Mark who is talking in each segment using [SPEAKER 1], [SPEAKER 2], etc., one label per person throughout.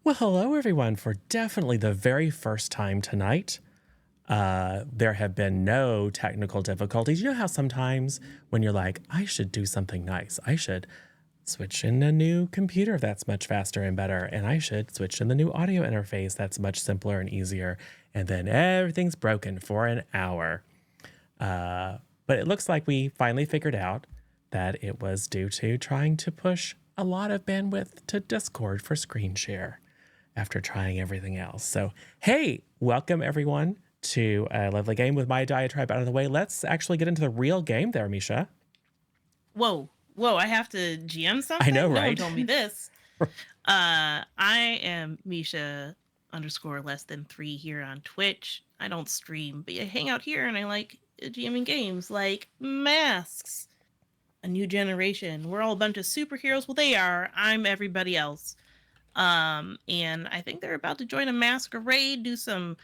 [SPEAKER 1] Well, hello everyone for definitely the very first time tonight. There have been no technical difficulties. You know how sometimes when you're like, I should do something nice, I should switch in a new computer that's much faster and better, and I should switch in the new audio interface that's much simpler and easier, and then everything's broken for an hour. But it looks like we finally figured out that it was due to trying to push a lot of bandwidth to Discord for screen share after trying everything else. So, hey, welcome everyone to a lovely game with my diatribe out of the way. Let's actually get into the real game there, Misha.
[SPEAKER 2] Whoa, I have to GM something?
[SPEAKER 1] I know,
[SPEAKER 2] No one
[SPEAKER 1] right?
[SPEAKER 2] told me this. I am Misha underscore less than 3 here on Twitch. I don't stream, but I hang out here and I like GMing games like Masks, A New Generation. We're all a bunch of superheroes. Well, they are. I'm everybody else. And I think they're about to join a masquerade, do some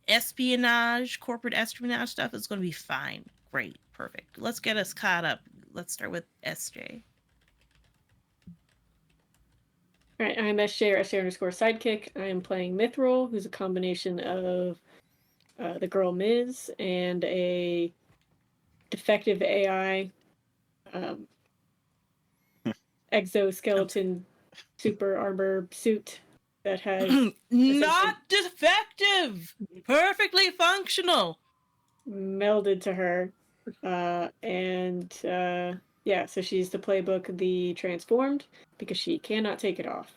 [SPEAKER 2] espionage, corporate espionage stuff. It's going to be fine. Great. Perfect. Let's get us caught up. Let's start with SJ.
[SPEAKER 3] All right, I'm SJ or SJ underscore sidekick. I am playing Mithril, who's a combination of the girl Miz and a defective AI exoskeleton super armor suit that has
[SPEAKER 2] not defective, perfectly functional,
[SPEAKER 3] melded to her. Yeah, so she's the playbook the transformed because she cannot take it off.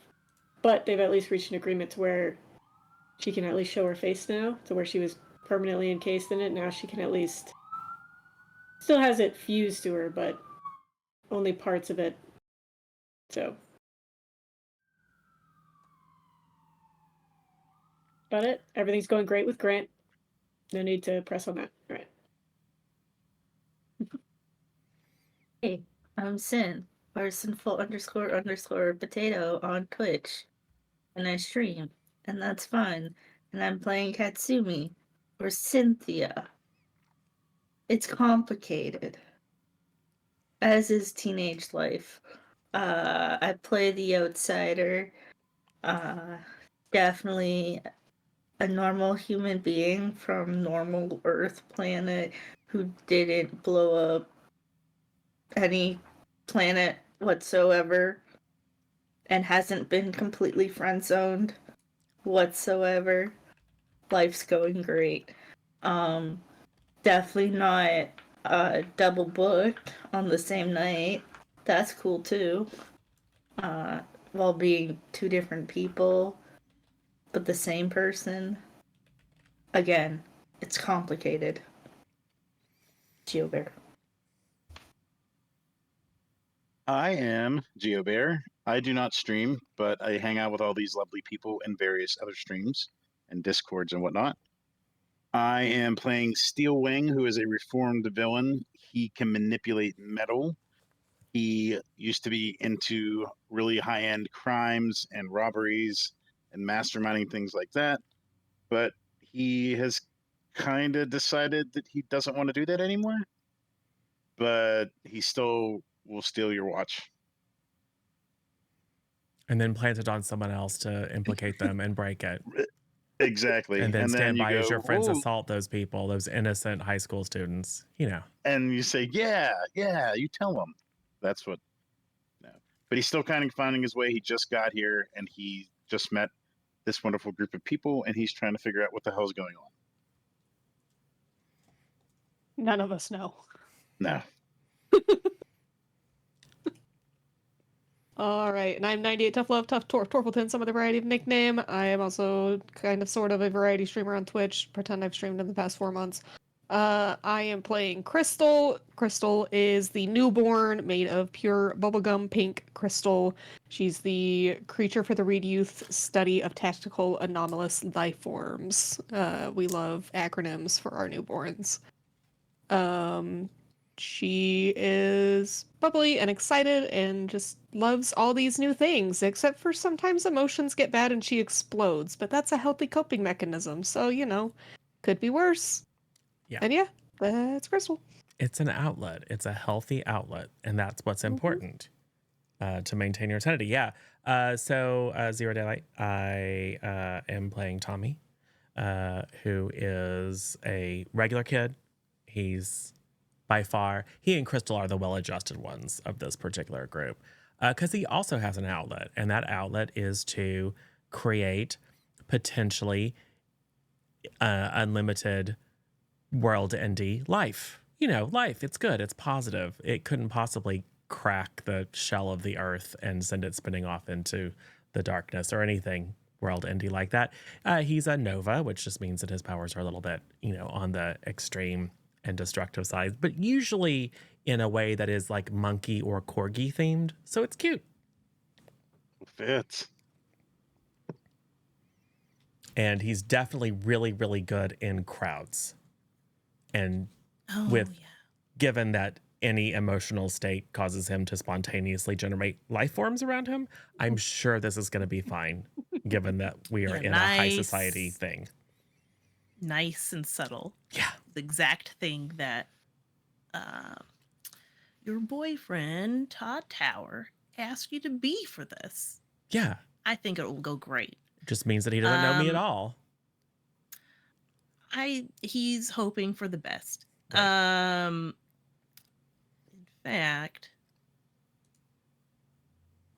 [SPEAKER 3] But they've at least reached an agreement to where she can at least show her face now, to where she was permanently encased in it. Now she can at least still has it fused to her, but only parts of it. So about it. Everything's going great with Grant. No need to press on that. All right.
[SPEAKER 4] Hey, I'm Sin, or sinful underscore potato on Twitch, and I stream, and that's fun. And I'm playing Katsumi, or Cynthia. It's complicated, as is teenage life. I play the outsider. Definitely a normal human being from normal Earth planet who didn't blow up any planet whatsoever and hasn't been completely friend-zoned whatsoever. Life's going great. Definitely not double booked on the same night. That's cool too. While being two different people, but the same person. Again, it's complicated. GeoBear.
[SPEAKER 5] I am GeoBear. I do not stream, but I hang out with all these lovely people in various other streams and discords and whatnot. I am playing Steel Wing, who is a reformed villain. He can manipulate metal. He used to be into really high-end crimes and robberies and masterminding things like that, but he has kind of decided that he doesn't want to do that anymore, but he still will steal your watch.
[SPEAKER 1] And then plant it on someone else to implicate them and break it.
[SPEAKER 5] Exactly.
[SPEAKER 1] And then stand by as your friends
[SPEAKER 5] "Whoa."
[SPEAKER 1] assault those people, those innocent high school students, you know.
[SPEAKER 5] And you say, yeah, you tell him. That's what, no. But he's still kind of finding his way. He just got here and he just met this wonderful group of people and he's trying to figure out what the hell's going on.
[SPEAKER 3] None of us know.
[SPEAKER 5] No.
[SPEAKER 6] All right, and I'm 98 Tough Love, Tough Torpleton, some of the variety of nickname. I am also kind of sort of a variety streamer on Twitch. Pretend I've streamed in the past 4 months. I am playing Crystal. Crystal is the newborn made of pure bubblegum pink crystal. She's the creature for the Reed Youth study of tactical anomalous life forms. We love acronyms for our newborns. She is bubbly and excited and just loves all these new things, except for sometimes emotions get bad and she explodes, but that's a healthy coping mechanism, so, you know, could be worse.
[SPEAKER 1] Yeah.
[SPEAKER 6] And yeah, that's Crystal.
[SPEAKER 1] It's an outlet. It's a healthy outlet, and that's what's important. to maintain your sanity. Yeah. So Zero Daylight, I am playing Tommy, who is a regular kid. He's by far, he and Crystal are the well-adjusted ones of this particular group, because he also has an outlet, and that outlet is to create potentially unlimited world-ending life. You know, life, it's good, it's positive. It couldn't possibly crack the shell of the earth and send it spinning off into the darkness or anything world-ending like that. He's a Nova, which just means that his powers are a little bit, on the extreme and destructive side, but usually in a way that is like monkey or corgi themed. So it's cute.
[SPEAKER 5] Fits.
[SPEAKER 1] And he's definitely really, really good in crowds. And
[SPEAKER 2] Yeah.
[SPEAKER 1] given that any emotional state causes him to spontaneously generate life forms around him, I'm sure this is going to be fine, given that we are in a high society thing.
[SPEAKER 2] Nice and subtle.
[SPEAKER 1] Yeah.
[SPEAKER 2] The exact thing that your boyfriend, Todd Tower, asked you to be for this.
[SPEAKER 1] Yeah.
[SPEAKER 2] I think it will go great.
[SPEAKER 1] It just means that he doesn't know me at all.
[SPEAKER 2] He's hoping for the best.
[SPEAKER 1] Right.
[SPEAKER 2] In fact,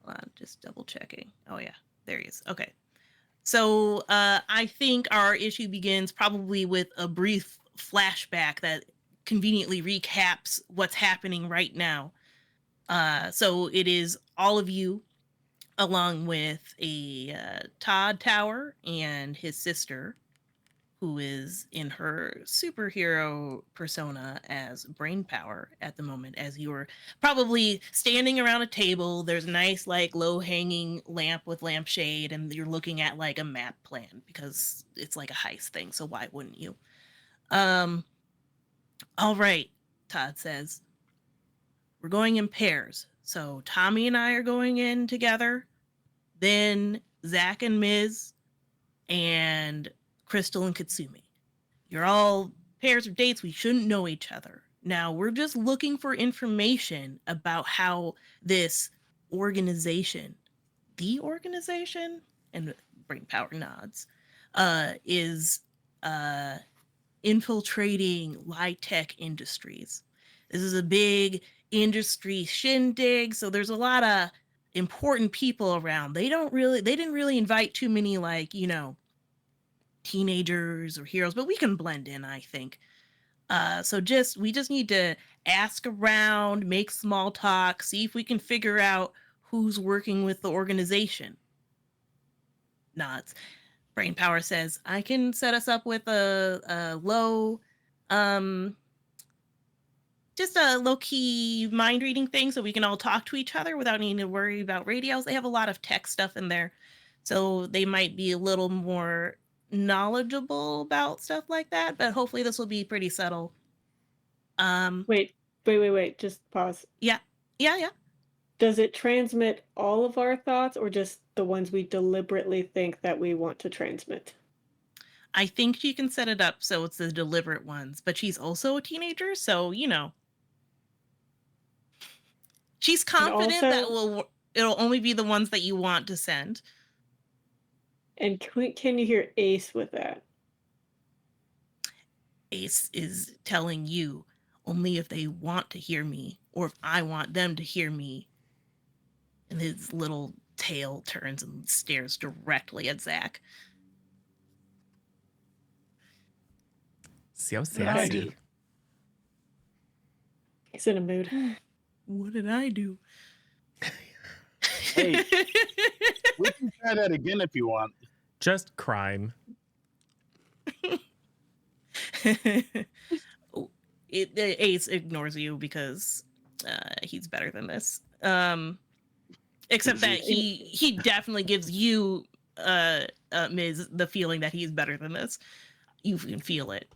[SPEAKER 2] hold on, just double checking. Oh yeah, there he is. Okay. So I think our issue begins probably with a brief flashback that conveniently recaps what's happening right now. So it is all of you, along with a Todd Tower and his sister, who is in her superhero persona as brain power at the moment, as you are probably standing around a table. There's a nice, like, low-hanging lamp with lampshade, and you're looking at, like, a map plan, because it's like a heist thing, so why wouldn't you? All right, Todd says. We're going in pairs. So Tommy and I are going in together, then Zach and Miz, and Crystal and Katsumi. You're all pairs of dates. We shouldn't know each other. Now, we're just looking for information about how this organization, the organization, and brain power nods, is infiltrating light-tech industries. This is a big industry shindig, so there's a lot of important people around. They didn't really invite too many, like, teenagers or heroes, but we can blend in, I think. So we just need to ask around, make small talk, see if we can figure out who's working with the organization. Nods. Brain Power says, I can set us up with a low, just a low-key mind reading thing so we can all talk to each other without needing to worry about radios. They have a lot of tech stuff in there, so they might be a little more knowledgeable about stuff like that, but hopefully this will be pretty subtle.
[SPEAKER 3] Wait. Just pause.
[SPEAKER 2] Yeah.
[SPEAKER 3] Does it transmit all of our thoughts, or just the ones we deliberately think that we want to transmit?
[SPEAKER 2] I think she can set it up so it's the deliberate ones, but she's also a teenager, so she's confident that it'll only be the ones that you want to send.
[SPEAKER 3] And can you hear Ace with that?
[SPEAKER 2] Ace is telling you only if they want to hear me, or if I want them to hear me. And his little tail turns and stares directly at Zach.
[SPEAKER 1] So
[SPEAKER 5] What did I do?
[SPEAKER 1] sassy.
[SPEAKER 3] He's in a mood.
[SPEAKER 2] What did I do?
[SPEAKER 5] Hey, we can try that again if you want.
[SPEAKER 1] Just crime.
[SPEAKER 2] Ace ignores you because he's better than this. Except that he definitely gives you, Ms., the feeling that he's better than this. You can feel it.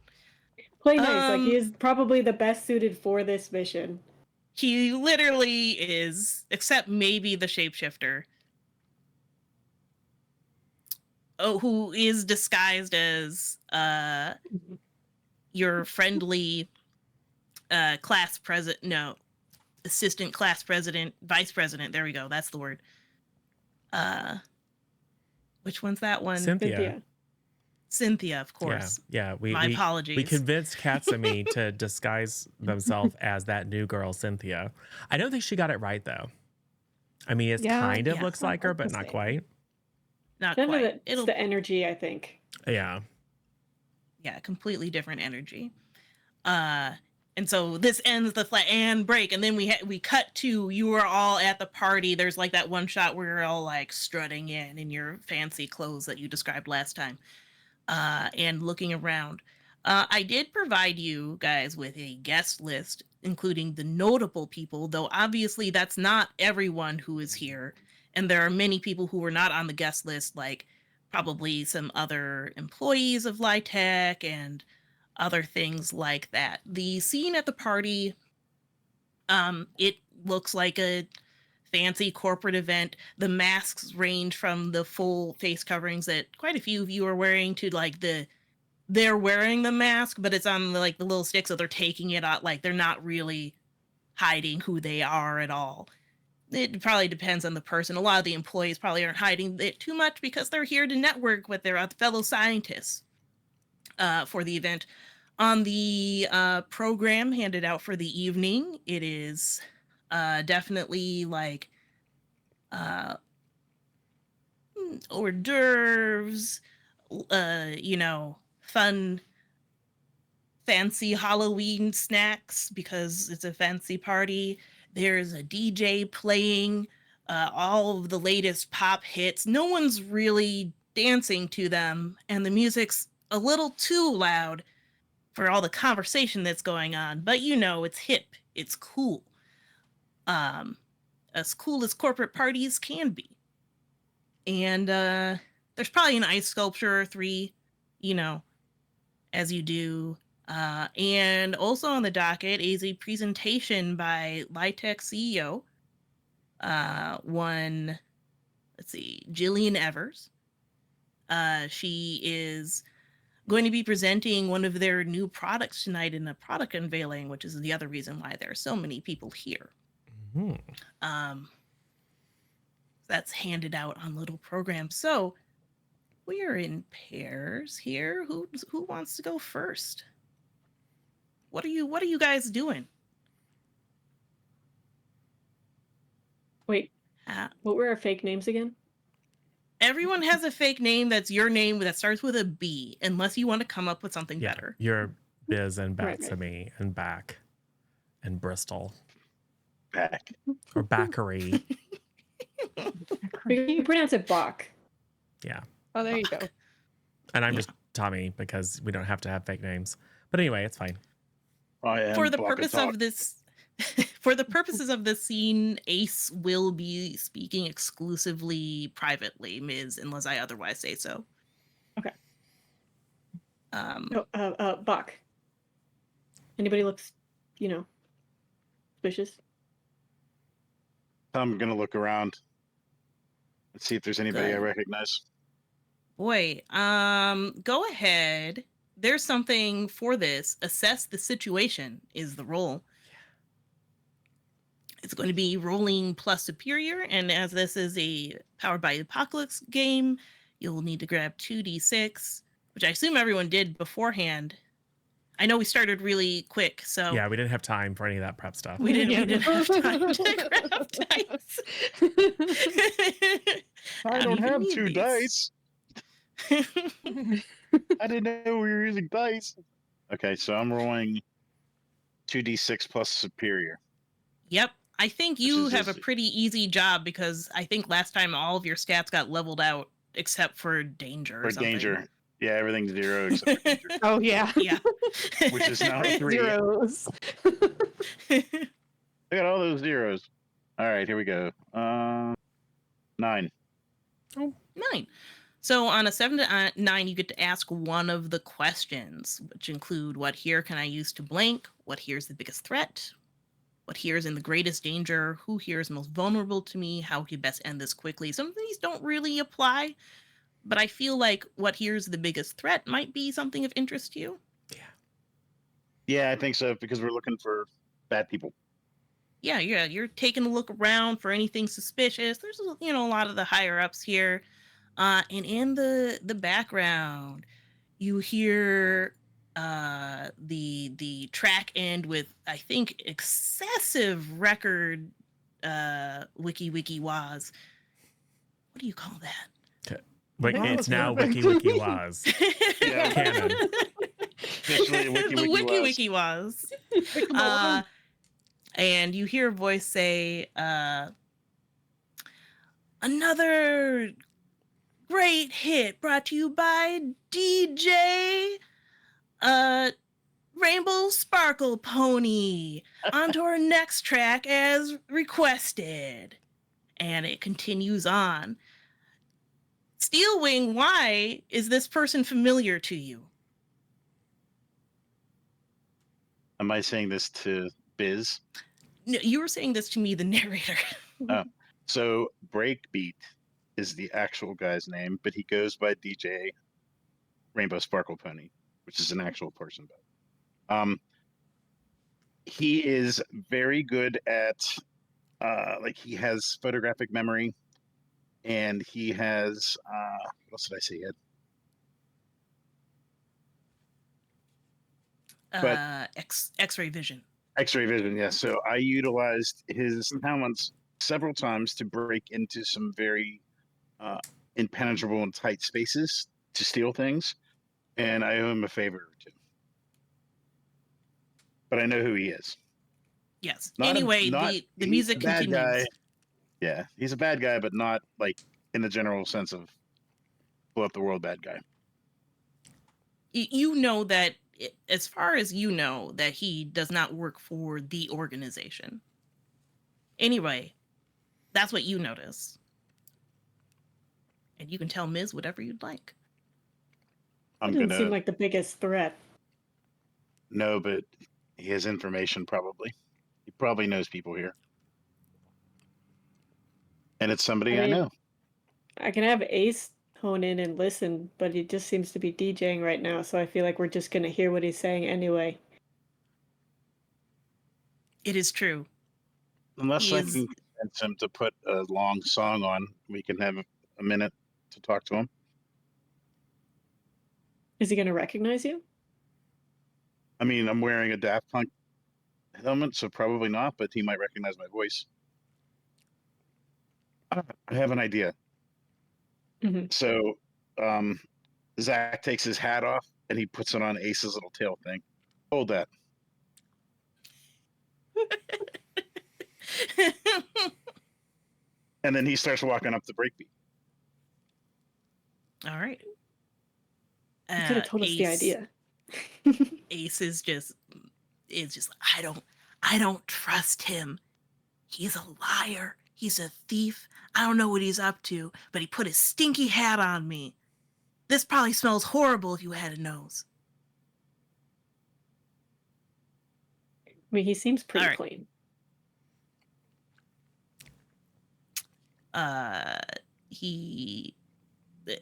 [SPEAKER 3] Play nice. Like, he is probably the best suited for this mission.
[SPEAKER 2] He literally is, except maybe the shapeshifter. Oh, who is disguised as your friendly class president. No, assistant class president, vice president. There we go. That's the word. Which one's that one?
[SPEAKER 1] Cynthia.
[SPEAKER 2] Cynthia, of course.
[SPEAKER 1] Yeah.
[SPEAKER 2] My apologies.
[SPEAKER 1] We convinced Katsumi to disguise themselves as that new girl, Cynthia. I don't think she got it right, though. I mean, it kind of looks like her, but not quite.
[SPEAKER 2] Not
[SPEAKER 3] None
[SPEAKER 2] quite.
[SPEAKER 3] of it's the energy, I think.
[SPEAKER 1] Yeah.
[SPEAKER 2] Yeah, completely different energy. And so this ends the flat and break, and then we cut to you are all at the party. There's like that one shot where you're all like strutting in your fancy clothes that you described last time, and looking around. I did provide you guys with a guest list, including the notable people, though obviously that's not everyone who is here, and there are many people who were not on the guest list, like probably some other employees of Lytech and other things like that. The scene at the party, it looks like a fancy corporate event. The masks range from the full face coverings that quite a few of you are wearing to like they're wearing the mask, but it's on like the little stick, so they're taking it out, like they're not really hiding who they are at all. It probably depends on the person. A lot of the employees probably aren't hiding it too much because they're here to network with their fellow scientists for the event. On the program handed out for the evening, it is definitely like hors d'oeuvres, fun, fancy Halloween snacks because it's a fancy party. There's a DJ playing all of the latest pop hits. No one's really dancing to them, and the music's a little too loud for all the conversation that's going on, but it's hip, it's cool. As cool as corporate parties can be. And there's probably an ice sculpture or 3, as you do. And also on the docket is a presentation by Lytech CEO, Jillian Evers. She is going to be presenting one of their new products tonight in a product unveiling, which is the other reason why there are so many people here. Mm-hmm. That's handed out on little programs. So we are in pairs here. Who wants to go first? What are you guys doing?
[SPEAKER 3] Wait, what were our fake names again?
[SPEAKER 2] Everyone has a fake name that's your name that starts with a B, unless you want to come up with something better.
[SPEAKER 1] You're Biz and Batsamy and Back and Bristol.
[SPEAKER 5] Back.
[SPEAKER 1] Or Backery.
[SPEAKER 3] You pronounce it Bach.
[SPEAKER 1] Yeah.
[SPEAKER 6] Oh, there you go.
[SPEAKER 1] And I'm just Tommy because we don't have to have fake names. But anyway, it's fine.
[SPEAKER 2] For the purpose of this... For the purposes of this scene, Ace will be speaking exclusively privately, Ms., unless I otherwise say so.
[SPEAKER 3] Okay. Bach. Anybody looks, suspicious?
[SPEAKER 5] I'm gonna look around. Let's see if there's anybody
[SPEAKER 2] Good.
[SPEAKER 5] I recognize.
[SPEAKER 2] Boy, go ahead. There's something for this. Assess the situation is the role. It's going to be rolling plus superior, and as this is a Powered by Apocalypse game, you'll need to grab 2d6, which I assume everyone did beforehand. I know we started really quick, so...
[SPEAKER 1] Yeah, we didn't have time for any of that prep stuff.
[SPEAKER 2] We didn't have time to grab dice.
[SPEAKER 5] I don't have 2 dice. I didn't know we were using dice. Okay, so I'm rolling 2d6 plus superior.
[SPEAKER 2] Yep. I think you have a pretty easy job because I think last time all of your stats got leveled out except for danger.
[SPEAKER 5] For danger. Yeah, everything's 0 except for danger.
[SPEAKER 6] Oh, yeah.
[SPEAKER 2] Yeah.
[SPEAKER 5] Which is now 3.
[SPEAKER 6] Zeros.
[SPEAKER 5] Look at all those zeros. All right, here we go. 9.
[SPEAKER 2] Oh, 9. So on a 7 to 9, you get to ask one of the questions, which include what here can I use to blank? What here's the biggest threat? What here is in the greatest danger? Who here is most vulnerable to me? How can best end this quickly? Some of these don't really apply, but I feel like what here's the biggest threat might be something of interest to you.
[SPEAKER 5] Yeah, I think so, because we're looking for bad people.
[SPEAKER 2] you're taking a look around for anything suspicious. There's a lot of the higher ups here, and in the background, you hear the track end with, I think, excessive record wiki waz. What do you call that?
[SPEAKER 1] Wait,
[SPEAKER 6] Oh,
[SPEAKER 1] it's now
[SPEAKER 6] perfect.
[SPEAKER 1] Wiki Waz.
[SPEAKER 5] Yeah.
[SPEAKER 1] Canon.
[SPEAKER 5] Officially a
[SPEAKER 2] The
[SPEAKER 5] wiki
[SPEAKER 2] wiki was.
[SPEAKER 6] Pick them all.
[SPEAKER 2] And you hear a voice say, another great hit brought to you by DJ Rainbow Sparkle Pony. On to our next track as requested. And it continues on. Steelwing, why is this person familiar to you?
[SPEAKER 5] Am I saying this to Biz?
[SPEAKER 2] No, you were saying this to me, the narrator.
[SPEAKER 5] So Breakbeat is the actual guy's name, but he goes by DJ Rainbow Sparkle Pony, which is an actual person. He is very good at like he has photographic memory, and he has what else did I say he had? But
[SPEAKER 2] X-ray vision.
[SPEAKER 5] X-ray vision, yes. So I utilized his talents several times to break into some very impenetrable and tight spaces to steal things, and I owe him a favor or two. But I know who he is.
[SPEAKER 2] Yes.
[SPEAKER 5] Not
[SPEAKER 2] anyway, the
[SPEAKER 5] he's
[SPEAKER 2] music
[SPEAKER 5] a bad
[SPEAKER 2] continues.
[SPEAKER 5] guy. Yeah, he's a bad guy, but not like in the general sense of blow up the world bad guy.
[SPEAKER 2] You know that, as far as you know, that he does not work for the organization. Anyway, that's what you notice. And you can tell Ms. whatever you'd like.
[SPEAKER 5] I'm
[SPEAKER 3] Doesn't
[SPEAKER 5] gonna
[SPEAKER 3] seem like the biggest threat.
[SPEAKER 5] no, but he has information probably. He probably knows people here. And it's somebody I
[SPEAKER 3] I mean-
[SPEAKER 5] know.
[SPEAKER 3] I can have Ace hone in and listen, but he just seems to be DJing right now, so I feel like we're just gonna hear what he's saying anyway.
[SPEAKER 2] It is true.
[SPEAKER 5] Unless
[SPEAKER 2] He
[SPEAKER 5] I
[SPEAKER 2] is-
[SPEAKER 5] can convince him to put a long song on, we can have a minute to talk to him.
[SPEAKER 3] Is he gonna recognize you?
[SPEAKER 5] I mean, I'm wearing a Daft Punk helmet, so probably not, but he might recognize my voice. I have an idea.
[SPEAKER 3] Mhm.
[SPEAKER 5] So Zach takes his hat off and he puts it on Ace's little tail thing. Hold that. And then he starts walking up the breakbeat.
[SPEAKER 2] All right.
[SPEAKER 3] You could have told us the
[SPEAKER 2] Ace-
[SPEAKER 3] idea.
[SPEAKER 2] Ace is just I don't trust him. He's a liar. He's a thief. I don't know what he's up to, but he put his stinky hat on me. This probably smells horrible if you had a nose.
[SPEAKER 3] I mean, he seems pretty
[SPEAKER 2] Alright.
[SPEAKER 3] clean.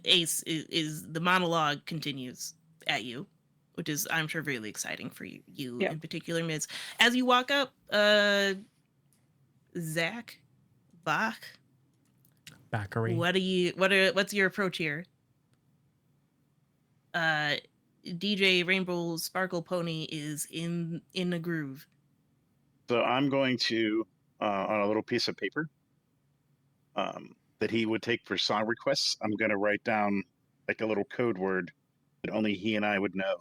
[SPEAKER 2] Ace is the monologue continues at you, which is, I'm sure, really exciting for you
[SPEAKER 3] Yeah.
[SPEAKER 2] in particular, Miz. As you walk up, Zach, Bach,
[SPEAKER 1] Backery.
[SPEAKER 2] what's your approach here? DJ Rainbow Sparkle Pony is in the groove.
[SPEAKER 5] So I'm going to, on a little piece of paper that he would take for song requests, I'm going to write down like a little code word that only he and I would know.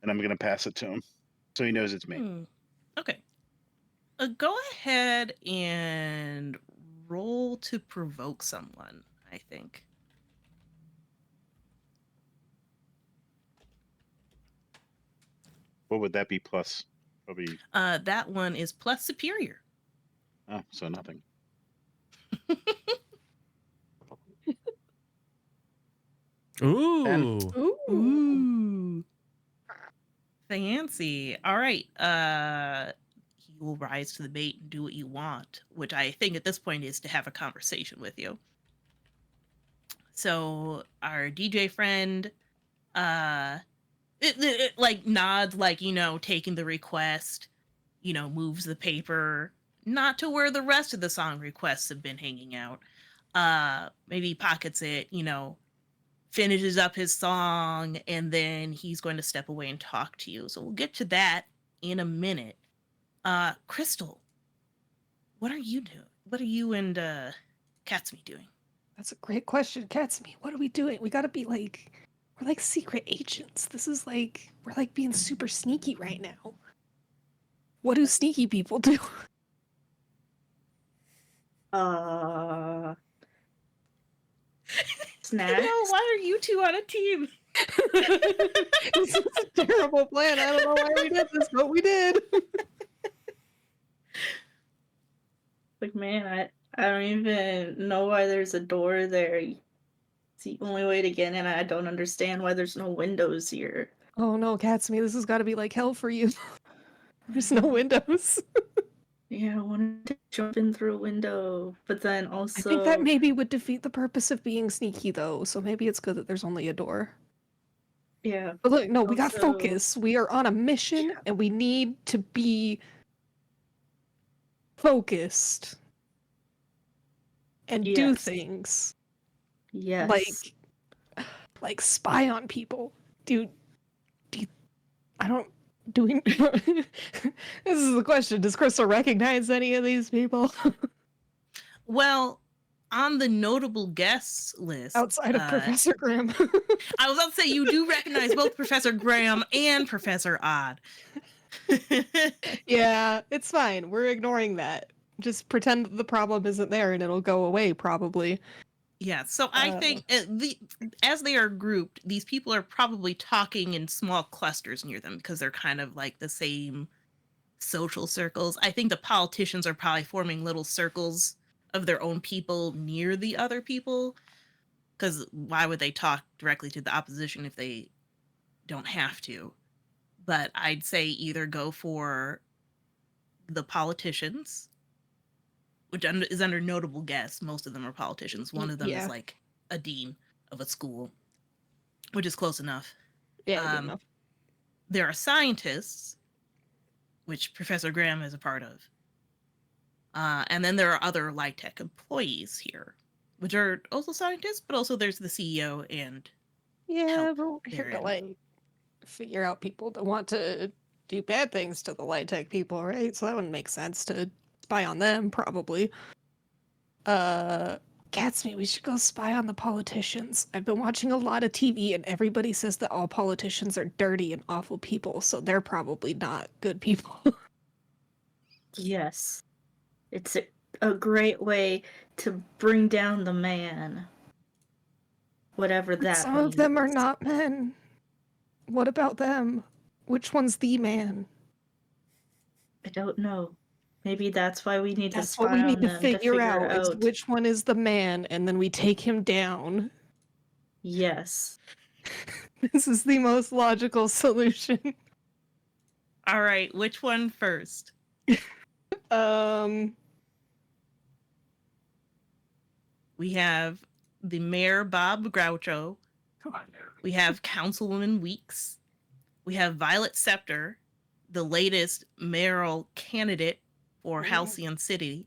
[SPEAKER 5] And I'm going to pass it to him so he knows it's me.
[SPEAKER 2] Okay. Go ahead and roll to provoke someone, I think.
[SPEAKER 5] What would that be plus? Probably,
[SPEAKER 2] That one is plus superior.
[SPEAKER 5] oh, so nothing.
[SPEAKER 1] Ooh.
[SPEAKER 2] Ooh. Fancy. All right. He will rise to the bait and do what you want, which I think at this point is to have a conversation with you. So our DJ friend, it like nods, like, taking the request, moves the paper not to where the rest of the song requests have been hanging out. Maybe pockets it, finishes up his song, and then he's going to step away and talk to you. So we'll get to that in a minute. Crystal, what are you doing? What are you and Catsme doing?
[SPEAKER 6] That's a great question, Catsme. What are we doing? We gotta be like, we're like secret agents. This is like, we're like being super sneaky right now. What do sneaky people do?
[SPEAKER 4] Snacks.
[SPEAKER 2] No, why are you two on a team?
[SPEAKER 6] This is a terrible plan. I don't know why we did this, but we did.
[SPEAKER 4] Like, man, I don't even know why there's a door there. It's the only way to get in. I don't understand why there's no windows here.
[SPEAKER 6] Oh no, Catsme, this has got to be like hell for you. There's no windows.
[SPEAKER 4] Yeah, I wanted to jump in through a window, but then
[SPEAKER 6] I
[SPEAKER 4] also
[SPEAKER 6] think that maybe would defeat the purpose of being sneaky, though. So maybe it's good that there's only a door.
[SPEAKER 4] yeah.
[SPEAKER 6] But look, no, we got
[SPEAKER 4] Also-
[SPEAKER 6] focus. We are on a mission, and we need to be focused and do
[SPEAKER 4] Yes.
[SPEAKER 6] things
[SPEAKER 4] Yes.
[SPEAKER 6] like spy on people. Do I don't do we this is the question. Does Crystal recognize any of these people
[SPEAKER 2] Well, on the notable guests list,
[SPEAKER 6] outside of Professor Graham?
[SPEAKER 2] I was about to say you do recognize both Professor Graham and Professor Odd.
[SPEAKER 6] Yeah, it's fine. We're ignoring that. Just pretend that the problem isn't there and it'll go away probably.
[SPEAKER 2] Yeah, so I think as they are grouped, these people are probably talking in small clusters near them because they're kind of like the same social circles. I think the politicians are probably forming little circles of their own people near the other people, because why would they talk directly to the opposition if they don't have to? But I'd say either go for the politicians, which is under notable guests. Most of them are politicians. One of them
[SPEAKER 6] Yeah.
[SPEAKER 2] is like a dean of a school, which is close enough.
[SPEAKER 6] Yeah, good enough.
[SPEAKER 2] There are scientists, which Professor Graham is a part of. And then there are other light tech employees here, which are also scientists, but also there's the CEO and
[SPEAKER 6] Yeah,
[SPEAKER 2] help
[SPEAKER 6] but we're here to
[SPEAKER 2] therein.
[SPEAKER 6] like figure out people that want to do bad things to the light tech people, right? So that wouldn't make sense to spy on them, probably. Gatsby, we should go spy on the politicians. I've been watching a lot of TV and everybody says that all politicians are dirty and awful people, so they're probably not good people.
[SPEAKER 4] Yes. It's a great way to bring down the man. Whatever
[SPEAKER 6] But
[SPEAKER 4] that
[SPEAKER 6] some of them are
[SPEAKER 4] means.
[SPEAKER 6] not men. What about them? Which one's the man?
[SPEAKER 4] I don't know. Maybe that's why we need
[SPEAKER 6] That's
[SPEAKER 4] to
[SPEAKER 6] what
[SPEAKER 4] spy
[SPEAKER 6] we
[SPEAKER 4] on
[SPEAKER 6] need to
[SPEAKER 4] them
[SPEAKER 6] figure out, is
[SPEAKER 4] out.
[SPEAKER 6] which one is the man, and then we take him down.
[SPEAKER 4] Yes.
[SPEAKER 6] This is the most logical solution.
[SPEAKER 2] All right, which one first? We have the Mayor Bob Groucho. We have Councilwoman Weeks. We have Violet Scepter, the latest mayoral candidate for Halcyon City,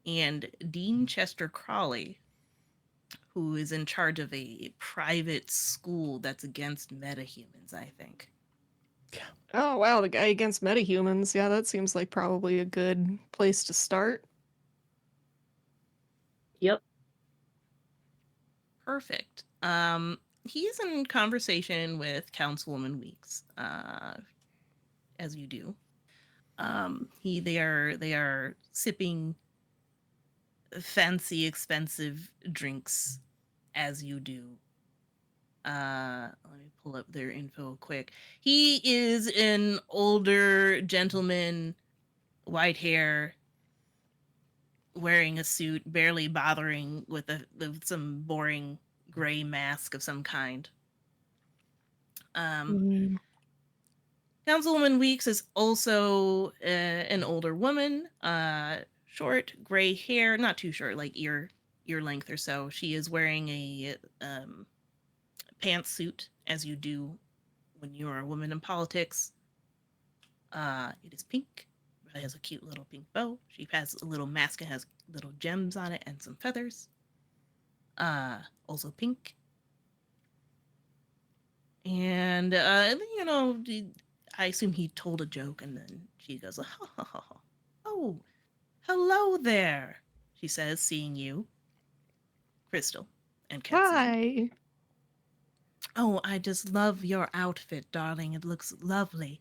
[SPEAKER 2] and Dean Chester Crawley, who is in charge of a private school that's against metahumans, I think.
[SPEAKER 6] Oh, wow, the guy against metahumans. Yeah, that seems like probably a good place to start.
[SPEAKER 4] Yep.
[SPEAKER 2] Perfect. He's in conversation with Councilwoman Weeks, as you do. They are sipping fancy, expensive drinks, as you do. Let me pull up their info quick. He is an older gentleman, white hair, wearing a suit, barely bothering with some boring gray mask of some kind. Councilwoman Weeks is also an older woman, short gray hair, not too short, like ear length or so. She is wearing a pantsuit, as you do when you are a woman in politics. It is pink. has a cute little pink bow. She has a little mask that has little gems on it and some feathers. Also pink. And you know, I assume he told a joke, and then she goes, "Oh, hello there," she says, seeing you, Crystal and Ketsumi.
[SPEAKER 6] Hi.
[SPEAKER 2] Oh, I just love your outfit, darling. It looks lovely.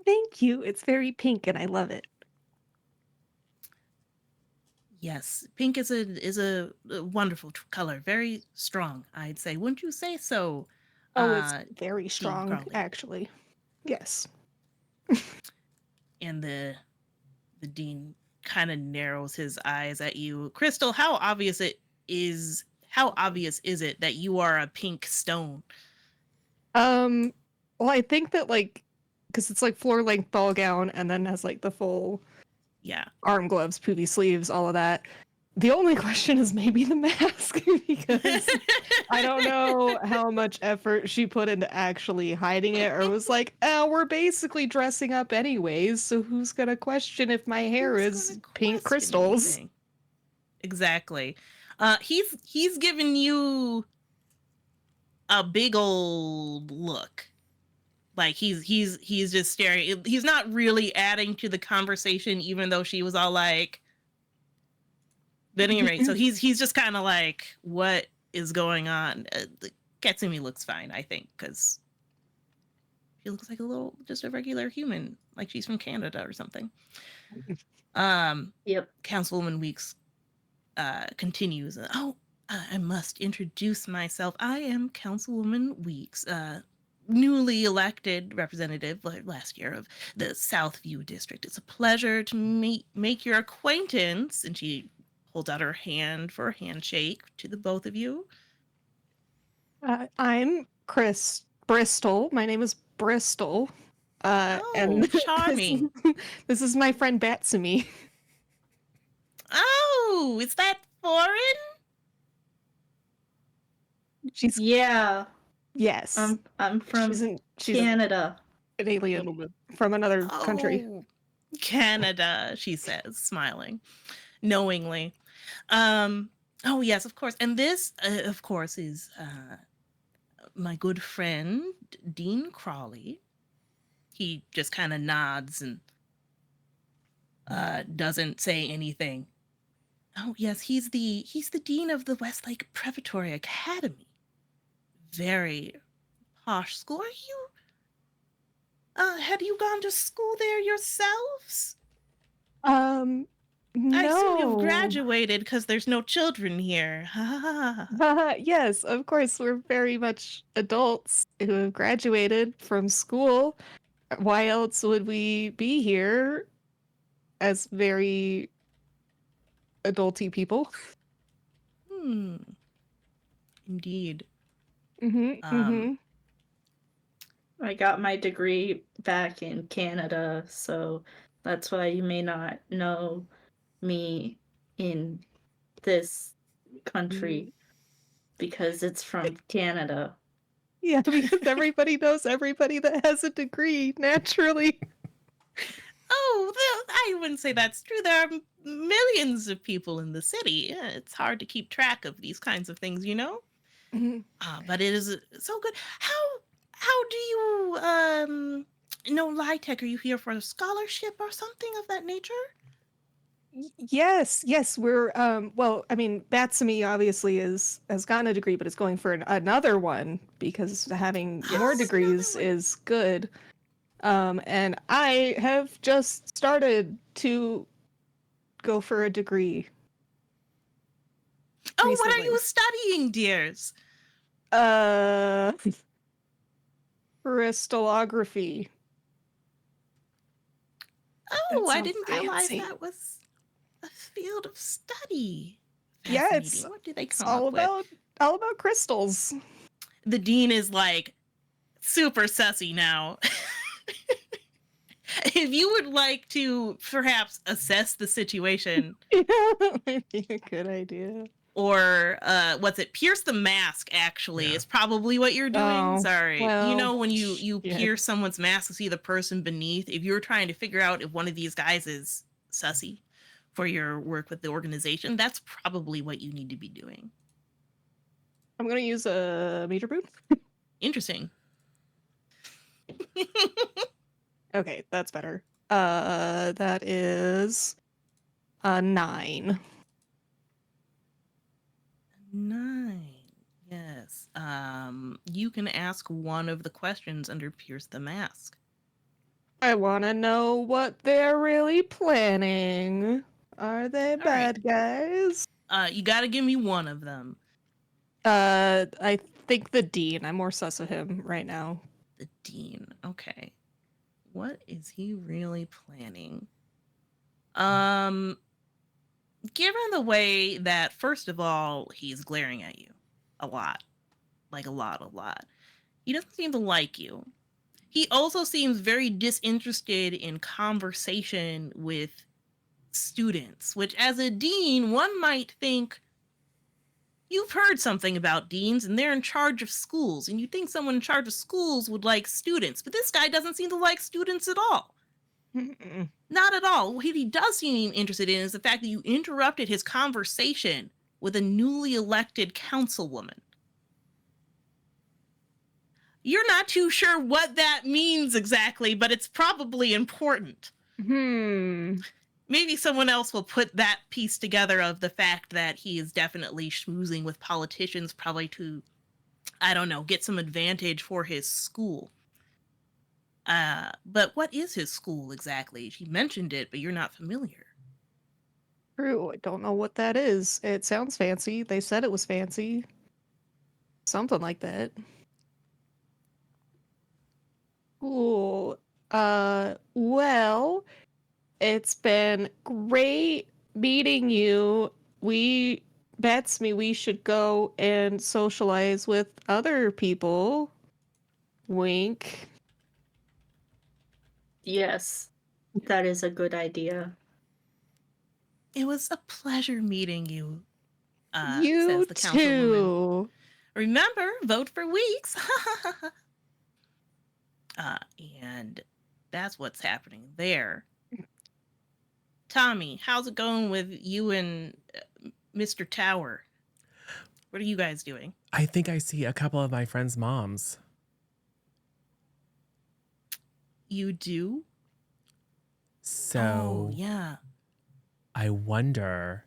[SPEAKER 6] Thank you. It's very pink and I love it.
[SPEAKER 2] Yes, pink is a wonderful color, very strong, I'd say. Wouldn't you say so?
[SPEAKER 6] Oh, it's very
[SPEAKER 2] Dean
[SPEAKER 6] strong,
[SPEAKER 2] Crawley?
[SPEAKER 6] actually. Yes.
[SPEAKER 2] And the dean kind of narrows his eyes at you. Crystal, how obvious is it that you are a pink stone?
[SPEAKER 6] Well, I think that because it's like floor length ball gown and then has like the full
[SPEAKER 2] Yeah.
[SPEAKER 6] arm gloves, poofy sleeves, all of that. The only question is maybe the mask because I don't know how much effort she put into actually hiding it, or was like, "Oh, we're basically dressing up anyways, so who's gonna question if my hair
[SPEAKER 2] Who's
[SPEAKER 6] is
[SPEAKER 2] gonna
[SPEAKER 6] pink
[SPEAKER 2] question
[SPEAKER 6] crystals?"
[SPEAKER 2] anything? Exactly. He's given you a big old look. Like he's just staring. He's not really adding to the conversation, even though she was all like, but anyway, so he's just kind of like, what is going on? Katsumi looks fine, I think, because she looks like just a regular human, like she's from Canada or something.
[SPEAKER 4] Yep.
[SPEAKER 2] Councilwoman Weeks continues. I must introduce myself. I am Councilwoman Weeks, newly elected representative last year of the Southview District. It's a pleasure to make your acquaintance. And she holds out her hand for a handshake to the both of you.
[SPEAKER 6] I'm Bristol. My name is Bristol. And
[SPEAKER 2] charming.
[SPEAKER 6] This is my friend Batsumi.
[SPEAKER 2] Oh, is that foreign?
[SPEAKER 6] She's
[SPEAKER 4] Yeah.
[SPEAKER 6] yes.
[SPEAKER 4] I'm from
[SPEAKER 6] she's
[SPEAKER 4] Canada.
[SPEAKER 6] an alien from another country.
[SPEAKER 2] Canada, she says, smiling knowingly. Oh yes, of course. And this, of course, is my good friend Dean Crawley. He just kind of nods and doesn't say anything. Oh yes, he's the dean of the Westlake Preparatory Academy. Very posh school. Are you? Had you gone to school there yourselves?
[SPEAKER 6] No.
[SPEAKER 2] I assume you've graduated because there's no children here.
[SPEAKER 6] Yes, of course. We're very much adults who have graduated from school. Why else would we be here as very adulty people?
[SPEAKER 2] Indeed.
[SPEAKER 4] I got my degree back in Canada, so that's why you may not know me in this country because it's from Canada.
[SPEAKER 6] Yeah, because everybody knows everybody that has a degree, naturally.
[SPEAKER 2] Oh, I wouldn't say that's true. There are millions of people in the city. It's hard to keep track of these kinds of things, you know? But it is so good. How do you know Lytech? Are you here for a scholarship or something of that nature?
[SPEAKER 6] Yes, we're well, I mean, Batsumi obviously has gotten a degree, but is going for another one because having more degrees is good. And I have just started to go for a degree.
[SPEAKER 2] Oh,
[SPEAKER 6] recently.
[SPEAKER 2] what are you studying, dears?
[SPEAKER 6] Crystallography.
[SPEAKER 2] Oh, I didn't realize that was a field of study.
[SPEAKER 6] Yeah, it's
[SPEAKER 2] what do they come
[SPEAKER 6] all
[SPEAKER 2] up with?
[SPEAKER 6] all about crystals.
[SPEAKER 2] The dean is like super sussy now. If you would like to perhaps assess the situation.
[SPEAKER 6] Yeah, that might be a good idea.
[SPEAKER 2] Or what's it? Pierce the mask, actually,
[SPEAKER 1] Yeah.
[SPEAKER 2] is probably what you're doing.
[SPEAKER 6] Oh,
[SPEAKER 2] Sorry. You
[SPEAKER 6] well,
[SPEAKER 2] know, when you
[SPEAKER 6] shit.
[SPEAKER 2] pierce someone's mask to see the person beneath, if you're trying to figure out if one of these guys is sussy for your work with the organization, that's probably what you need to be doing.
[SPEAKER 6] I'm gonna use a meter boot.
[SPEAKER 2] Interesting.
[SPEAKER 6] Okay, that's better. That is a 9.
[SPEAKER 2] 9. Yes. You can ask one of the questions under Pierce the Mask.
[SPEAKER 6] I want to know what they're really planning. Are they
[SPEAKER 2] right.
[SPEAKER 6] bad guys?
[SPEAKER 2] You got to give me one of them.
[SPEAKER 6] I think the dean. I'm more sus of him right now.
[SPEAKER 2] The dean. Okay. What is he really planning? Given the way that, first of all, he's glaring at you a lot. Like a lot. He doesn't seem to like you. He also seems very disinterested in conversation with students, which as a dean, one might think you've heard something about deans and they're in charge of schools, and you think someone in charge of schools would like students, but this guy doesn't seem to like students at all. Not at all. What he does seem interested in is the fact that you interrupted his conversation with a newly elected councilwoman. You're not too sure what that means exactly, but it's probably important. Maybe someone else will put that piece together of the fact that he is definitely schmoozing with politicians, probably to, I don't know, get some advantage for his school. But what is his school exactly? She mentioned it, but you're not familiar.
[SPEAKER 6] True, I don't know what that is. It sounds fancy. They said it was fancy. Something like that. Cool. Well, it's been great meeting you. Bets me we should go and socialize with other people. Wink.
[SPEAKER 4] Yes, that is a good idea.
[SPEAKER 2] It was a pleasure meeting you,
[SPEAKER 6] You
[SPEAKER 2] says the councilwoman.
[SPEAKER 6] too.
[SPEAKER 2] Remember, vote for Weeks. And that's what's happening there. Tommy, how's it going with you and Mr. Tower? What are you guys doing?
[SPEAKER 1] I think I see a couple of my friends' moms.
[SPEAKER 2] You do?
[SPEAKER 1] So
[SPEAKER 2] Oh, yeah.
[SPEAKER 1] I wonder,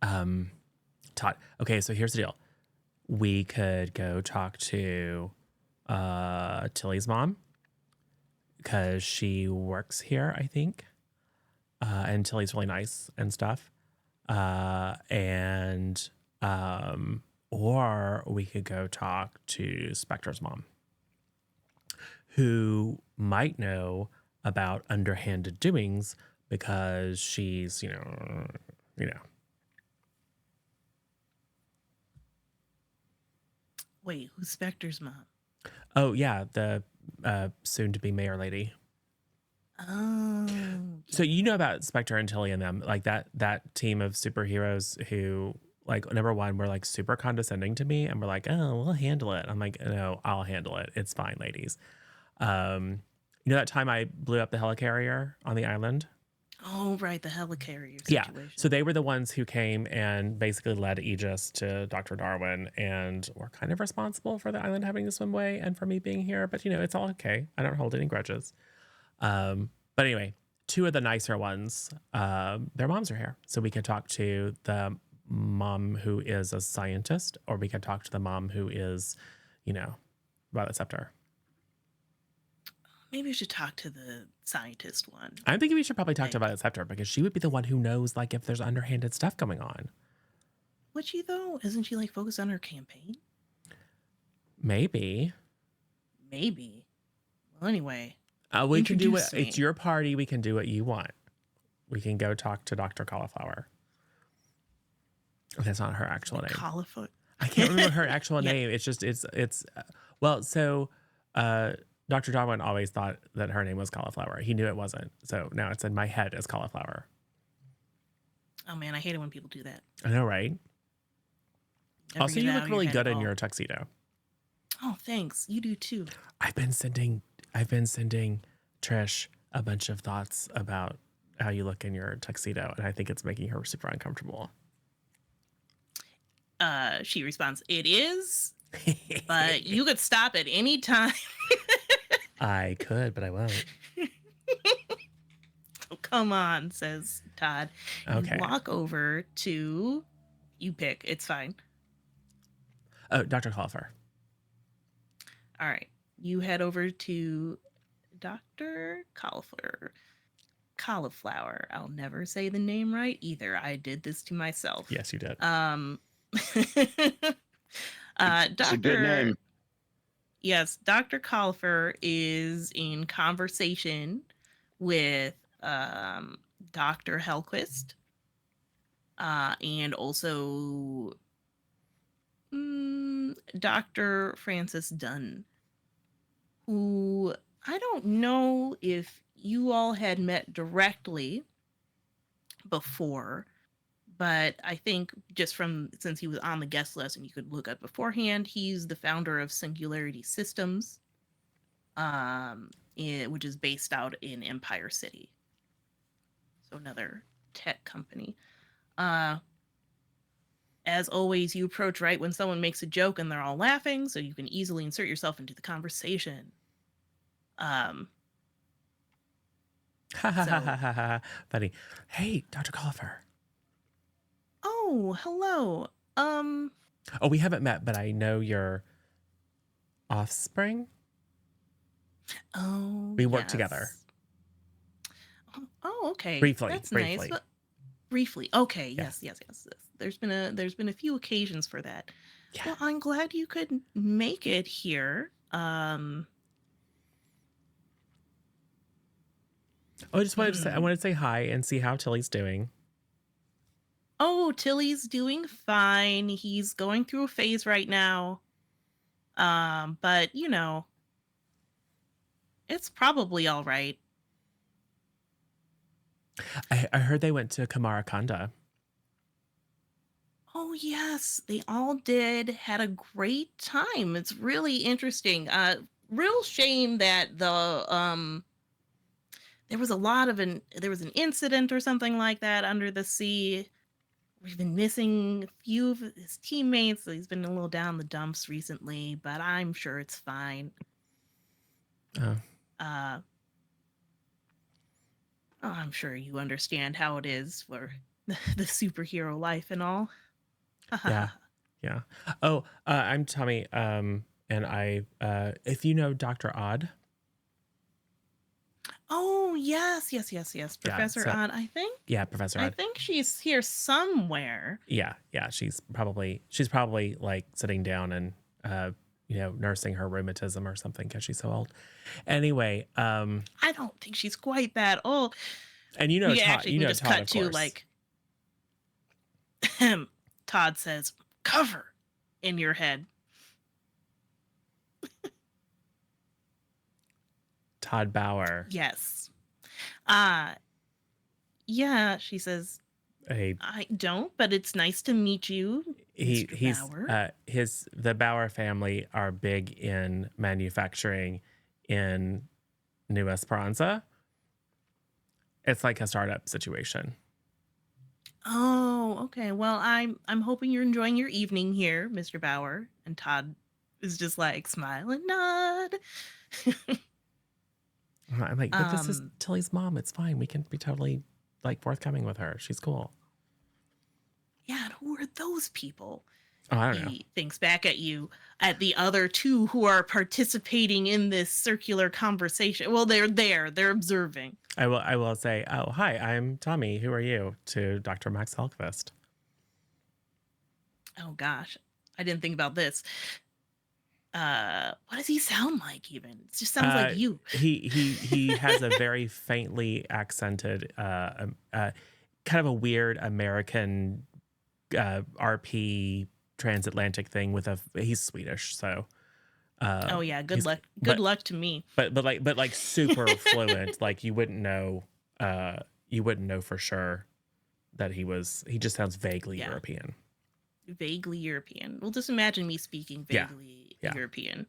[SPEAKER 1] Todd. Okay, so here's the deal. We could go talk to Tilly's mom because she works here, I think. And Tilly's really nice and stuff. Or we could go talk to Spectre's mom, who might know about underhanded doings because she's, you know.
[SPEAKER 2] Wait, who's Spectre's mom?
[SPEAKER 1] Oh yeah, the soon-to-be mayor lady.
[SPEAKER 2] Oh.
[SPEAKER 1] So you know about Spectre and Tilly and them, like that team of superheroes who, like, number one, were like super condescending to me, and we're like, oh, we'll handle it. I'm like, no, I'll handle it. It's fine, ladies. You know that time I blew up the helicarrier on the island?
[SPEAKER 2] Oh, right, the helicarrier
[SPEAKER 1] Yeah.
[SPEAKER 2] situation.
[SPEAKER 1] So they were the ones who came and basically led Aegis to Dr. Darwin and were kind of responsible for the island having a swimway and for me being here. But, you know, it's all okay. I don't hold any grudges. But anyway, two of the nicer ones, their moms are here. So we can talk to the mom who is a scientist, or we can talk to the mom who is, you know, Violet Scepter.
[SPEAKER 2] Maybe we should talk to the scientist one.
[SPEAKER 1] I'm thinking we should probably talk to Violet Scepter because she would be the one who knows, like, if there's underhanded stuff going on.
[SPEAKER 2] Would she, though? Isn't she, like, focused on her campaign?
[SPEAKER 1] Maybe.
[SPEAKER 2] Well, anyway.
[SPEAKER 1] We can do what,
[SPEAKER 2] Introduce me.
[SPEAKER 1] it's your party. We can do what you want. We can go talk to Dr. Cauliflower. That's not her actual name.
[SPEAKER 2] Cauliflower.
[SPEAKER 1] I can't remember her actual
[SPEAKER 2] Yeah.
[SPEAKER 1] name. It's just, well, so Dr. Darwin always thought that her name was Cauliflower. He knew it wasn't. So now it's in my head as Cauliflower.
[SPEAKER 2] Oh, man, I hate it when people do that.
[SPEAKER 1] I know, right?
[SPEAKER 2] Never
[SPEAKER 1] Also,
[SPEAKER 2] get
[SPEAKER 1] you
[SPEAKER 2] it out
[SPEAKER 1] look
[SPEAKER 2] of
[SPEAKER 1] really
[SPEAKER 2] head
[SPEAKER 1] good
[SPEAKER 2] at
[SPEAKER 1] in
[SPEAKER 2] all.
[SPEAKER 1] your tuxedo.
[SPEAKER 2] Oh, thanks. You do too.
[SPEAKER 1] I've been sending Trish a bunch of thoughts about how you look in your tuxedo, and I think it's making her super uncomfortable.
[SPEAKER 2] She responds, "It is, but you could stop at any time."
[SPEAKER 1] I could, but I won't.
[SPEAKER 2] Oh, come on, says Todd.
[SPEAKER 1] Okay.
[SPEAKER 2] You walk over to, you pick. It's fine.
[SPEAKER 1] Oh, Dr. Caulfier.
[SPEAKER 2] All right. You head over to Dr. Cauliflower. I'll never say the name right either. I did this to myself.
[SPEAKER 1] Yes, you did.
[SPEAKER 5] It's a good name.
[SPEAKER 2] Yes, Dr. Caulfier is in conversation with Dr. Hellquist and also Dr. Francis Dunn, who I don't know if you all had met directly before, but I think just since he was on the guest list and you could look up beforehand, he's the founder of Singularity Systems, which is based out in Empire City. So another tech company. As always, you approach right when someone makes a joke and they're all laughing, so you can easily insert yourself into the conversation.
[SPEAKER 1] Funny. Hey, Dr. Caulfier.
[SPEAKER 2] Oh, hello.
[SPEAKER 1] Oh, we haven't met, but I know your offspring.
[SPEAKER 2] Oh,
[SPEAKER 1] We work together.
[SPEAKER 2] Oh, okay.
[SPEAKER 1] Briefly.
[SPEAKER 2] That's nice. But briefly. Okay.
[SPEAKER 1] Yes.
[SPEAKER 2] Yes. There's been a few occasions for that.
[SPEAKER 1] Yeah.
[SPEAKER 2] Well, I'm glad you could make it here.
[SPEAKER 1] I just wanted to say, I wanted to say hi and see how Tilly's doing.
[SPEAKER 2] Oh, Tilly's doing fine. He's going through a phase right now. But it's probably all right.
[SPEAKER 1] I heard they went to Kamarakanda.
[SPEAKER 2] Oh yes, they all did. Had a great time. It's really interesting. Real shame that there was an incident or something like that under the sea. We've been missing a few of his teammates. So he's been a little down the dumps recently, but I'm sure it's fine. I'm sure you understand how it is for the superhero life and all.
[SPEAKER 1] Yeah. Oh, I'm Tommy. And I, if you know Dr. Odd.
[SPEAKER 2] Oh yes, Professor Odd. I think.
[SPEAKER 1] Yeah, Professor Odd.
[SPEAKER 2] I think she's here somewhere.
[SPEAKER 1] Yeah. She's probably like sitting down and nursing her rheumatism or something because she's so old. Anyway,
[SPEAKER 2] I don't think she's quite that old.
[SPEAKER 1] And Todd,
[SPEAKER 2] actually can just
[SPEAKER 1] Todd,
[SPEAKER 2] cut to like Todd says, "Cover in your head."
[SPEAKER 1] Todd Bauer.
[SPEAKER 2] Yes. Yeah, she says, I don't, but it's nice to meet you, Mr. Bauer.
[SPEAKER 1] The Bauer family are big in manufacturing in New Esperanza. It's like a startup situation.
[SPEAKER 2] Oh, okay. Well, I'm hoping you're enjoying your evening here, Mr. Bauer. And Todd is just like smile and nod.
[SPEAKER 1] I'm like, but this is Tilly's mom. It's fine. We can be totally like forthcoming with her. She's cool.
[SPEAKER 2] Yeah, and who are those people?
[SPEAKER 1] Oh, I don't know.
[SPEAKER 2] He thinks back at you, at the other two who are participating in this circular conversation. Well, they're there. They're observing. I
[SPEAKER 1] will say, oh, hi, I'm Tommy. Who are you? To Dr. Max Hellquist.
[SPEAKER 2] Oh, gosh. I didn't think about this. What does he sound like even? It just sounds like you.
[SPEAKER 1] He has a very faintly accented, kind of a weird American RP transatlantic thing with he's Swedish, so
[SPEAKER 2] oh yeah, good luck to me.
[SPEAKER 1] But like super fluent. Like you wouldn't know for sure that he just sounds vaguely European.
[SPEAKER 2] vaguely European. We'll just imagine me speaking
[SPEAKER 1] Yeah.
[SPEAKER 2] vaguely
[SPEAKER 1] Yeah.
[SPEAKER 2] European.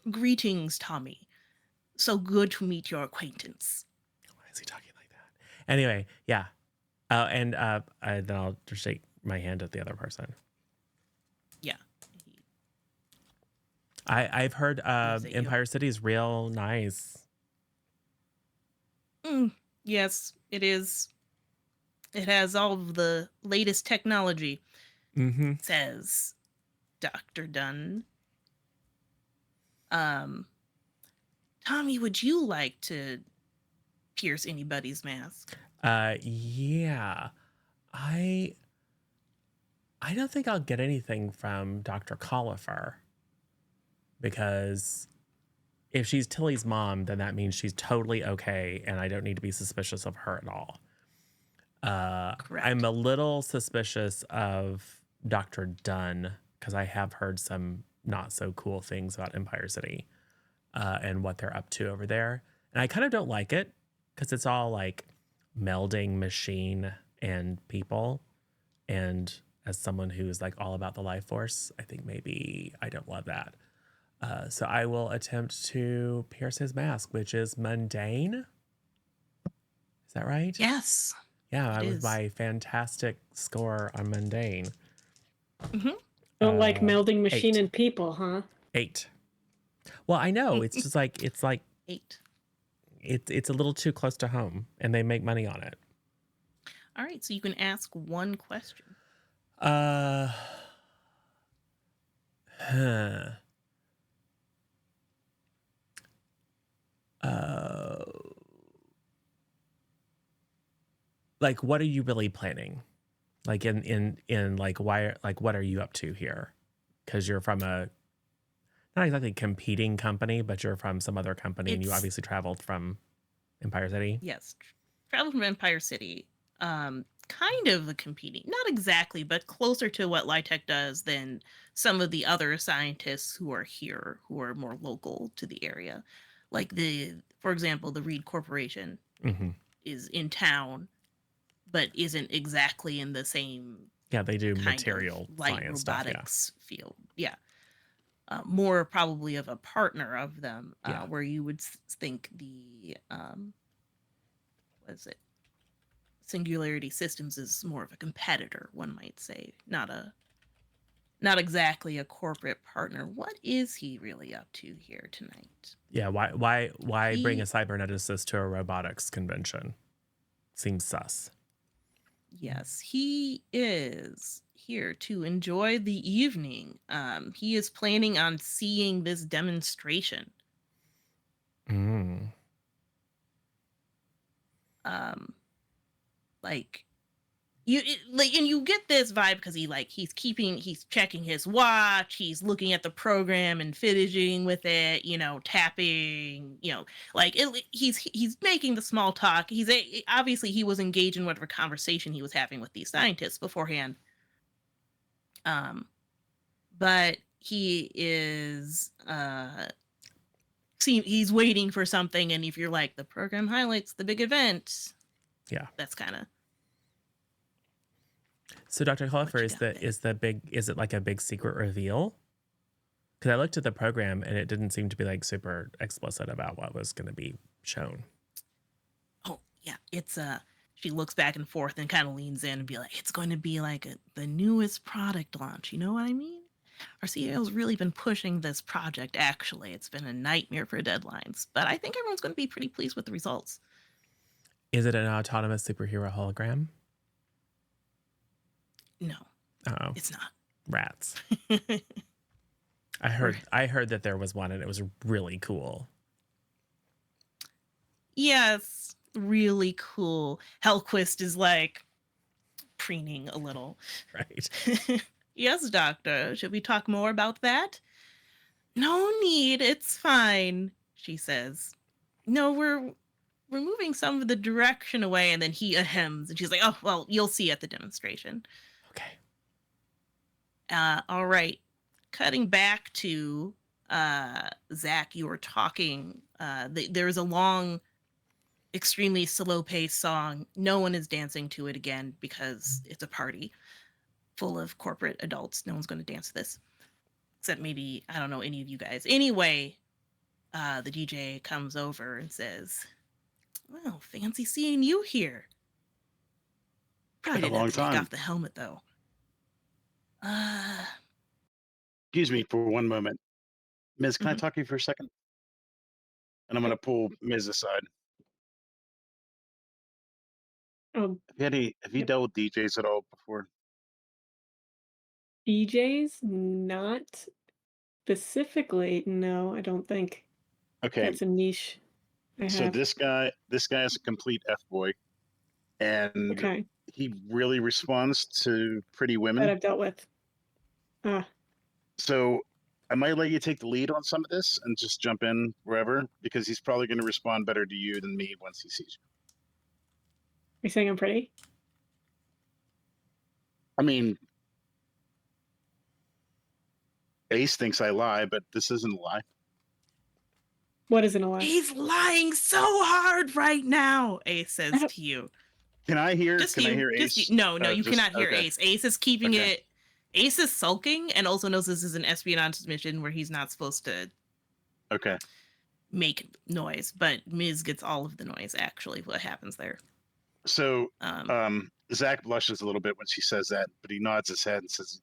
[SPEAKER 2] Greetings, Tommy. So good to meet your acquaintance.
[SPEAKER 1] Why is he talking like that? Anyway, yeah. And then I'll just shake my hand at the other person.
[SPEAKER 2] Yeah.
[SPEAKER 1] I've heard
[SPEAKER 2] Is it you?
[SPEAKER 1] Empire City is real nice.
[SPEAKER 2] Yes, it is. It has all of the latest technology,
[SPEAKER 1] Mm-hmm.
[SPEAKER 2] says Dr. Dunn. Tommy, would you like to pierce anybody's mask?
[SPEAKER 1] Yeah. I don't think I'll get anything from Dr. Collifer, because if she's Tilly's mom, then that means she's totally okay, and I don't need to be suspicious of her at all.
[SPEAKER 2] Correct.
[SPEAKER 1] I'm a little suspicious of Dr. Dunn because I have heard some not so cool things about Empire City and what they're up to over there. And I kind of don't like it because it's all like melding machine and people. And as someone who is like all about the life force, I think maybe I don't love that. So I will attempt to pierce his mask, which is mundane. Is that right?
[SPEAKER 2] Yes.
[SPEAKER 1] Yeah,
[SPEAKER 2] It
[SPEAKER 1] with
[SPEAKER 2] is.
[SPEAKER 1] my fantastic score on mundane.
[SPEAKER 3] Don't like melding machine
[SPEAKER 1] 8.
[SPEAKER 3] and people, huh?
[SPEAKER 1] 8. Well, I know it's just like
[SPEAKER 2] 8.
[SPEAKER 1] it's a little too close to home, and they make money on it.
[SPEAKER 2] All right, so you can ask one question.
[SPEAKER 1] Huh. Like, what are you really planning? Like in like, why, like, what are you up to here? Because you're from a not exactly competing company, but you're from some other company, and you
[SPEAKER 2] It's-
[SPEAKER 1] obviously traveled from Empire City.
[SPEAKER 2] Yes, travel from Empire City. Kind of a competing, not exactly, but closer to what Litech does than some of the other scientists who are here, who are more local to the area. Like for example, the Reed Corporation
[SPEAKER 1] Mm-hmm.
[SPEAKER 2] is in town, but isn't exactly in the same
[SPEAKER 1] Yeah, they do
[SPEAKER 2] kind
[SPEAKER 1] material
[SPEAKER 2] of light
[SPEAKER 1] science stuff. Yeah.
[SPEAKER 2] robotics field. Yeah. More probably of a partner of them,
[SPEAKER 1] Yeah.
[SPEAKER 2] where you would think the what is it? Singularity Systems is more of a competitor, one might say, not exactly a corporate partner. What is he really up to here tonight?
[SPEAKER 1] Yeah, why bring
[SPEAKER 2] He-
[SPEAKER 1] a cyberneticist to a robotics convention? Seems sus.
[SPEAKER 2] Yes, he is here to enjoy the evening. He is planning on seeing this demonstration.
[SPEAKER 1] Mm.
[SPEAKER 2] Like and you get this vibe because he's checking his watch, he's looking at the program and fidgeting with it, tapping, he's making the small talk. Obviously he was engaged in whatever conversation he was having with these scientists beforehand. But he is he's waiting for something, and if you're like, the program highlights the big event,
[SPEAKER 1] Yeah.
[SPEAKER 2] that's kind of.
[SPEAKER 1] So Dr. Collifer,
[SPEAKER 2] you
[SPEAKER 1] is it like a big secret reveal? Because I looked at the program and it didn't seem to be like super explicit about what was going to be shown.
[SPEAKER 2] Oh yeah, it's she looks back and forth and kind of leans in and be like, it's going to be like the newest product launch. You know what I mean? Our CEO's really been pushing this project. Actually, it's been a nightmare for deadlines, but I think everyone's going to be pretty pleased with the results.
[SPEAKER 1] Is it an autonomous superhero hologram?
[SPEAKER 2] No,
[SPEAKER 1] Oh,
[SPEAKER 2] it's not.
[SPEAKER 1] rats. I heard that there was one and it was really cool.
[SPEAKER 2] Yes, really cool. Hellquist is like preening a little.
[SPEAKER 1] Right.
[SPEAKER 2] Yes, doctor. Should we talk more about that? No need. It's fine, she says. No, we're moving some of the direction away, and then he ahems, and she's like, oh, well, you'll see at the demonstration.
[SPEAKER 1] Okay.
[SPEAKER 2] All right. Cutting back to Zach, you were talking. There's a long, extremely slow-paced song. No one is dancing to it again because it's a party. full of corporate adults. No one's going to dance to this, except maybe, I don't know, any of you guys. Anyway, the DJ comes over and says, well, fancy seeing you here. Probably
[SPEAKER 5] Been a
[SPEAKER 2] didn't have
[SPEAKER 5] long
[SPEAKER 2] to take
[SPEAKER 5] time.
[SPEAKER 2] off the helmet, though.
[SPEAKER 5] Excuse me for one moment. Ms., can I
[SPEAKER 2] Mhm.
[SPEAKER 5] talk to you for a second? And I'm going to pull Ms. aside.
[SPEAKER 3] Oh,
[SPEAKER 5] Have you
[SPEAKER 3] Yep.
[SPEAKER 5] dealt with DJs at all before?
[SPEAKER 3] DJs? Not specifically. No, I don't think
[SPEAKER 5] Okay,
[SPEAKER 3] that's a niche I
[SPEAKER 5] so
[SPEAKER 3] have.
[SPEAKER 5] this guy is a complete F-boy, and
[SPEAKER 3] Okay,
[SPEAKER 5] he really responds to pretty
[SPEAKER 3] that
[SPEAKER 5] women.
[SPEAKER 3] I've dealt with. Ah,
[SPEAKER 5] So I might let you take the lead on some of this and just jump in wherever, because he's probably going to respond better to you than me once he sees you.
[SPEAKER 3] you're saying I'm pretty?
[SPEAKER 5] I mean, Ace thinks I lie, but this isn't a lie.
[SPEAKER 3] What isn't a lie?
[SPEAKER 2] He's lying so hard right now, Ace
[SPEAKER 3] I
[SPEAKER 2] says
[SPEAKER 3] don't-
[SPEAKER 2] to you.
[SPEAKER 5] Can I hear?
[SPEAKER 2] Just
[SPEAKER 5] Can I
[SPEAKER 2] you.
[SPEAKER 5] hear
[SPEAKER 2] Just
[SPEAKER 5] Ace?
[SPEAKER 2] you. No, you
[SPEAKER 5] Just
[SPEAKER 2] cannot hear
[SPEAKER 5] okay.
[SPEAKER 2] Ace. Ace is keeping
[SPEAKER 5] Okay.
[SPEAKER 2] it. Ace is sulking and also knows this is an espionage mission where he's not supposed to
[SPEAKER 5] Okay.
[SPEAKER 2] make noise, but Miz gets all of the noise, actually, what happens there.
[SPEAKER 5] So
[SPEAKER 2] Um,
[SPEAKER 5] Zach blushes a little bit when she says that, but he nods his head and says,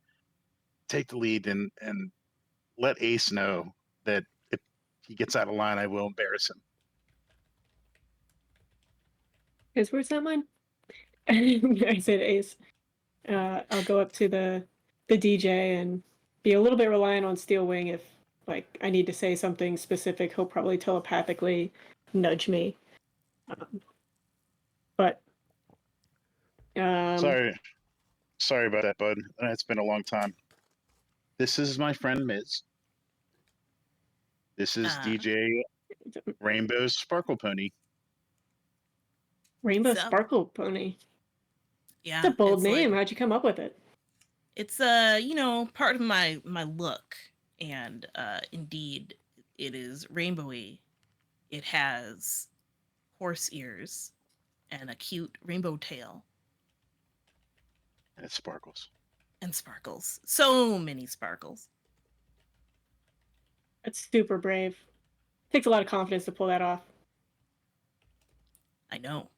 [SPEAKER 5] "Take the lead and let Ace know that if he gets out of line, I will embarrass him."
[SPEAKER 3] His words, not mine. I said Ace. I'll go up to the DJ and be a little bit reliant on Steel Wing if like I need to say something specific. He'll probably telepathically nudge me. But
[SPEAKER 5] Sorry about that, bud. It's been a long time. This is my friend Miz. This is DJ Rainbow's Sparkle Pony.
[SPEAKER 3] Rainbow
[SPEAKER 2] So-
[SPEAKER 3] Sparkle Pony.
[SPEAKER 2] yeah,
[SPEAKER 3] It's a bold
[SPEAKER 2] it's
[SPEAKER 3] name.
[SPEAKER 2] like-
[SPEAKER 3] How'd you come up with it?
[SPEAKER 2] it's part of my look, and indeed it is rainbowy. It has horse ears and a cute rainbow tail
[SPEAKER 5] And it sparkles.
[SPEAKER 2] and sparkles. So many sparkles.
[SPEAKER 3] That's super brave. Takes a lot of confidence to pull that off.
[SPEAKER 2] I know.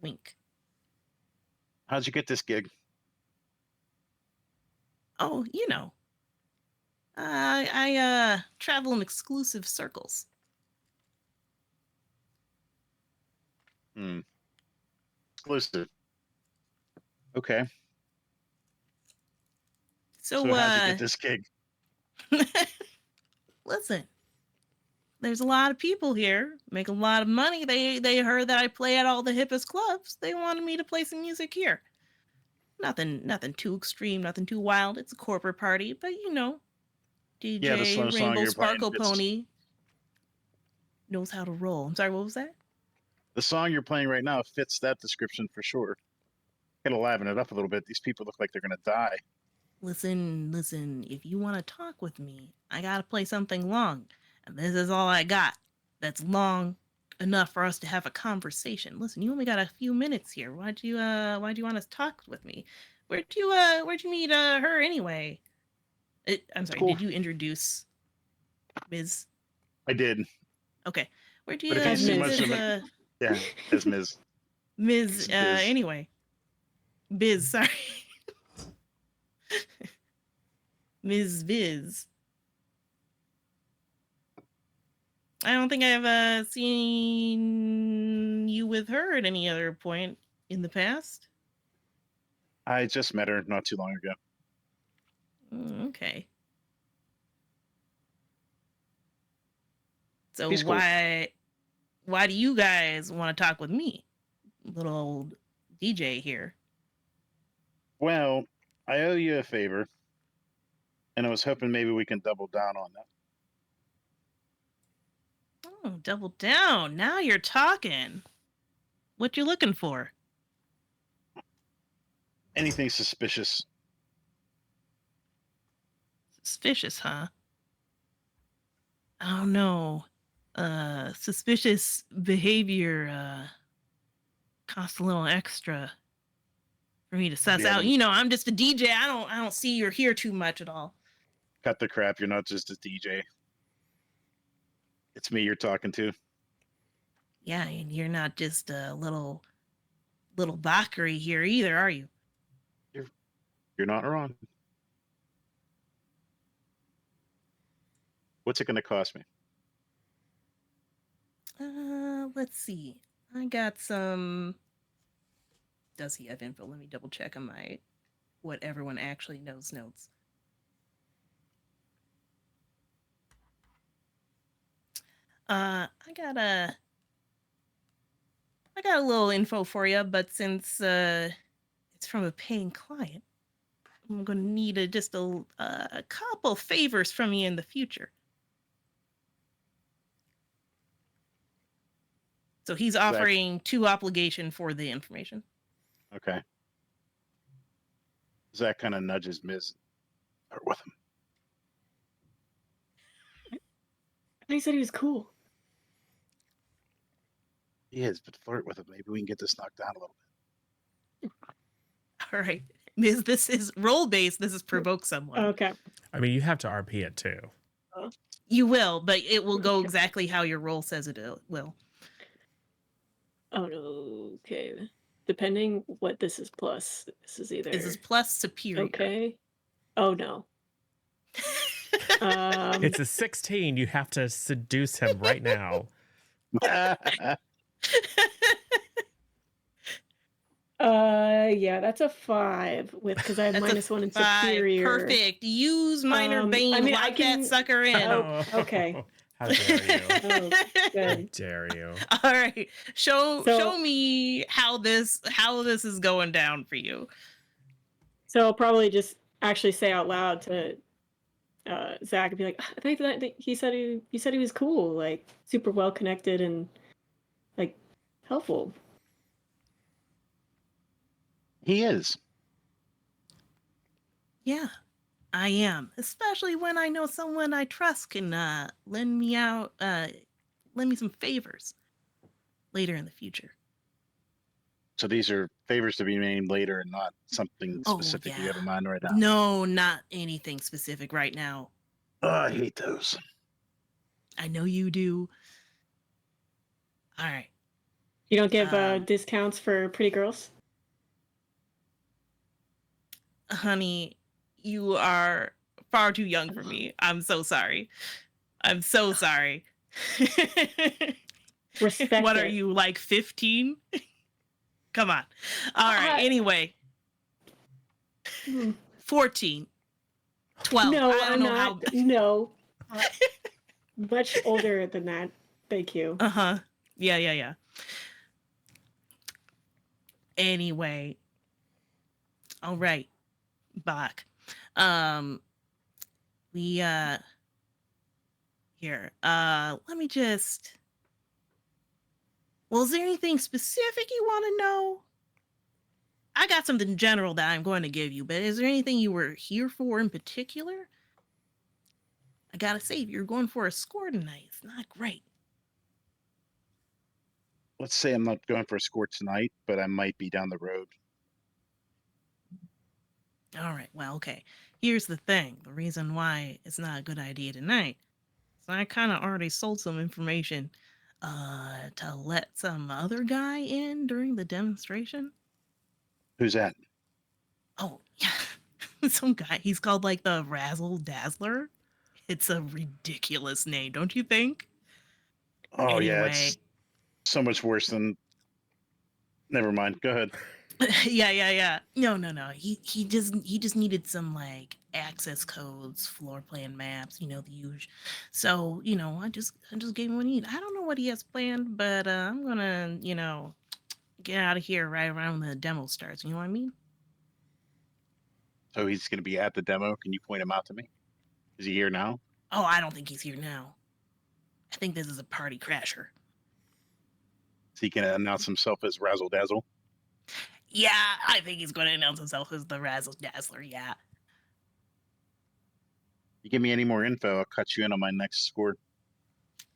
[SPEAKER 2] Wink.
[SPEAKER 5] How'd you get this gig?
[SPEAKER 2] Oh, I travel in exclusive circles.
[SPEAKER 5] Exclusive. Okay.
[SPEAKER 2] So,
[SPEAKER 5] how'd you get this gig?
[SPEAKER 2] listen, there's a lot of people here, make a lot of money. They heard that I play at all the hippest clubs. They wanted me to play some music here. Nothing too extreme, nothing too wild. It's a corporate party, but DJ
[SPEAKER 5] Yeah, the slow song
[SPEAKER 2] Rainbow
[SPEAKER 5] you're playing
[SPEAKER 2] Sparkle
[SPEAKER 5] fits-
[SPEAKER 2] Pony knows how to roll. I'm sorry, what was that?
[SPEAKER 5] The song you're playing right now fits that description for sure. Gotta liven it up a little bit. These people look like they're gonna die.
[SPEAKER 2] Listen, if you want to talk with me, I gotta play something long. And this is all I got that's long enough for us to have a conversation. Listen, you only got a few minutes here. Why'd you want to talk with me? Where'd you meet her anyway? I'm sorry,
[SPEAKER 5] Cool.
[SPEAKER 2] did you introduce Ms.?
[SPEAKER 5] I did.
[SPEAKER 2] Okay. Where'd you
[SPEAKER 5] But if you
[SPEAKER 3] see
[SPEAKER 2] meet
[SPEAKER 3] much
[SPEAKER 2] this,
[SPEAKER 5] of Yeah, as Ms.
[SPEAKER 2] Ms.
[SPEAKER 5] Biz.
[SPEAKER 2] Anyway. Biz, sorry. Ms. Biz. I don't think I've seen you with her at any other point in the past.
[SPEAKER 5] I just met her not too long ago.
[SPEAKER 2] Okay. So
[SPEAKER 5] She's cool.
[SPEAKER 2] why do you guys want to talk with me? Little old DJ here.
[SPEAKER 5] Well, I owe you a favor, and I was hoping maybe we can double down on that.
[SPEAKER 2] Oh, double down. Now you're talking. What you looking for?
[SPEAKER 5] Anything suspicious?
[SPEAKER 2] Suspicious, huh? I don't know. Suspicious behavior costs a little extra for me to suss
[SPEAKER 5] Yeah,
[SPEAKER 2] out. You know, I'm just a DJ. I don't see or hear too much at all.
[SPEAKER 5] cut the crap. You're not just a DJ. It's me you're talking to.
[SPEAKER 2] Yeah, and you're not just a little Valkyrie here either, are you?
[SPEAKER 5] You're not wrong. What's it going to cost me?
[SPEAKER 2] Let's see. I got some. Does he have info? Let me double check on my what everyone actually knows notes. I got a little info for you, but since it's from a paying client, I'm gonna need just a couple favors from you in the future. So he's offering 2 obligation for the information.
[SPEAKER 5] Okay. Zach kind of nudges Ms. Or with him.
[SPEAKER 3] And he said he was cool.
[SPEAKER 5] He is, but flirt with him. Maybe we can get this knocked down a little bit.
[SPEAKER 2] All right, Ms. This is role based. This is provoke someone.
[SPEAKER 3] Okay.
[SPEAKER 1] I mean, you have to RP it too.
[SPEAKER 2] You will, but it will go exactly how your role says it will.
[SPEAKER 3] Oh no. Okay. Depending what this is plus. This is either.
[SPEAKER 2] This is plus superior.
[SPEAKER 3] Okay. Oh no.
[SPEAKER 1] It's a 16. You have to seduce him right now.
[SPEAKER 3] Yeah, that's a 5 with because I have
[SPEAKER 2] That's a
[SPEAKER 3] -1 in
[SPEAKER 2] 5.
[SPEAKER 3] superior.
[SPEAKER 2] Perfect. Use minor bane.
[SPEAKER 3] I mean,
[SPEAKER 2] lock
[SPEAKER 3] I can-
[SPEAKER 2] that sucker in.
[SPEAKER 3] Oh, okay.
[SPEAKER 1] How dare you?
[SPEAKER 3] Oh,
[SPEAKER 1] How
[SPEAKER 3] good.
[SPEAKER 1] dare you?
[SPEAKER 2] All right. Show
[SPEAKER 3] So-
[SPEAKER 2] me how this is going down for you.
[SPEAKER 3] So I'll probably just actually say out loud to Zach and be like, I think that he said he was cool, like super well connected and like helpful.
[SPEAKER 5] He is.
[SPEAKER 2] Yeah, I am. Especially when I know someone I trust can lend me some favors later in the future.
[SPEAKER 5] So these are favors to be made later and not something specific you have in mind right now.
[SPEAKER 2] No, not anything specific right now.
[SPEAKER 5] Oh, I hate those.
[SPEAKER 2] I know you do. All right.
[SPEAKER 3] You don't give discounts for pretty girls?
[SPEAKER 2] Honey, you are far too young for me. I'm so sorry. I'm so sorry.
[SPEAKER 3] Respect
[SPEAKER 2] What
[SPEAKER 3] it.
[SPEAKER 2] are you, like 15? Come on. All right. Anyway,
[SPEAKER 3] Hmm.
[SPEAKER 2] 14. 12.
[SPEAKER 3] No,
[SPEAKER 2] I don't
[SPEAKER 3] I'm
[SPEAKER 2] know
[SPEAKER 3] not. No. Much older than that. Thank you.
[SPEAKER 2] Uh-huh. Yeah. Anyway. All right. Bach. We here. Let me just. Well, is there anything specific you want to know? I got something general that I'm going to give you, but is there anything you were here for in particular? I gotta say, if you're going for a score tonight, it's not great.
[SPEAKER 5] Let's say I'm not going for a score tonight, but I might be down the road.
[SPEAKER 2] All right, well, okay. Here's the thing. The reason why it's not a good idea tonight is I kind of already sold some information to let some other guy in during the demonstration.
[SPEAKER 5] Who's that?
[SPEAKER 2] Oh, yeah. Some guy. He's called like the Razzle Dazzler. It's a ridiculous name, don't you think?
[SPEAKER 5] Oh, yeah.
[SPEAKER 2] Anyway.
[SPEAKER 5] It's so much worse than. Never mind. Go ahead.
[SPEAKER 2] Yeah. No. He just needed some like access codes, floor plan maps, the usual. So, I just gave him what he needed. I don't know what he has planned, but I'm gonna, get out of here right around the demo starts. You know what I mean?
[SPEAKER 5] So he's going to be at the demo. Can you point him out to me? Is he here now?
[SPEAKER 2] Oh, I don't think he's here now. I think this is a party crasher.
[SPEAKER 5] So he can announce himself as Razzle Dazzle?
[SPEAKER 2] Yeah, I think he's going to announce himself as the Razzle Dazzler, yeah.
[SPEAKER 5] You give me any more info, I'll cut you in on my next score.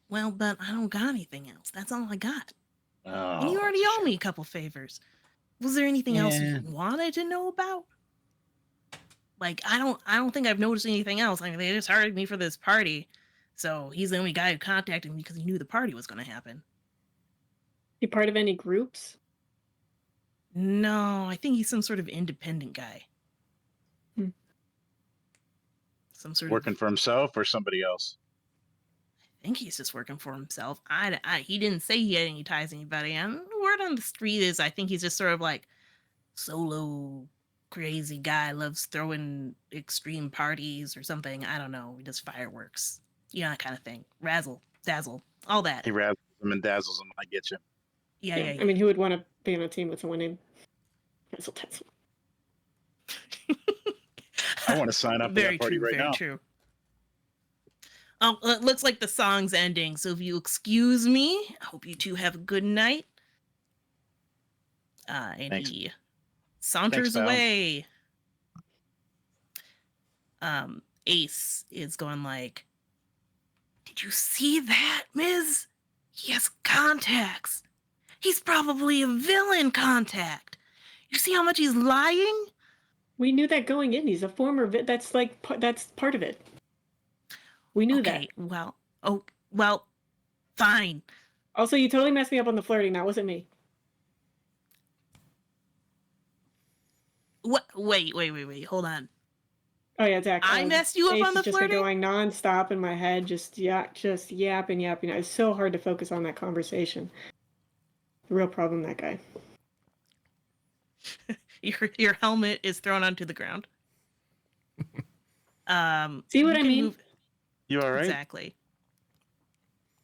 [SPEAKER 2] Well, but I don't got anything else. That's all I got.
[SPEAKER 5] Oh,
[SPEAKER 2] And you already owe me a couple favors. Was there anything else
[SPEAKER 5] Yeah.
[SPEAKER 2] you wanted to know about? Like, I don't think I've noticed anything else. I mean, they just hired me for this party. So he's the only guy who contacted me because he knew the party was going to happen.
[SPEAKER 3] You part of any groups?
[SPEAKER 2] No, I think he's some sort of independent guy.
[SPEAKER 3] Hmm.
[SPEAKER 2] Some sort
[SPEAKER 5] Working
[SPEAKER 2] of,
[SPEAKER 5] for himself or somebody else?
[SPEAKER 2] I think he's just working for himself. He didn't say he had any ties to anybody. And the word on the street is I think he's just sort of like solo crazy guy, loves throwing extreme parties or something. I don't know. He does fireworks. You know, that kind of thing. Razzle, dazzle, all that.
[SPEAKER 5] He razzles them and dazzles them. I get you.
[SPEAKER 2] Yeah.
[SPEAKER 3] I mean, who would want to be on a team with someone named Razzle Dazzle?
[SPEAKER 5] I want to sign up for
[SPEAKER 2] Very
[SPEAKER 5] that party
[SPEAKER 2] true,
[SPEAKER 5] right
[SPEAKER 2] very
[SPEAKER 5] now.
[SPEAKER 2] true. It looks like the song's ending, so if you excuse me, I hope you two have a good night. And
[SPEAKER 5] Thanks.
[SPEAKER 2] he saunters
[SPEAKER 5] Thanks, pal.
[SPEAKER 2] away. Ace is going like, "Did you see that, Ms.? He has contacts. He's probably a villain contact. You see how much he's lying?"
[SPEAKER 3] We knew that going in. He's a former. That's like that's part of it. We knew that.
[SPEAKER 2] Okay, well, fine.
[SPEAKER 3] Also, you totally messed me up on the flirting. That wasn't me.
[SPEAKER 2] What? Wait. Hold on.
[SPEAKER 3] Oh yeah, Zach.
[SPEAKER 2] I messed you up
[SPEAKER 3] Ace
[SPEAKER 2] on the
[SPEAKER 3] has just been
[SPEAKER 2] flirting?
[SPEAKER 3] going nonstop in my head, just yapping. It's so hard to focus on that conversation. The real problem, that guy.
[SPEAKER 2] Your helmet is thrown onto the ground.
[SPEAKER 3] See what
[SPEAKER 2] you
[SPEAKER 3] I
[SPEAKER 2] can
[SPEAKER 3] mean?
[SPEAKER 2] move-
[SPEAKER 5] You all right?
[SPEAKER 2] Exactly.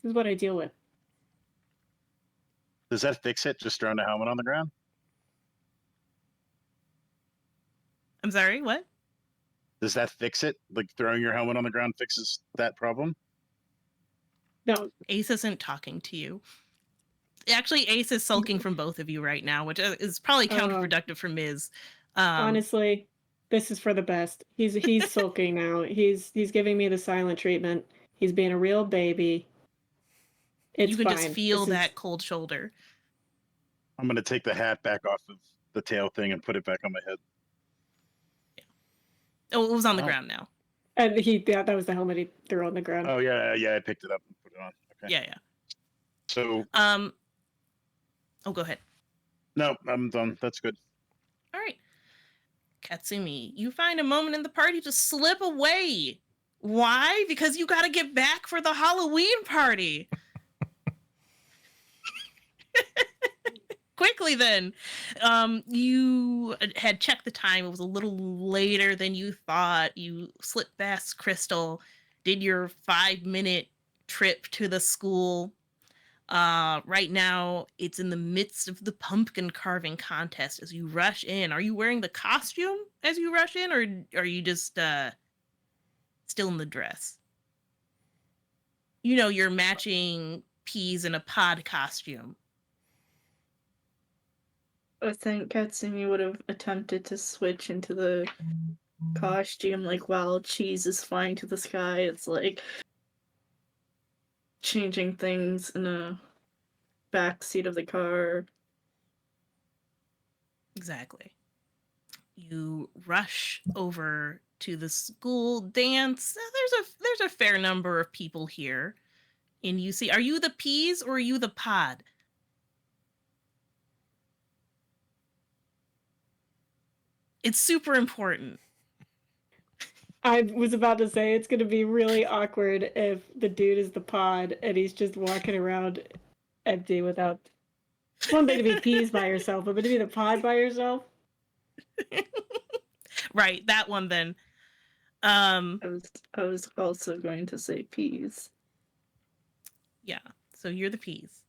[SPEAKER 3] This is what I deal with.
[SPEAKER 5] Does that fix it? Just throwing the helmet on the ground?
[SPEAKER 2] I'm sorry, what?
[SPEAKER 5] Does that fix it? Like throwing your helmet on the ground fixes that problem?
[SPEAKER 3] No,
[SPEAKER 2] Ace isn't talking to you. Actually, Ace is sulking from both of you right now, which is probably counterproductive for Ms.
[SPEAKER 3] honestly, this is for the best. He's sulking now. He's giving me the silent treatment. He's being a real baby. It's
[SPEAKER 2] you can
[SPEAKER 3] fine.
[SPEAKER 2] just feel
[SPEAKER 3] This
[SPEAKER 2] that
[SPEAKER 3] is-
[SPEAKER 2] cold shoulder.
[SPEAKER 5] I'm going to take the hat back off of the tail thing and put it back on my head.
[SPEAKER 2] Oh, it was on the
[SPEAKER 5] Oh.
[SPEAKER 2] ground now.
[SPEAKER 3] And that was the helmet he threw on the ground.
[SPEAKER 5] Oh, yeah, I picked it up and put it on. Okay.
[SPEAKER 2] Yeah.
[SPEAKER 5] So,
[SPEAKER 2] Oh, go ahead.
[SPEAKER 5] no, I'm done. That's good.
[SPEAKER 2] All right. Katsumi, you find a moment in the party to slip away. Why? Because you got to get back for the Halloween party. Quickly then. You had checked the time. It was a little later than you thought. You slipped past Crystal, did your 5-minute trip to the school. Right now, it's in the midst of the pumpkin carving contest as you rush in. Are you wearing the costume as you rush in, or are you just still in the dress? You know, you're matching peas in a pod costume.
[SPEAKER 4] I think Katsumi would have attempted to switch into the costume, like while cheese is flying to the sky. It's like changing things in a back seat of the car.
[SPEAKER 2] Exactly. You rush over to the school dance. There's a fair number of people here. And you see, are you the peas or are you the pod? It's super important.
[SPEAKER 3] I was about to say it's going to be really awkward if the dude is the pod and he's just walking around empty without. It's one thing to be peas by yourself, but to be the pod by yourself.
[SPEAKER 2] Right, that one then.
[SPEAKER 4] I was also going to say peas.
[SPEAKER 2] Yeah. So you're the peas.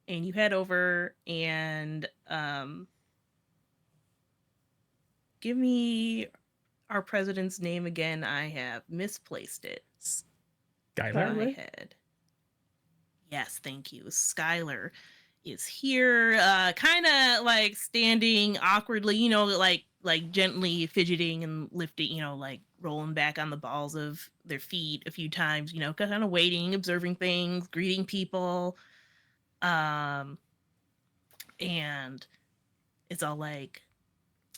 [SPEAKER 2] And you head over and give me our president's name again. I have misplaced it.
[SPEAKER 1] Skylar.
[SPEAKER 2] My head. Yes, thank you. Skylar is here, kind of like standing awkwardly, you know, like gently fidgeting and lifting, you know, like rolling back on the balls of their feet a few times, you know, kind of waiting, observing things, greeting people. And it's all like,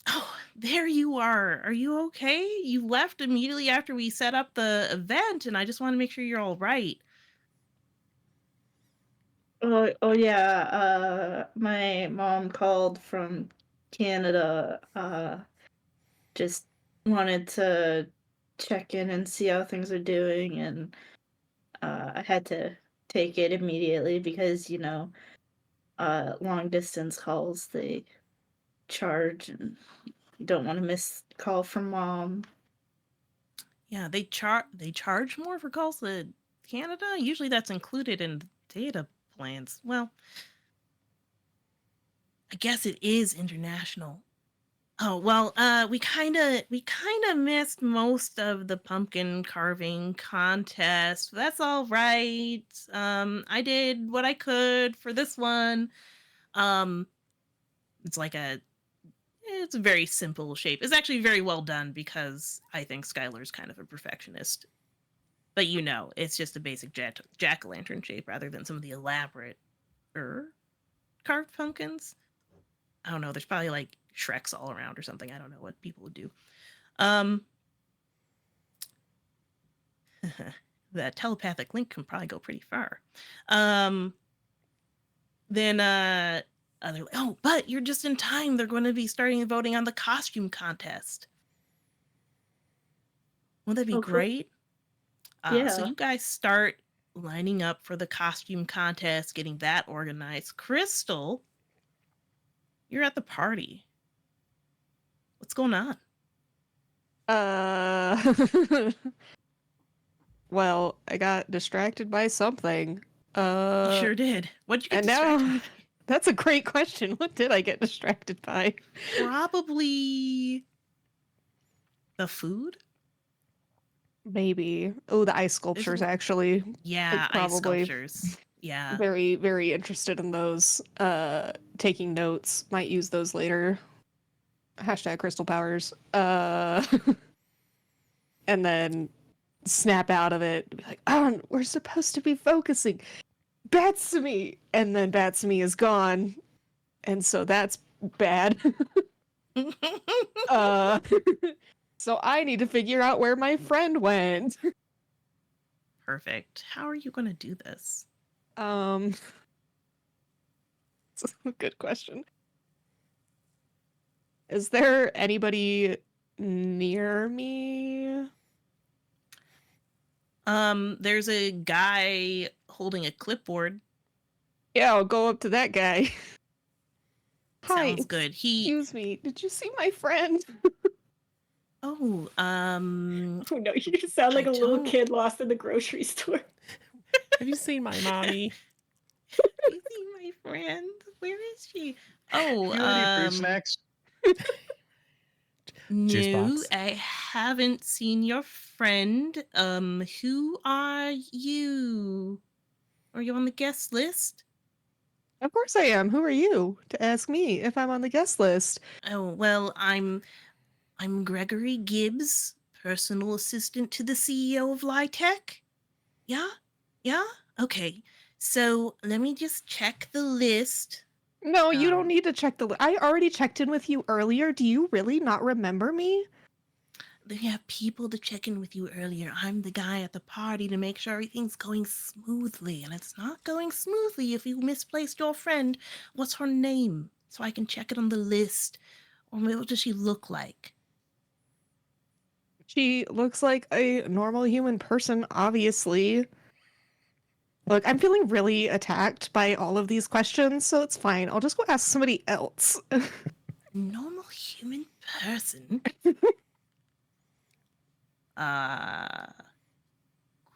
[SPEAKER 2] "Oh, there you are. Are you okay? You left immediately after we set up the event, and I just want to make sure you're all right."
[SPEAKER 4] Oh yeah. My mom called from Canada. Just wanted to check in and see how things are doing, and I had to take it immediately because long distance calls, they charge, and you don't want to miss call from mom.
[SPEAKER 2] Yeah, they charge more for calls to Canada. Usually that's included in data plans. Well, I guess it is international. Oh, well, we kind of missed most of the pumpkin carving contest. That's all right. I did what I could for this one. Um, it's like it's a very simple shape. It's actually very well done because I think Skylar's kind of a perfectionist. But it's just a basic jack-o'-lantern shape rather than some of the elaborate carved pumpkins. I don't know. There's probably like Shreks all around or something. I don't know what people would do. Um, that telepathic link can probably go pretty far. Then but you're just in time. They're going to be starting voting on the costume contest. Won't that be
[SPEAKER 4] Oh, cool.
[SPEAKER 2] great? So
[SPEAKER 4] Yeah.
[SPEAKER 2] you guys start lining up for the costume contest, getting that organized. Crystal, you're at the party. What's going on?
[SPEAKER 6] Well, I got distracted by something.
[SPEAKER 2] You sure did. What'd you get
[SPEAKER 6] And
[SPEAKER 2] distracted
[SPEAKER 6] now
[SPEAKER 2] by?
[SPEAKER 6] that's a great question. What did I get distracted by?
[SPEAKER 2] Probably the food.
[SPEAKER 6] Maybe. Oh, the ice sculptures, actually.
[SPEAKER 2] Yeah, ice
[SPEAKER 6] Probably.
[SPEAKER 2] sculptures. Yeah.
[SPEAKER 6] Very, very interested in those. Taking notes. Might use those later. Hashtag crystal powers. And then snap out of it. Be like, oh, we're supposed to be focusing. Batsumi! And then Batsumi is gone. And so that's bad. So I need to figure out where my friend went.
[SPEAKER 2] Perfect. How are you going to do this?
[SPEAKER 6] It's a good question. Is there anybody near me?
[SPEAKER 2] There's a guy holding a clipboard.
[SPEAKER 6] Yeah, I'll go up to that guy. Hi.
[SPEAKER 2] Sounds good.
[SPEAKER 6] Excuse me. Did you see my friend?
[SPEAKER 2] Oh,
[SPEAKER 3] Oh no, you just sound like
[SPEAKER 2] I
[SPEAKER 3] a little
[SPEAKER 2] don't-
[SPEAKER 3] kid lost in the grocery store.
[SPEAKER 1] Have you seen my mommy?
[SPEAKER 2] You see my friend? Where is she? Oh,
[SPEAKER 5] You already fruit snacks?
[SPEAKER 1] Juice
[SPEAKER 2] no,
[SPEAKER 1] box.
[SPEAKER 2] I haven't seen your friend. Who are you? Are you on the guest list?
[SPEAKER 6] Of course I am. Who are you to ask me if I'm on the guest list?
[SPEAKER 2] Oh, well, I'm Gregory Gibbs, personal assistant to the CEO of Lytech. Yeah? Yeah? Okay. So let me just check the list.
[SPEAKER 6] No, you don't
[SPEAKER 2] Um,
[SPEAKER 6] need to check the. I already checked in with you earlier. Do you really not remember me?
[SPEAKER 2] They have people to check in with you earlier. I'm the guy at the party to make sure everything's going smoothly. And it's not going smoothly if you misplaced your friend. What's her name? So I can check it on the list. Or what does she look like?
[SPEAKER 6] She looks like a normal human person, obviously. Look, I'm feeling really attacked by all of these questions, so it's fine. I'll just go ask somebody else.
[SPEAKER 2] Normal human person?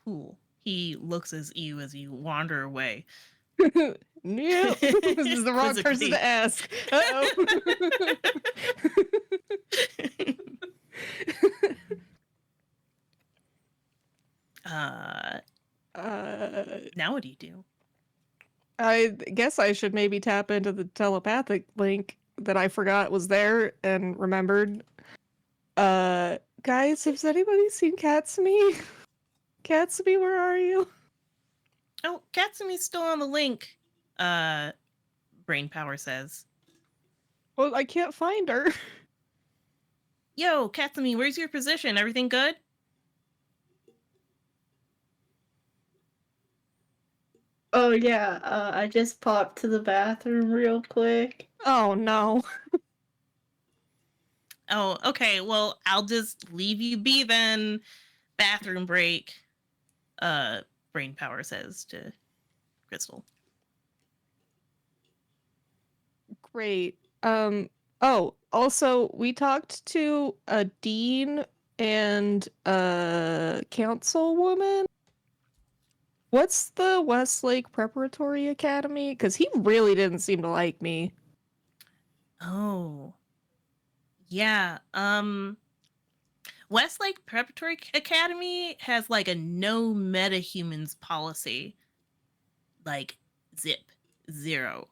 [SPEAKER 2] Cool. He looks at you as you wander away.
[SPEAKER 6] Nope. This is the wrong person
[SPEAKER 2] Quizzically.
[SPEAKER 6] to ask.
[SPEAKER 2] Now what do you do?
[SPEAKER 6] I guess I should maybe tap into the telepathic link that I forgot was there and remembered. Guys, has anybody seen Katsumi? Katsumi, where are you?
[SPEAKER 2] Oh, Katsumi's still on the link. Brain Power says.
[SPEAKER 6] but I can't find her.
[SPEAKER 2] Yo, Katsumi, where's your position? Everything good?
[SPEAKER 4] Oh yeah, I just popped to the bathroom real quick.
[SPEAKER 6] Oh no.
[SPEAKER 2] Oh, okay. Well, I'll just leave you be then. Bathroom break. Brain power says to Crystal.
[SPEAKER 6] Great. Oh, also we talked to a dean and a councilwoman. What's the Westlake Preparatory Academy? Because he really didn't seem to like me.
[SPEAKER 2] Oh. Yeah. Westlake Preparatory Academy has like a no metahumans policy. Like zip. Zero.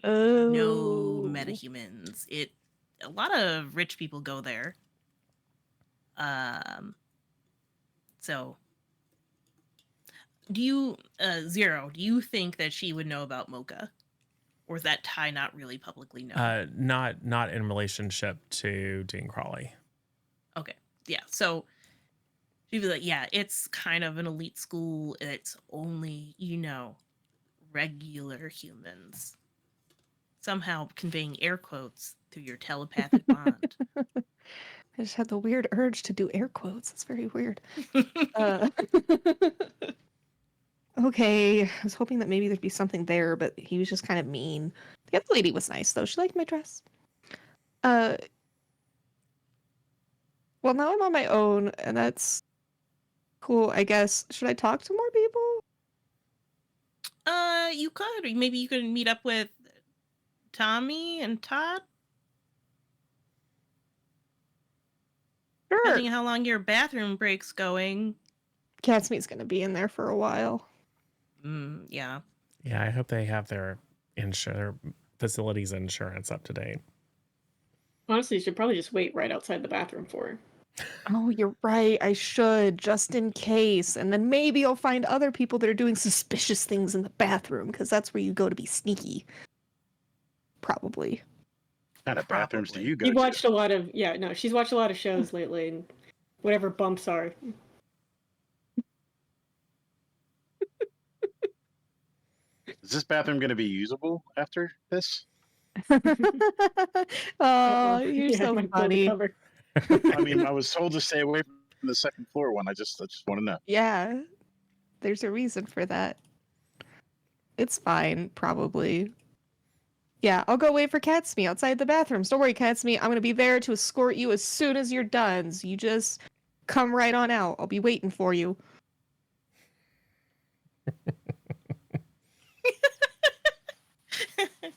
[SPEAKER 6] Oh.
[SPEAKER 2] No metahumans. A lot of rich people go there. So do you Zero, do you think that she would know about Mocha? Or is that tie not really publicly known?
[SPEAKER 1] Not in relationship to Dean Crawley.
[SPEAKER 2] Okay. Yeah. So she'd be like, yeah, it's kind of an elite school. It's only, regular humans. Somehow conveying air quotes through your telepathic bond.
[SPEAKER 6] I just had the weird urge to do air quotes. It's very weird. Okay, I was hoping that maybe there'd be something there, but he was just kind of mean. The other lady was nice, though. She liked my dress. Well, now I'm on my own, and that's cool, I guess. Should I talk to more people?
[SPEAKER 2] You could. Or maybe you could meet up with Tommy and Todd.
[SPEAKER 6] Sure.
[SPEAKER 2] Depending on how long your bathroom break's going.
[SPEAKER 6] Catsmeat's gonna be in there for a while.
[SPEAKER 2] Yeah.
[SPEAKER 1] Yeah, I hope they have their facilities insurance up to date.
[SPEAKER 3] Honestly, you should probably just wait right outside the bathroom for her.
[SPEAKER 6] Oh, you're right. I should, just in case. And then maybe I'll find other people that are doing suspicious things in the bathroom, because that's where you go to be sneaky. Probably.
[SPEAKER 5] What kind of bathrooms do you go
[SPEAKER 3] You've
[SPEAKER 5] to?
[SPEAKER 3] watched a lot of she's watched a lot of shows lately, and whatever bumps are.
[SPEAKER 5] Is this bathroom going to be usable after this?
[SPEAKER 6] Oh, you're
[SPEAKER 3] Yeah,
[SPEAKER 6] so
[SPEAKER 3] might pull the
[SPEAKER 6] funny.
[SPEAKER 3] cover.
[SPEAKER 5] I mean, I was told to stay away from the second floor one. I just want to know.
[SPEAKER 6] Yeah, there's a reason for that. It's fine, probably. Yeah, I'll go wait for Catsme outside the bathrooms. Don't worry, Catsme. I'm gonna be there to escort you as soon as you're done. So you just come right on out. I'll be waiting for you.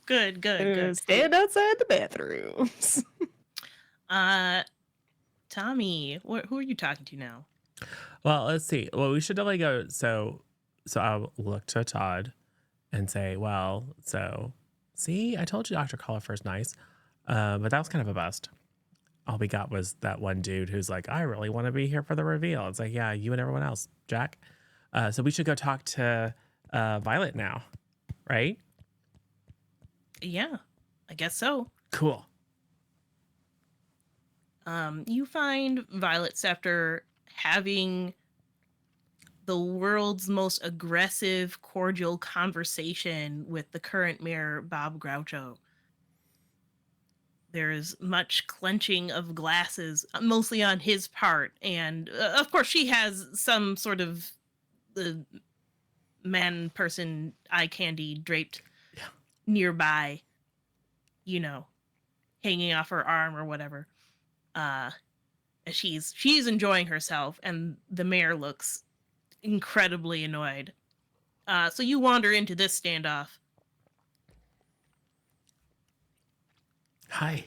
[SPEAKER 2] Good.
[SPEAKER 6] Stand outside the bathrooms.
[SPEAKER 2] Tommy, who are you talking to now?
[SPEAKER 1] Well, let's see. Well, we should definitely go. So I'll look to Todd and say, well, so see, I told you Dr. Collifer's nice, but that was kind of a bust. All we got was that one dude who's like, I really want to be here for the reveal. It's like, yeah, you and everyone else, Jack. So we should go talk to Violet now, right?
[SPEAKER 2] Yeah, I guess so.
[SPEAKER 1] Cool.
[SPEAKER 2] You find Violet Scepter having the world's most aggressive, cordial conversation with the current mayor, Bob Groucho. There's much clenching of glasses, mostly on his part. And of course, she has some sort of man-person eye candy draped nearby, hanging off her arm or whatever. She's enjoying herself, and the mayor looks incredibly annoyed. So you wander into this standoff.
[SPEAKER 1] Hi.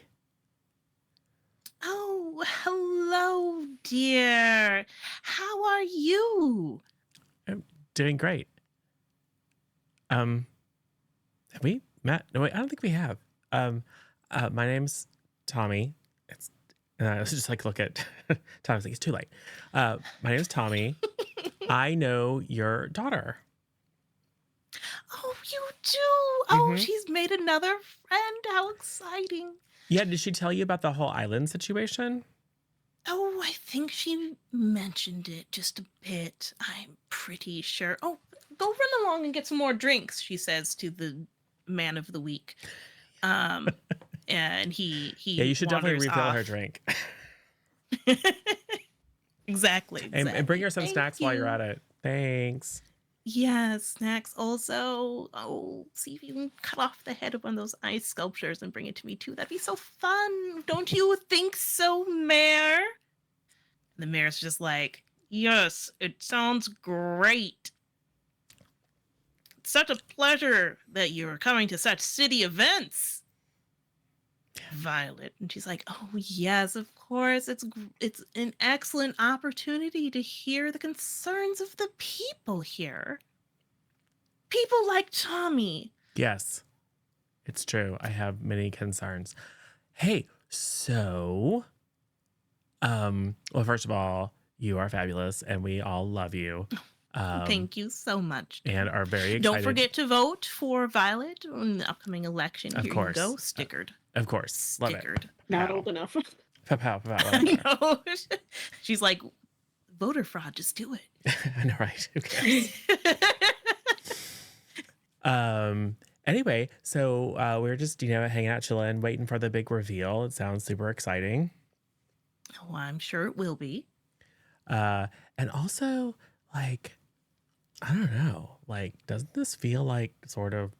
[SPEAKER 2] Oh, hello, dear. How are you?
[SPEAKER 1] I'm doing great. Have we met? No, wait, I don't think we have. My name's Tommy. I was just like, look at Tommy's like, it's too late. My name's Tommy. I know your daughter.
[SPEAKER 2] Oh, you too. Oh,
[SPEAKER 1] Mhm.
[SPEAKER 2] she's made another friend. How exciting.
[SPEAKER 1] Yeah, did she tell you about the whole island situation?
[SPEAKER 2] Oh, I think she mentioned it just a bit. I'm pretty sure. Oh, go run along and get some more drinks, she says to the man of the week. And he
[SPEAKER 1] Yeah, you should definitely
[SPEAKER 2] wanders
[SPEAKER 1] refill
[SPEAKER 2] off.
[SPEAKER 1] her drink.
[SPEAKER 2] Exactly.
[SPEAKER 1] And bring her some
[SPEAKER 2] Thank
[SPEAKER 1] snacks while you're
[SPEAKER 2] you.
[SPEAKER 1] at it. Thanks.
[SPEAKER 2] Yeah, snacks also. Oh, see if you can cut off the head of one of those ice sculptures and bring it to me too. That'd be so fun. Don't you think so, Mayor? The mayor's just like, yes, it sounds great. It's such a pleasure that you're coming to such city events. Violet. And she's like, oh, yes, of course. It's an excellent opportunity to hear the concerns of the people here. People like Tommy.
[SPEAKER 1] Yes, it's true. I have many concerns. Hey, so, well, first of all, you are fabulous and we all love you.
[SPEAKER 2] Thank you so much.
[SPEAKER 1] And are very excited.
[SPEAKER 2] Don't forget to vote for Violet in the upcoming election.
[SPEAKER 1] Of
[SPEAKER 2] Here
[SPEAKER 1] course.
[SPEAKER 2] you go. Stickered.
[SPEAKER 1] Of course. Love it.
[SPEAKER 2] Stickered.
[SPEAKER 3] Not
[SPEAKER 1] Pow.
[SPEAKER 3] old enough.
[SPEAKER 1] Pow, pow, pow, whatever.
[SPEAKER 2] No. She's like, voter fraud, just do it.
[SPEAKER 1] I know, right? Okay. Anyway, so we're just, hanging out, chilling, waiting for the big reveal. It sounds super exciting.
[SPEAKER 2] Oh, I'm sure it will be.
[SPEAKER 1] And also, like, I don't know, like, doesn't this feel like sort of,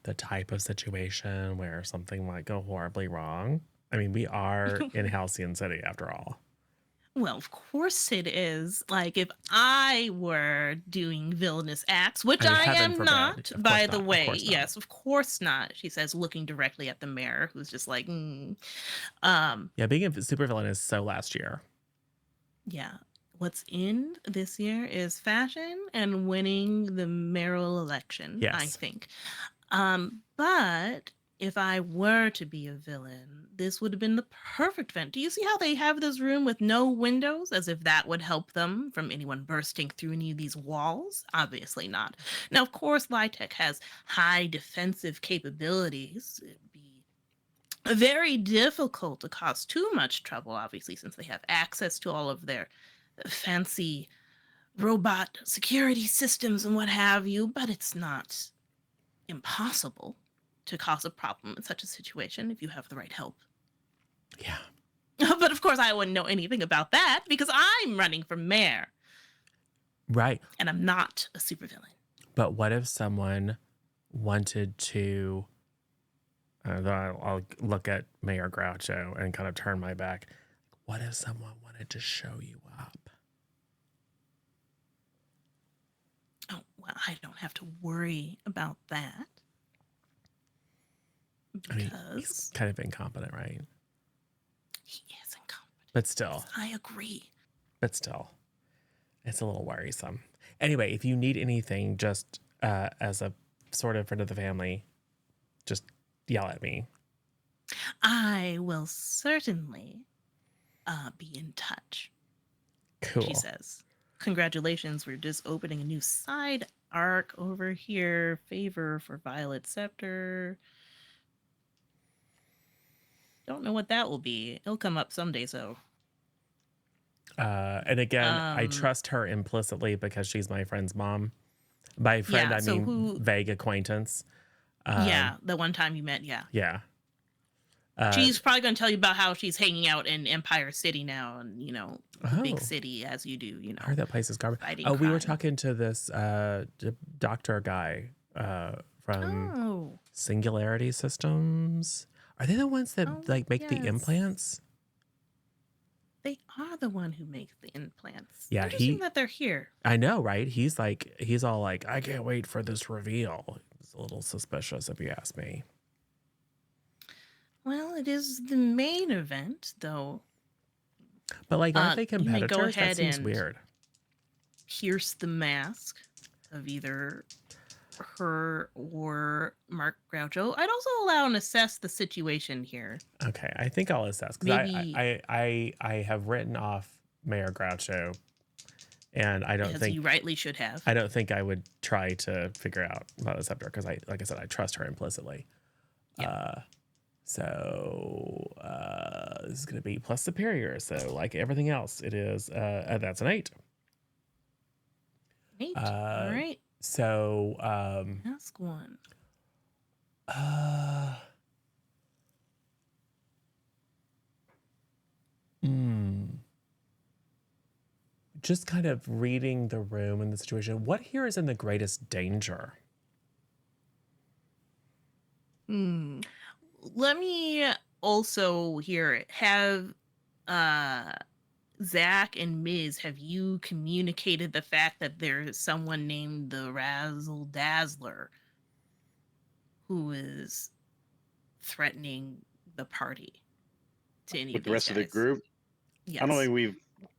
[SPEAKER 1] the type of situation where something might go horribly wrong? I mean, we are in Halcyon City after all.
[SPEAKER 2] Well, of course it is. Like, if I were doing villainous acts, which
[SPEAKER 1] I mean,
[SPEAKER 2] I
[SPEAKER 1] heaven
[SPEAKER 2] am
[SPEAKER 1] forbid.
[SPEAKER 2] not,
[SPEAKER 1] Of
[SPEAKER 2] by
[SPEAKER 1] course
[SPEAKER 2] the
[SPEAKER 1] not. Of
[SPEAKER 2] way.
[SPEAKER 1] course not.
[SPEAKER 2] Yes, of course not. She says, looking directly at the mayor, who's just like,
[SPEAKER 1] Yeah, being a supervillain is so last year.
[SPEAKER 2] yeah. What's in this year is fashion and winning the mayoral election, I
[SPEAKER 1] Yes.
[SPEAKER 2] think. But if I were to be a villain, this would have been the perfect event. Do you see how they have this room with no windows, as if that would help them from anyone bursting through any of these walls? Obviously not. Now, of course, Lytech has high defensive capabilities. It'd be very difficult to cause too much trouble, obviously, since they have access to all of their fancy robot security systems and what have you, but it's not impossible to cause a problem in such a situation if you have the right help.
[SPEAKER 1] Yeah.
[SPEAKER 2] But of course, I wouldn't know anything about that because I'm running for mayor
[SPEAKER 1] Right.
[SPEAKER 2] and I'm not a supervillain.
[SPEAKER 1] But what if someone wanted to, I'll look at Mayor Groucho and kind of turn my back. What if someone wanted to show you up?
[SPEAKER 2] Oh, well, I don't have to worry about that.
[SPEAKER 1] I mean, he's
[SPEAKER 2] Because
[SPEAKER 1] kind of incompetent, right?
[SPEAKER 2] he is incompetent.
[SPEAKER 1] But still,
[SPEAKER 2] I agree.
[SPEAKER 1] it's a little worrisome. Anyway, if you need anything, just as a sort of friend of the family, just yell at me.
[SPEAKER 2] I will certainly be in touch.
[SPEAKER 1] Cool.
[SPEAKER 2] She says, congratulations, we're just opening a new side arc over here. Favor for Violet Scepter. Don't know what that will be. It'll come up someday, so.
[SPEAKER 1] And again, I trust her implicitly because she's my friend's mom. By friend,
[SPEAKER 2] Yeah,
[SPEAKER 1] I
[SPEAKER 2] so
[SPEAKER 1] mean
[SPEAKER 2] who-
[SPEAKER 1] vague acquaintance.
[SPEAKER 2] Yeah, the one time you met, yeah.
[SPEAKER 1] Yeah.
[SPEAKER 2] She's probably going to tell you about how she's hanging out in Empire City now and, the big
[SPEAKER 1] Oh.
[SPEAKER 2] city as you do,
[SPEAKER 1] I heard that place is garbage.
[SPEAKER 2] fighting
[SPEAKER 1] Oh, we were
[SPEAKER 2] crime.
[SPEAKER 1] talking to this doctor guy from
[SPEAKER 2] Oh,
[SPEAKER 1] Singularity Systems. Are they the ones that
[SPEAKER 2] Oh,
[SPEAKER 1] make the
[SPEAKER 2] yes.
[SPEAKER 1] implants?
[SPEAKER 2] they are the one who makes the implants.
[SPEAKER 1] Yeah,
[SPEAKER 2] Interesting that they're here.
[SPEAKER 1] I know, right? He's all like, I can't wait for this reveal. It's a little suspicious if you ask me.
[SPEAKER 2] Well, it is the main event, though.
[SPEAKER 1] But aren't they
[SPEAKER 2] you may go
[SPEAKER 1] competitors? That
[SPEAKER 2] ahead
[SPEAKER 1] seems
[SPEAKER 2] and-
[SPEAKER 1] weird.
[SPEAKER 2] Pierce the mask of either her or Mark Groucho. I'd also allow and assess the situation here.
[SPEAKER 1] Okay, I think I'll assess because
[SPEAKER 2] Maybe-
[SPEAKER 1] I have written off Mayor Groucho And I don't
[SPEAKER 2] Because
[SPEAKER 1] think
[SPEAKER 2] you rightly should have.
[SPEAKER 1] I don't think I would try to figure out about this up to her because like I said, I trust her implicitly.
[SPEAKER 2] Yeah.
[SPEAKER 1] So this is going to be plus superior. So like everything else, it is that's an 8.
[SPEAKER 2] 8. All right.
[SPEAKER 1] So
[SPEAKER 2] Ask one.
[SPEAKER 1] Just kind of reading the room and the situation. What here is in the greatest danger?
[SPEAKER 2] Let me also here have Zach and Miz, have you communicated the fact that there's someone named the Razzle Dazzler who is threatening the party to any
[SPEAKER 5] With
[SPEAKER 2] of
[SPEAKER 5] the
[SPEAKER 2] these
[SPEAKER 5] rest of the
[SPEAKER 2] guys?
[SPEAKER 5] group,
[SPEAKER 2] Yes.
[SPEAKER 5] I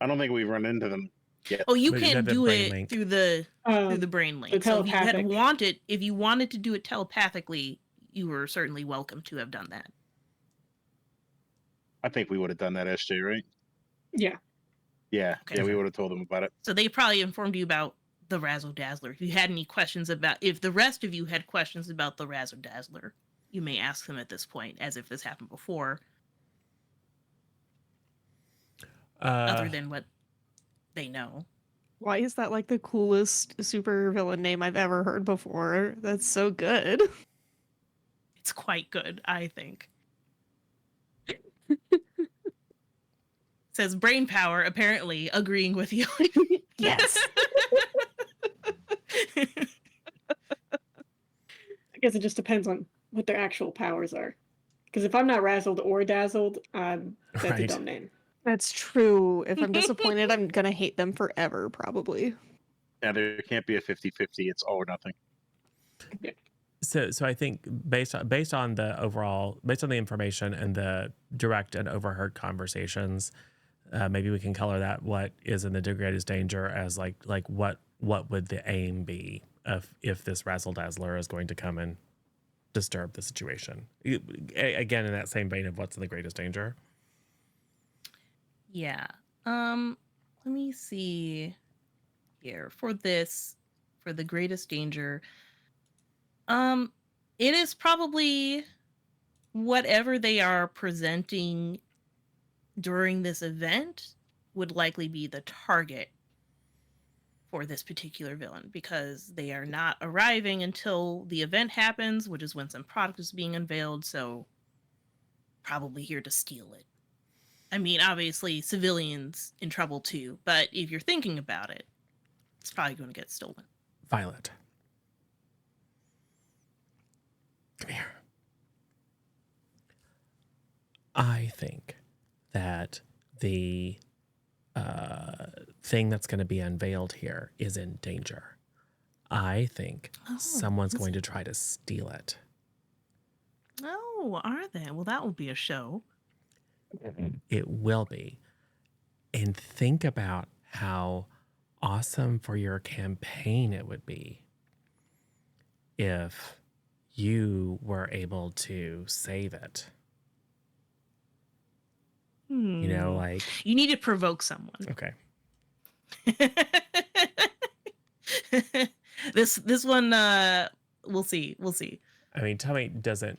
[SPEAKER 5] don't think we've run into them yet.
[SPEAKER 2] Oh, you
[SPEAKER 1] But you
[SPEAKER 2] can't
[SPEAKER 1] have the
[SPEAKER 2] do
[SPEAKER 1] brain
[SPEAKER 2] it
[SPEAKER 1] link.
[SPEAKER 2] through the brain link. So
[SPEAKER 3] telepathic.
[SPEAKER 2] if you wanted to do it telepathically, you were certainly welcome to have done that.
[SPEAKER 5] I think we would have done that, SJ, right?
[SPEAKER 3] Yeah.
[SPEAKER 5] Yeah,
[SPEAKER 2] Okay.
[SPEAKER 5] yeah, we would have told them about it.
[SPEAKER 2] So they probably informed you about the Razzle Dazzler. If you had any questions if the rest of you had questions about the Razzle Dazzler, you may ask them at this point, as if this happened before, other than what they know.
[SPEAKER 6] Why is that like the coolest super villain name I've ever heard before? That's so good.
[SPEAKER 2] It's quite good, I think. Says brain power, apparently agreeing with you.
[SPEAKER 6] Yes.
[SPEAKER 3] I guess it just depends on what their actual powers are. Because if I'm not razzled or dazzled, that's a
[SPEAKER 1] Right.
[SPEAKER 3] dumb name.
[SPEAKER 6] That's true. If I'm disappointed, I'm gonna hate them forever, probably.
[SPEAKER 5] Yeah, there can't be a 50-50. It's all or nothing.
[SPEAKER 1] So I think based on the information and the direct and overheard conversations, maybe we can color that what is in the greatest danger as like what would the aim be if this Razzle Dazzler is going to come and disturb the situation. Again, in that same vein of what's in the greatest danger.
[SPEAKER 2] Yeah. Let me see here for the greatest danger. It is probably whatever they are presenting during this event would likely be the target for this particular villain, because they are not arriving until the event happens, which is when some product is being unveiled, so probably here to steal it. I mean, obviously, civilians in trouble too, but if you're thinking about it, it's probably going to get stolen.
[SPEAKER 1] Violet, come here. I think that the thing that's going to be unveiled here is in danger. I think someone's going to try to steal it.
[SPEAKER 2] Oh, are they? Well, that will be a show.
[SPEAKER 1] It will be. And think about how awesome for your campaign it would be if you were able to save it. You know, like...
[SPEAKER 2] You need to provoke someone.
[SPEAKER 1] Okay.
[SPEAKER 2] This one, we'll see.
[SPEAKER 1] I mean, Tommy doesn't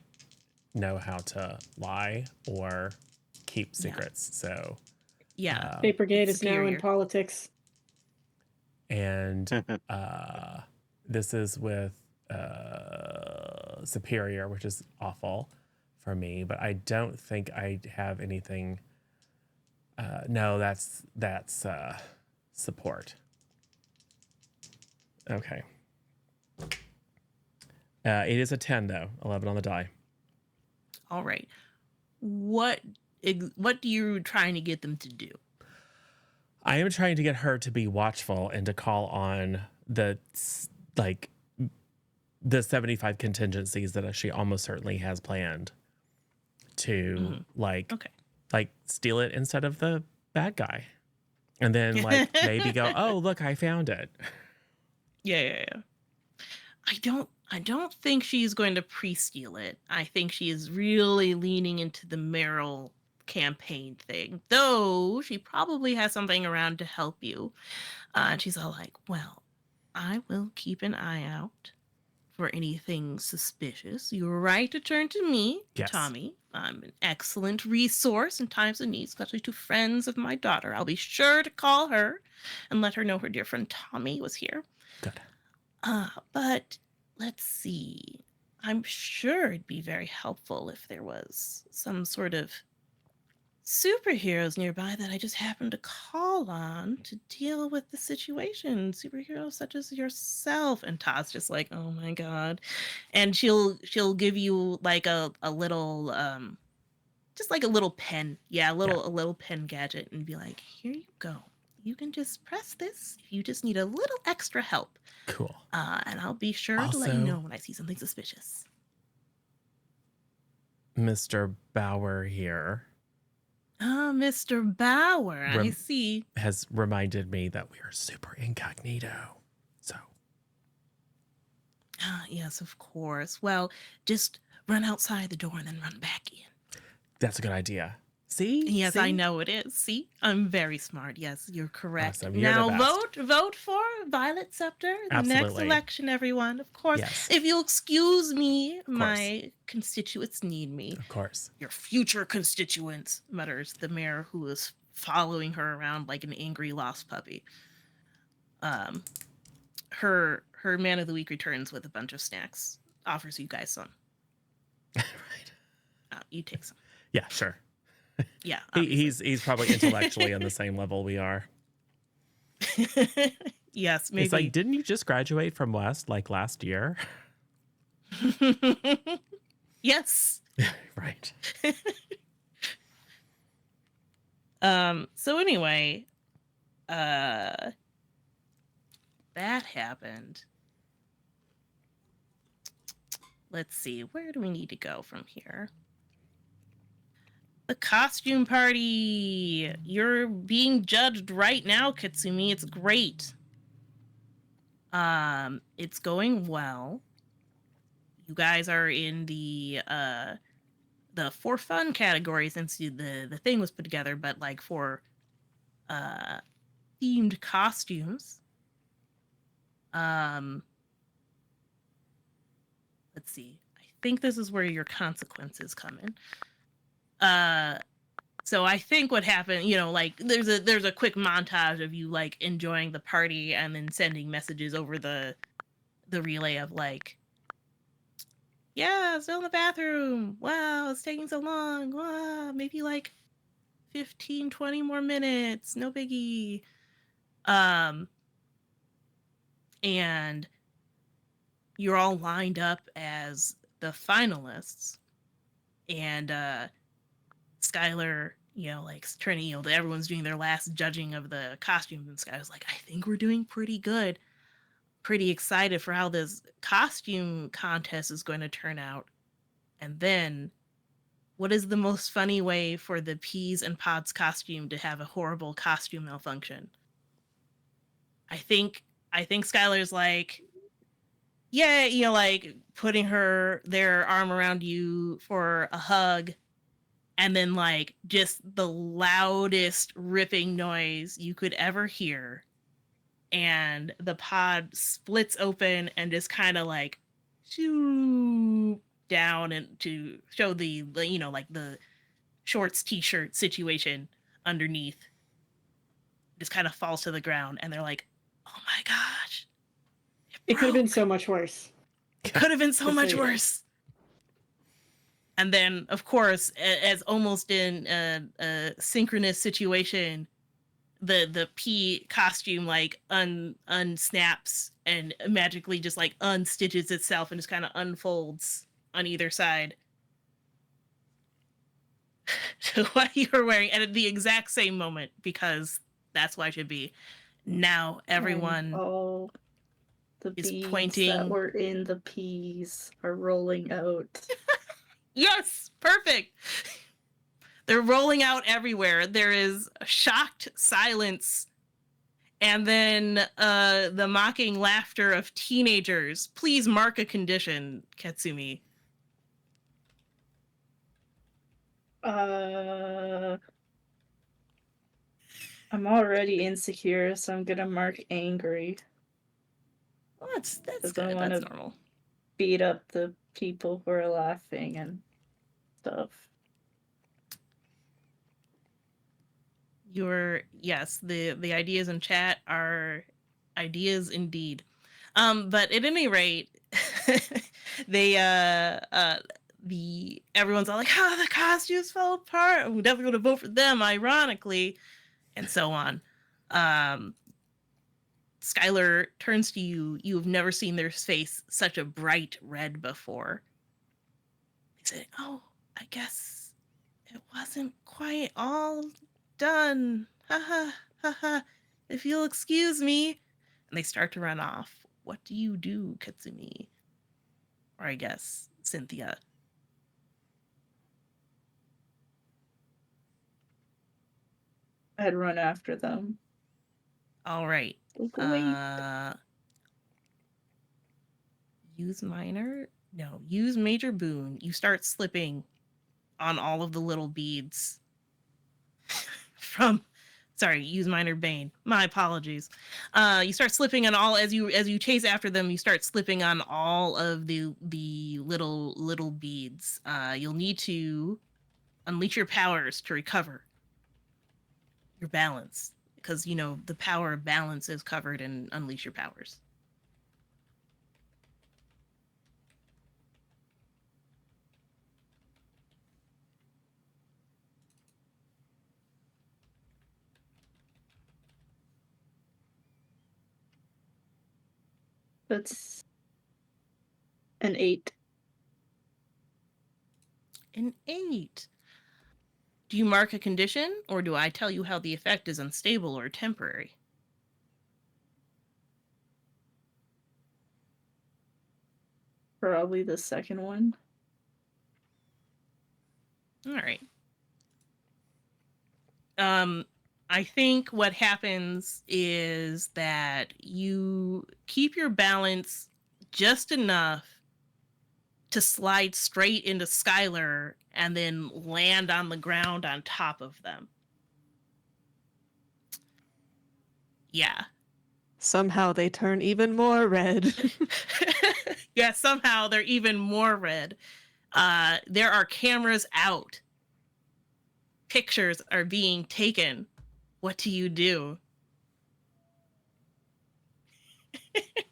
[SPEAKER 1] know how to lie or keep secrets, so...
[SPEAKER 2] Yeah.
[SPEAKER 3] State Brigade
[SPEAKER 2] it's
[SPEAKER 3] is now in
[SPEAKER 2] superior.
[SPEAKER 3] politics.
[SPEAKER 1] And this is with Superior, which is awful for me, but I don't think I have anything... no, that's support. Okay. It is a 10 though, 11 on the die.
[SPEAKER 2] All right. What are you trying to get them to do?
[SPEAKER 1] I am trying to get her to be watchful and to call on the 75 contingencies that she almost certainly has planned to steal it instead of the bad guy. And then maybe go, "Oh, look, I found it."
[SPEAKER 2] Yeah. I don't think she's going to pre-steal it. I think she is really leaning into the Meryl campaign thing, though she probably has something around to help you. And she's all like, well, I will keep an eye out for anything suspicious. You're right to turn to me,
[SPEAKER 1] Yes.
[SPEAKER 2] Tommy. I'm an excellent resource in times of need, especially to friends of my daughter. I'll be sure to call her and let her know her dear friend Tommy was here.
[SPEAKER 1] Good.
[SPEAKER 2] But let's see. I'm sure it'd be very helpful if there was some sort of superheroes nearby that I just happened to call on to deal with the situation. Superheroes such as yourself. And Todd's just like, oh my god. And she'll give you like a little just like a little pen. Yeah, a little pen gadget and be like, here you go. You can just press this if you just need a little extra help.
[SPEAKER 1] Cool.
[SPEAKER 2] And I'll be sure to let you
[SPEAKER 1] Also-
[SPEAKER 2] know when I see something suspicious.
[SPEAKER 1] Mr. Bauer here
[SPEAKER 2] Ah, Mr. Bauer, I see.
[SPEAKER 1] has reminded me that we are super incognito. So,
[SPEAKER 2] Ah, yes, of course. Well, just run outside the door and then run back in.
[SPEAKER 1] that's a good idea. See?
[SPEAKER 2] Yes,
[SPEAKER 1] See?
[SPEAKER 2] I know it is. See, I'm very smart. Yes, you're correct.
[SPEAKER 1] Awesome. You're the
[SPEAKER 2] Now
[SPEAKER 1] best.
[SPEAKER 2] vote for Violet Scepter. The next
[SPEAKER 1] Absolutely.
[SPEAKER 2] election, everyone. Of course.
[SPEAKER 1] Yes.
[SPEAKER 2] If you'll excuse me,
[SPEAKER 1] course.
[SPEAKER 2] my constituents need me.
[SPEAKER 1] Of course.
[SPEAKER 2] Your future constituents, mutters the mayor, who is following her around like an angry lost puppy. Her man of the week returns with a bunch of snacks. Offers you guys some.
[SPEAKER 1] Right.
[SPEAKER 2] You take some.
[SPEAKER 1] Yeah, sure.
[SPEAKER 2] Yeah.
[SPEAKER 1] He's probably intellectually on the same level we are.
[SPEAKER 2] Yes, maybe.
[SPEAKER 1] It's like, didn't you just graduate from West like last year?
[SPEAKER 2] Yes.
[SPEAKER 1] Right.
[SPEAKER 2] So anyway, that happened. Let's see, where do we need to go from here? The costume party. You're being judged right now, Katsumi. It's great. It's going well. You guys are in the for fun category since the thing was put together, but like for themed costumes. Let's see. I think this is where your consequences come in. So I think what happened, like there's a quick montage of you like enjoying the party and then sending messages over the relay of like, yeah, still in the bathroom. Wow, it's taking so long. Wow, maybe like 15, 20 more minutes. No biggie. And you're all lined up as the finalists. And Skylar, like turning, everyone's doing their last judging of the costumes, and Skylar's like, I think we're doing pretty good. Pretty excited for how this costume contest is going to turn out. And then, what is the most funny way for the Peas and Pods costume to have a horrible costume malfunction? I think Skylar's like, yeah, like putting their arm around you for a hug. And then, like, just the loudest ripping noise you could ever hear. And the pod splits open and just kind of, like, shoo down and to show the like the shorts t-shirt situation underneath. Just kind of falls to the ground. And they're like, oh my gosh.
[SPEAKER 3] It could have been so much worse.
[SPEAKER 2] It could have been so
[SPEAKER 3] Just
[SPEAKER 2] much
[SPEAKER 3] so you know.
[SPEAKER 2] worse. And then, of course, as almost in a synchronous situation, the pea costume like unsnaps and magically just like unstitches itself and just kind of unfolds on either side to what you're wearing, and at the exact same moment, because that's why it should be. Now everyone
[SPEAKER 4] And all the
[SPEAKER 2] is
[SPEAKER 4] beads
[SPEAKER 2] pointing.
[SPEAKER 4] that were in the peas are rolling out.
[SPEAKER 2] Yes, perfect. They're rolling out everywhere. There is a shocked silence, and then the mocking laughter of teenagers. Please mark a condition, Katsumi.
[SPEAKER 4] I'm already insecure, so I'm gonna mark angry.
[SPEAKER 2] Well, that's
[SPEAKER 4] Because I
[SPEAKER 2] good.
[SPEAKER 4] wanna-
[SPEAKER 2] That's normal.
[SPEAKER 4] Beat up the people who are laughing and stuff.
[SPEAKER 2] Yes, the ideas in chat are ideas indeed. But at any rate, they everyone's all like, "Oh, the costumes fell apart. I'm definitely going to vote for them." Ironically, and so on. Skylar turns to you. You have never seen their face such a bright red before. They say, "Oh, I guess it wasn't quite all done. Ha ha ha. If you'll excuse me." And they start to run off. What do you do, Katsumi? Or I guess Cynthia.
[SPEAKER 4] I'd run after them.
[SPEAKER 2] All right.
[SPEAKER 4] Wait.
[SPEAKER 2] Use minor? No, use major boon. You start slipping on all of the little beads from use minor bane. My apologies. You start slipping on all as you chase after them, you start slipping on all of the little beads. You'll need to unleash your powers to recover your balance. Because the power of balance is covered in unleash your powers.
[SPEAKER 4] That's an 8.
[SPEAKER 2] An 8. Do you mark a condition, or do I tell you how the effect is unstable or temporary?
[SPEAKER 4] Probably the second one.
[SPEAKER 2] All right. I think what happens is that you keep your balance just enough to slide straight into Skylar and then land on the ground on top of them. Yeah.
[SPEAKER 6] Somehow they turn even more red.
[SPEAKER 2] Yeah, somehow they're even more red. There are cameras out. Pictures are being taken. What do you do?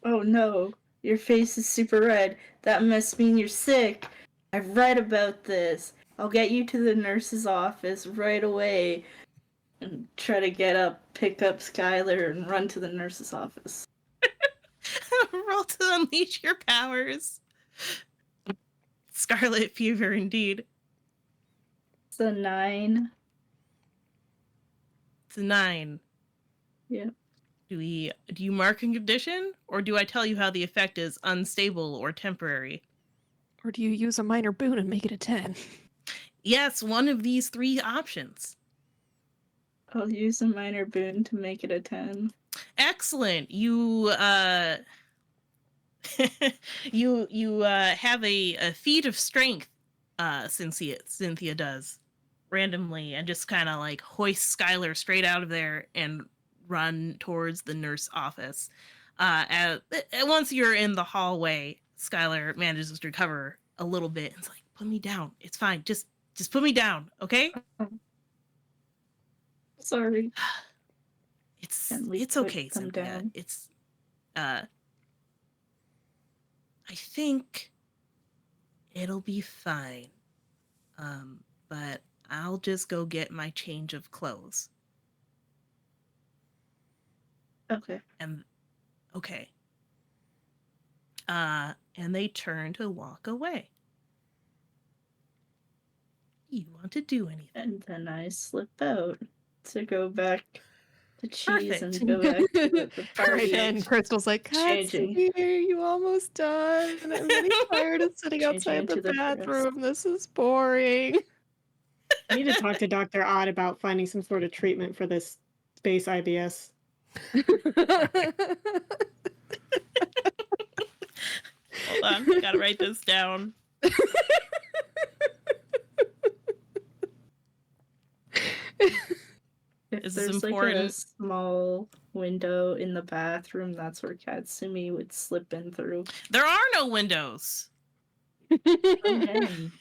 [SPEAKER 4] Oh no, your face is super red. That must mean you're sick. I've read about this. I'll get you to the nurse's office right away. And try to pick up Skylar and run to the nurse's office.
[SPEAKER 2] Roll to unleash your powers. Scarlet fever, indeed.
[SPEAKER 4] It's a 9.
[SPEAKER 2] It's a 9.
[SPEAKER 4] Yeah.
[SPEAKER 2] Do you mark a condition, or do I tell you how the effect is unstable or temporary?
[SPEAKER 6] Or do you use a minor boon and make it a 10?
[SPEAKER 2] Yes, one of these 3 options.
[SPEAKER 4] I'll use a minor boon to make it a 10.
[SPEAKER 2] Excellent. You you have a feat of strength, Cynthia does randomly, and just kind of like hoists Skylar straight out of there and run towards the nurse office. Once you're in the hallway, Skylar manages to recover a little bit and is like, "Put me down. It's fine. Just put me down, okay?"
[SPEAKER 4] Sorry.
[SPEAKER 2] It's okay, Cynthia.
[SPEAKER 4] Down.
[SPEAKER 2] It's I think it'll be fine. But I'll just go get my change of clothes.
[SPEAKER 4] Okay.
[SPEAKER 2] And okay. And they turn to walk away. You want to do anything?
[SPEAKER 4] And then I slip out to go back to cheese
[SPEAKER 2] Perfect.
[SPEAKER 4] and go back to the
[SPEAKER 6] Right
[SPEAKER 4] party.
[SPEAKER 6] then, Crystal's like,
[SPEAKER 4] Changing.
[SPEAKER 6] Katsumi, you almost done. And I'm getting tired of sitting
[SPEAKER 4] Changing
[SPEAKER 6] outside the
[SPEAKER 4] into the dress.
[SPEAKER 6] bathroom. This is boring.
[SPEAKER 3] I need to talk to Dr. Odd about finding some sort of treatment for this space IBS.
[SPEAKER 2] Hold on, I gotta write this down.
[SPEAKER 4] Yeah, If
[SPEAKER 2] Is this
[SPEAKER 4] there's like a
[SPEAKER 2] important?
[SPEAKER 4] small window in the bathroom, that's where Katsumi would slip in through.
[SPEAKER 2] There are no windows.
[SPEAKER 4] Oh, dang.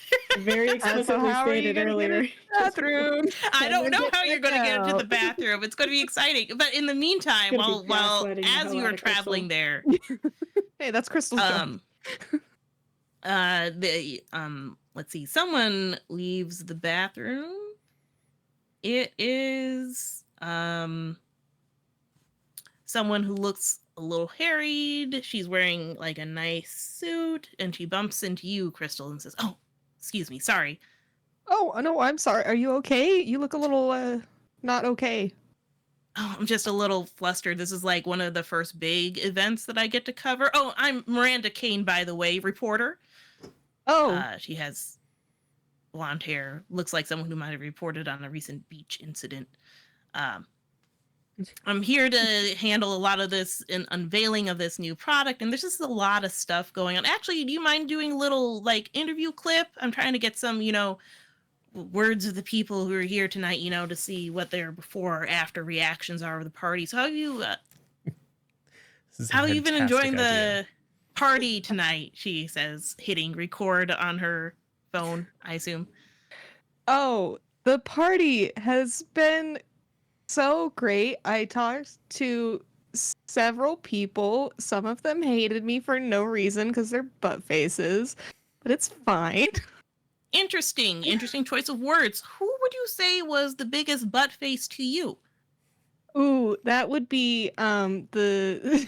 [SPEAKER 3] Very explicitly
[SPEAKER 6] how are you
[SPEAKER 3] stated
[SPEAKER 6] gonna get
[SPEAKER 3] earlier.
[SPEAKER 6] in the bathroom?
[SPEAKER 2] I
[SPEAKER 6] And
[SPEAKER 2] don't
[SPEAKER 6] then
[SPEAKER 2] know
[SPEAKER 6] get
[SPEAKER 2] how you're going to get into the
[SPEAKER 6] out.
[SPEAKER 2] bathroom. It's going to be exciting. But in the meantime,
[SPEAKER 3] Gonna be
[SPEAKER 2] while
[SPEAKER 3] gaslighting the
[SPEAKER 2] as
[SPEAKER 3] hell
[SPEAKER 2] you
[SPEAKER 3] out
[SPEAKER 2] are
[SPEAKER 3] of Crystal.
[SPEAKER 2] traveling there,
[SPEAKER 6] Hey, that's Crystal's job.
[SPEAKER 2] let's see, someone leaves the bathroom. It is someone who looks a little harried. She's wearing like a nice suit, and she bumps into you, Crystal, and says, "Oh, excuse me, sorry."
[SPEAKER 6] Oh, no, I'm sorry. Are you okay? You look a little, not okay.
[SPEAKER 2] Oh, I'm just a little flustered. This is like one of the first big events that I get to cover. Oh, I'm Miranda Kane, by the way, reporter.
[SPEAKER 6] Oh,
[SPEAKER 2] She has blonde hair, looks like someone who might have reported on a recent beach incident. I'm here to handle a lot of this and unveiling of this new product, and there's just a lot of stuff going on. Actually, do you mind doing a little like interview clip? I'm trying to get some, words of the people who are here tonight, to see what their before or after reactions are of the party. So how have you
[SPEAKER 1] This is a
[SPEAKER 2] how have you been
[SPEAKER 1] fantastic
[SPEAKER 2] enjoying
[SPEAKER 1] idea.
[SPEAKER 2] the party tonight? She says, hitting record on her phone, I assume.
[SPEAKER 6] oh, the party has been so great. I talked to several people. Some of them hated me for no reason because they're butt faces, but it's fine.
[SPEAKER 2] Interesting choice of words. Who would you say was the biggest butt face to you?
[SPEAKER 6] Ooh, that would be the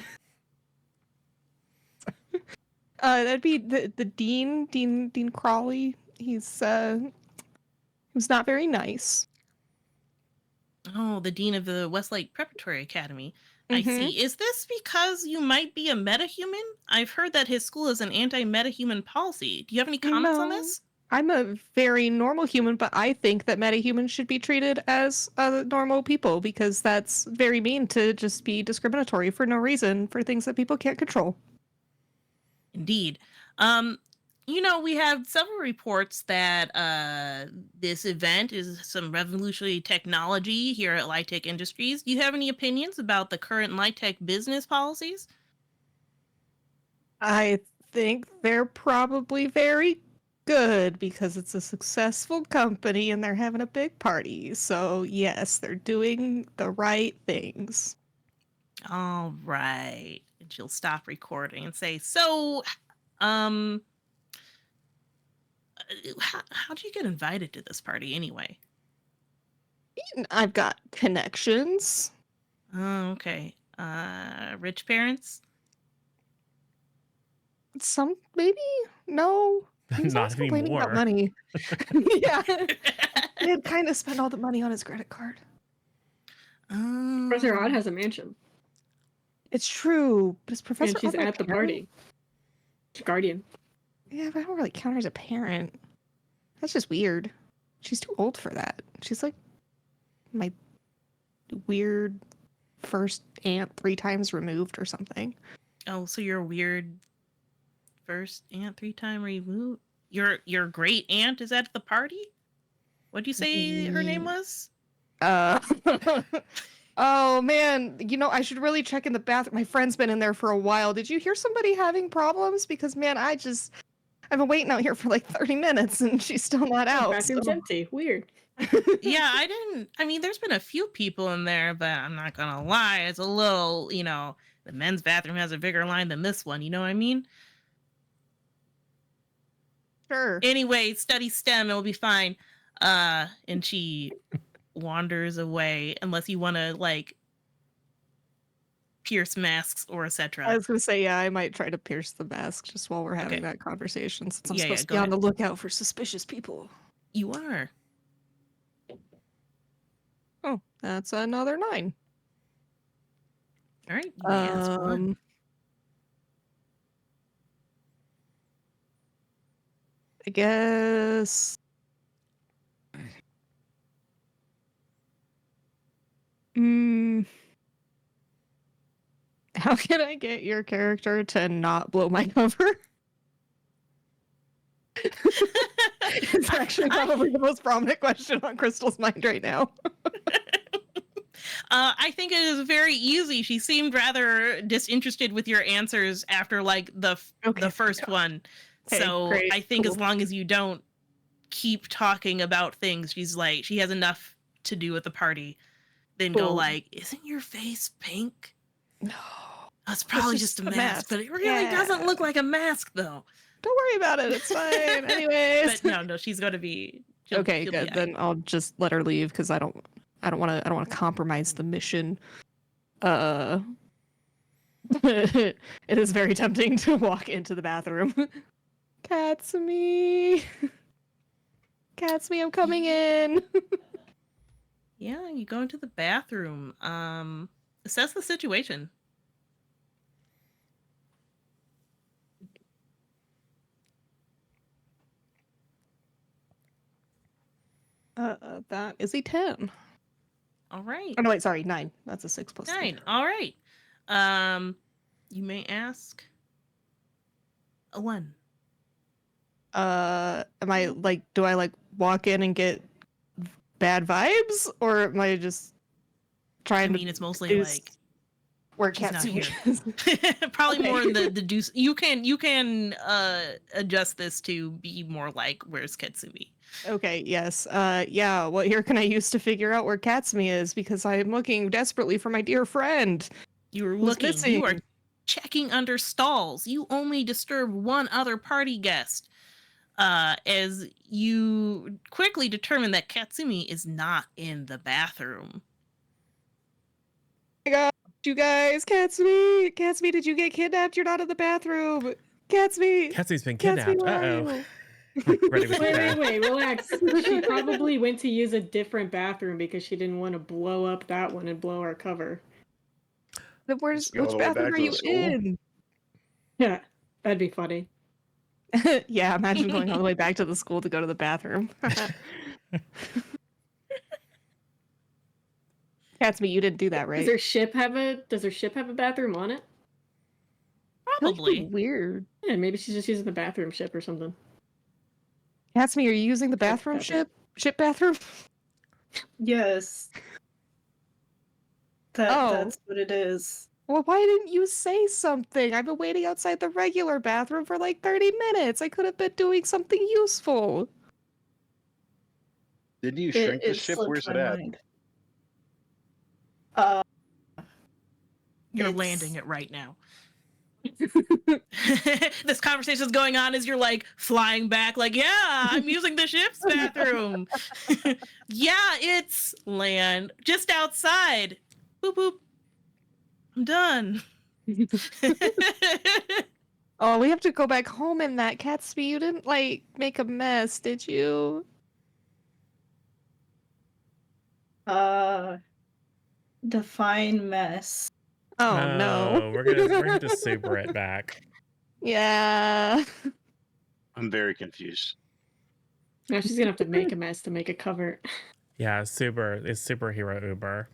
[SPEAKER 6] that'd be the Dean Crawley. He's not very nice.
[SPEAKER 2] Oh, the dean of the Westlake Preparatory Academy. I
[SPEAKER 6] Mhm.
[SPEAKER 2] see. Is this because you might be a metahuman? I've heard that his school is an anti-metahuman policy. Do you have any comments on
[SPEAKER 6] No.
[SPEAKER 2] this?
[SPEAKER 6] I'm a very normal human, but I think that metahumans should be treated as normal people because that's very mean to just be discriminatory for no reason for things that people can't control.
[SPEAKER 2] Indeed. We have several reports that this event is some revolutionary technology here at Lightech Industries. Do you have any opinions about the current Lightech business policies?
[SPEAKER 6] I think they're probably very good because it's a successful company and they're having a big party. So, yes, they're doing the right things.
[SPEAKER 2] All right. And she'll stop recording and say, so, how do you get invited to this party anyway?
[SPEAKER 6] I've got connections.
[SPEAKER 2] Oh, okay. Rich parents?
[SPEAKER 6] Some, maybe? No. He's
[SPEAKER 1] Not
[SPEAKER 6] always complaining about
[SPEAKER 1] anymore.
[SPEAKER 6] money. Yeah. He'd kind of spend all the money on his credit card.
[SPEAKER 3] Professor Odd has a mansion,
[SPEAKER 6] It's true, but is Professor
[SPEAKER 3] and she's
[SPEAKER 6] Odd my
[SPEAKER 3] at the
[SPEAKER 6] parent?
[SPEAKER 3] party. She's guardian.
[SPEAKER 6] Yeah, but I don't really count her as a parent. That's just weird. She's too old for that. She's like my weird first aunt 3 times removed or something.
[SPEAKER 2] Oh, so you're a weird first aunt 3-time removed? Your great aunt is at the party? What'd you say her name was?
[SPEAKER 6] Oh man, I should really check in the bathroom. My friend's been in there for a while. Did you hear somebody having problems? Because man, I've been waiting out here for like 30 minutes and she's still not out.
[SPEAKER 3] Bathroom's
[SPEAKER 6] so-
[SPEAKER 3] empty. Weird.
[SPEAKER 2] Yeah, there's been a few people in there, but I'm not gonna lie, it's a little, the men's bathroom has a bigger line than this one, you know what I mean?
[SPEAKER 6] Sure.
[SPEAKER 2] Anyway, study STEM, it'll be fine. And she wanders away unless you want to like pierce masks or
[SPEAKER 6] I
[SPEAKER 2] etc.
[SPEAKER 6] was gonna say, yeah, I might try to pierce the mask just while we're having
[SPEAKER 2] Okay.
[SPEAKER 6] that conversation, since I'm
[SPEAKER 2] Yeah,
[SPEAKER 6] supposed to
[SPEAKER 2] go
[SPEAKER 6] be on
[SPEAKER 2] ahead.
[SPEAKER 6] the lookout for suspicious people.
[SPEAKER 2] You are.
[SPEAKER 6] Oh, that's another 9.
[SPEAKER 2] All right. You may ask one.
[SPEAKER 6] I guess. How can I get your character to not blow my cover? It's actually probably the most prominent question on Crystal's mind right now.
[SPEAKER 2] I think it is very easy. She seemed rather disinterested with your answers after like the first one.
[SPEAKER 6] Okay,
[SPEAKER 2] So
[SPEAKER 6] great,
[SPEAKER 2] I think
[SPEAKER 6] cool.
[SPEAKER 2] as long as you don't keep talking about things, she's like, she has enough to do with the party. Then go
[SPEAKER 6] Cool.
[SPEAKER 2] like, isn't your face pink?
[SPEAKER 6] No.
[SPEAKER 2] That's probably
[SPEAKER 6] just
[SPEAKER 2] just a
[SPEAKER 6] a
[SPEAKER 2] mask,
[SPEAKER 6] mask.
[SPEAKER 2] but it really doesn't
[SPEAKER 6] Yeah.
[SPEAKER 2] look like a mask though.
[SPEAKER 6] Don't worry about it. It's fine. Anyways.
[SPEAKER 2] But no, she's gonna be
[SPEAKER 6] Okay,
[SPEAKER 2] she'll
[SPEAKER 6] good.
[SPEAKER 2] be
[SPEAKER 6] Then I'll just let her leave because I don't want to compromise the mission. It is very tempting to walk into the bathroom. Katsumi, Katsumi, I'm coming in.
[SPEAKER 2] Yeah, you go into the bathroom. Assess the situation.
[SPEAKER 6] That is a 10.
[SPEAKER 2] All right.
[SPEAKER 6] Oh no, wait, sorry, 9. That's a 6 plus 3.
[SPEAKER 2] 9. All right. You may ask a 1.
[SPEAKER 6] Am I like? Do I like walk in and get bad vibes, or am I just
[SPEAKER 2] I
[SPEAKER 6] trying
[SPEAKER 2] mean,
[SPEAKER 6] to
[SPEAKER 2] it's mostly
[SPEAKER 6] deduce
[SPEAKER 2] like
[SPEAKER 6] where
[SPEAKER 2] she's not
[SPEAKER 6] Katsumi
[SPEAKER 2] here.
[SPEAKER 6] is?
[SPEAKER 2] Probably
[SPEAKER 6] Okay.
[SPEAKER 2] more in the deuce. You can adjust this to be more like where's Katsumi.
[SPEAKER 6] Okay, yes. Yeah, what here can I use to figure out where Katsumi is? Because I am looking desperately for my dear friend.
[SPEAKER 2] You were
[SPEAKER 6] Who's
[SPEAKER 2] looking. You are
[SPEAKER 6] missing?
[SPEAKER 2] checking under stalls. You only disturb one other party guest. As you quickly determine that Katsumi is not in the bathroom.
[SPEAKER 6] Oh my god, you guys, Katsumi! Katsumi, did you get kidnapped? You're not in the bathroom! Katsumi!
[SPEAKER 1] Katsumi's been
[SPEAKER 6] Katsumi,
[SPEAKER 1] kidnapped.
[SPEAKER 6] where are
[SPEAKER 1] Uh-oh.
[SPEAKER 6] you?
[SPEAKER 1] Ready with
[SPEAKER 3] Wait, relax. She probably went to use a different bathroom because she didn't want to blow up that one and blow our cover.
[SPEAKER 6] Then
[SPEAKER 5] Let's go all
[SPEAKER 6] which
[SPEAKER 5] the way
[SPEAKER 6] bathroom
[SPEAKER 5] back
[SPEAKER 6] are
[SPEAKER 5] to the
[SPEAKER 6] you
[SPEAKER 5] school.
[SPEAKER 6] in?
[SPEAKER 3] Yeah, that'd be funny.
[SPEAKER 6] Yeah, imagine going all the way back to the school to go to the bathroom. Katsumi, you didn't do that, right?
[SPEAKER 3] Does her ship have a bathroom on it?
[SPEAKER 6] That'd be
[SPEAKER 2] Probably.
[SPEAKER 6] weird.
[SPEAKER 3] Yeah, maybe she's just using the bathroom ship or something.
[SPEAKER 6] Katsumi, are you using the bathroom
[SPEAKER 3] bathroom.
[SPEAKER 6] ship bathroom?
[SPEAKER 4] Yes. That's what it is.
[SPEAKER 6] Well, why didn't you say something? I've been waiting outside the regular bathroom for like 30 minutes. I could have been doing something useful.
[SPEAKER 5] Did you shrink the
[SPEAKER 4] It
[SPEAKER 5] ship?
[SPEAKER 4] slipped
[SPEAKER 5] Where's
[SPEAKER 4] my
[SPEAKER 5] it at?
[SPEAKER 4] mind.
[SPEAKER 2] You're
[SPEAKER 4] It's-
[SPEAKER 2] landing it right now. This conversation is going on as you're like flying back, like, yeah, I'm using the ship's bathroom. Yeah, it's land just outside. Boop boop. I'm done.
[SPEAKER 6] Oh, we have to go back home in that. Katsumi, you didn't like make a mess, did you?
[SPEAKER 4] Define mess.
[SPEAKER 6] Oh no.
[SPEAKER 1] We're gonna have to super it back.
[SPEAKER 6] Yeah.
[SPEAKER 5] I'm very confused.
[SPEAKER 3] Now she's gonna have to make a mess to make a cover.
[SPEAKER 1] Yeah, it's superhero Uber.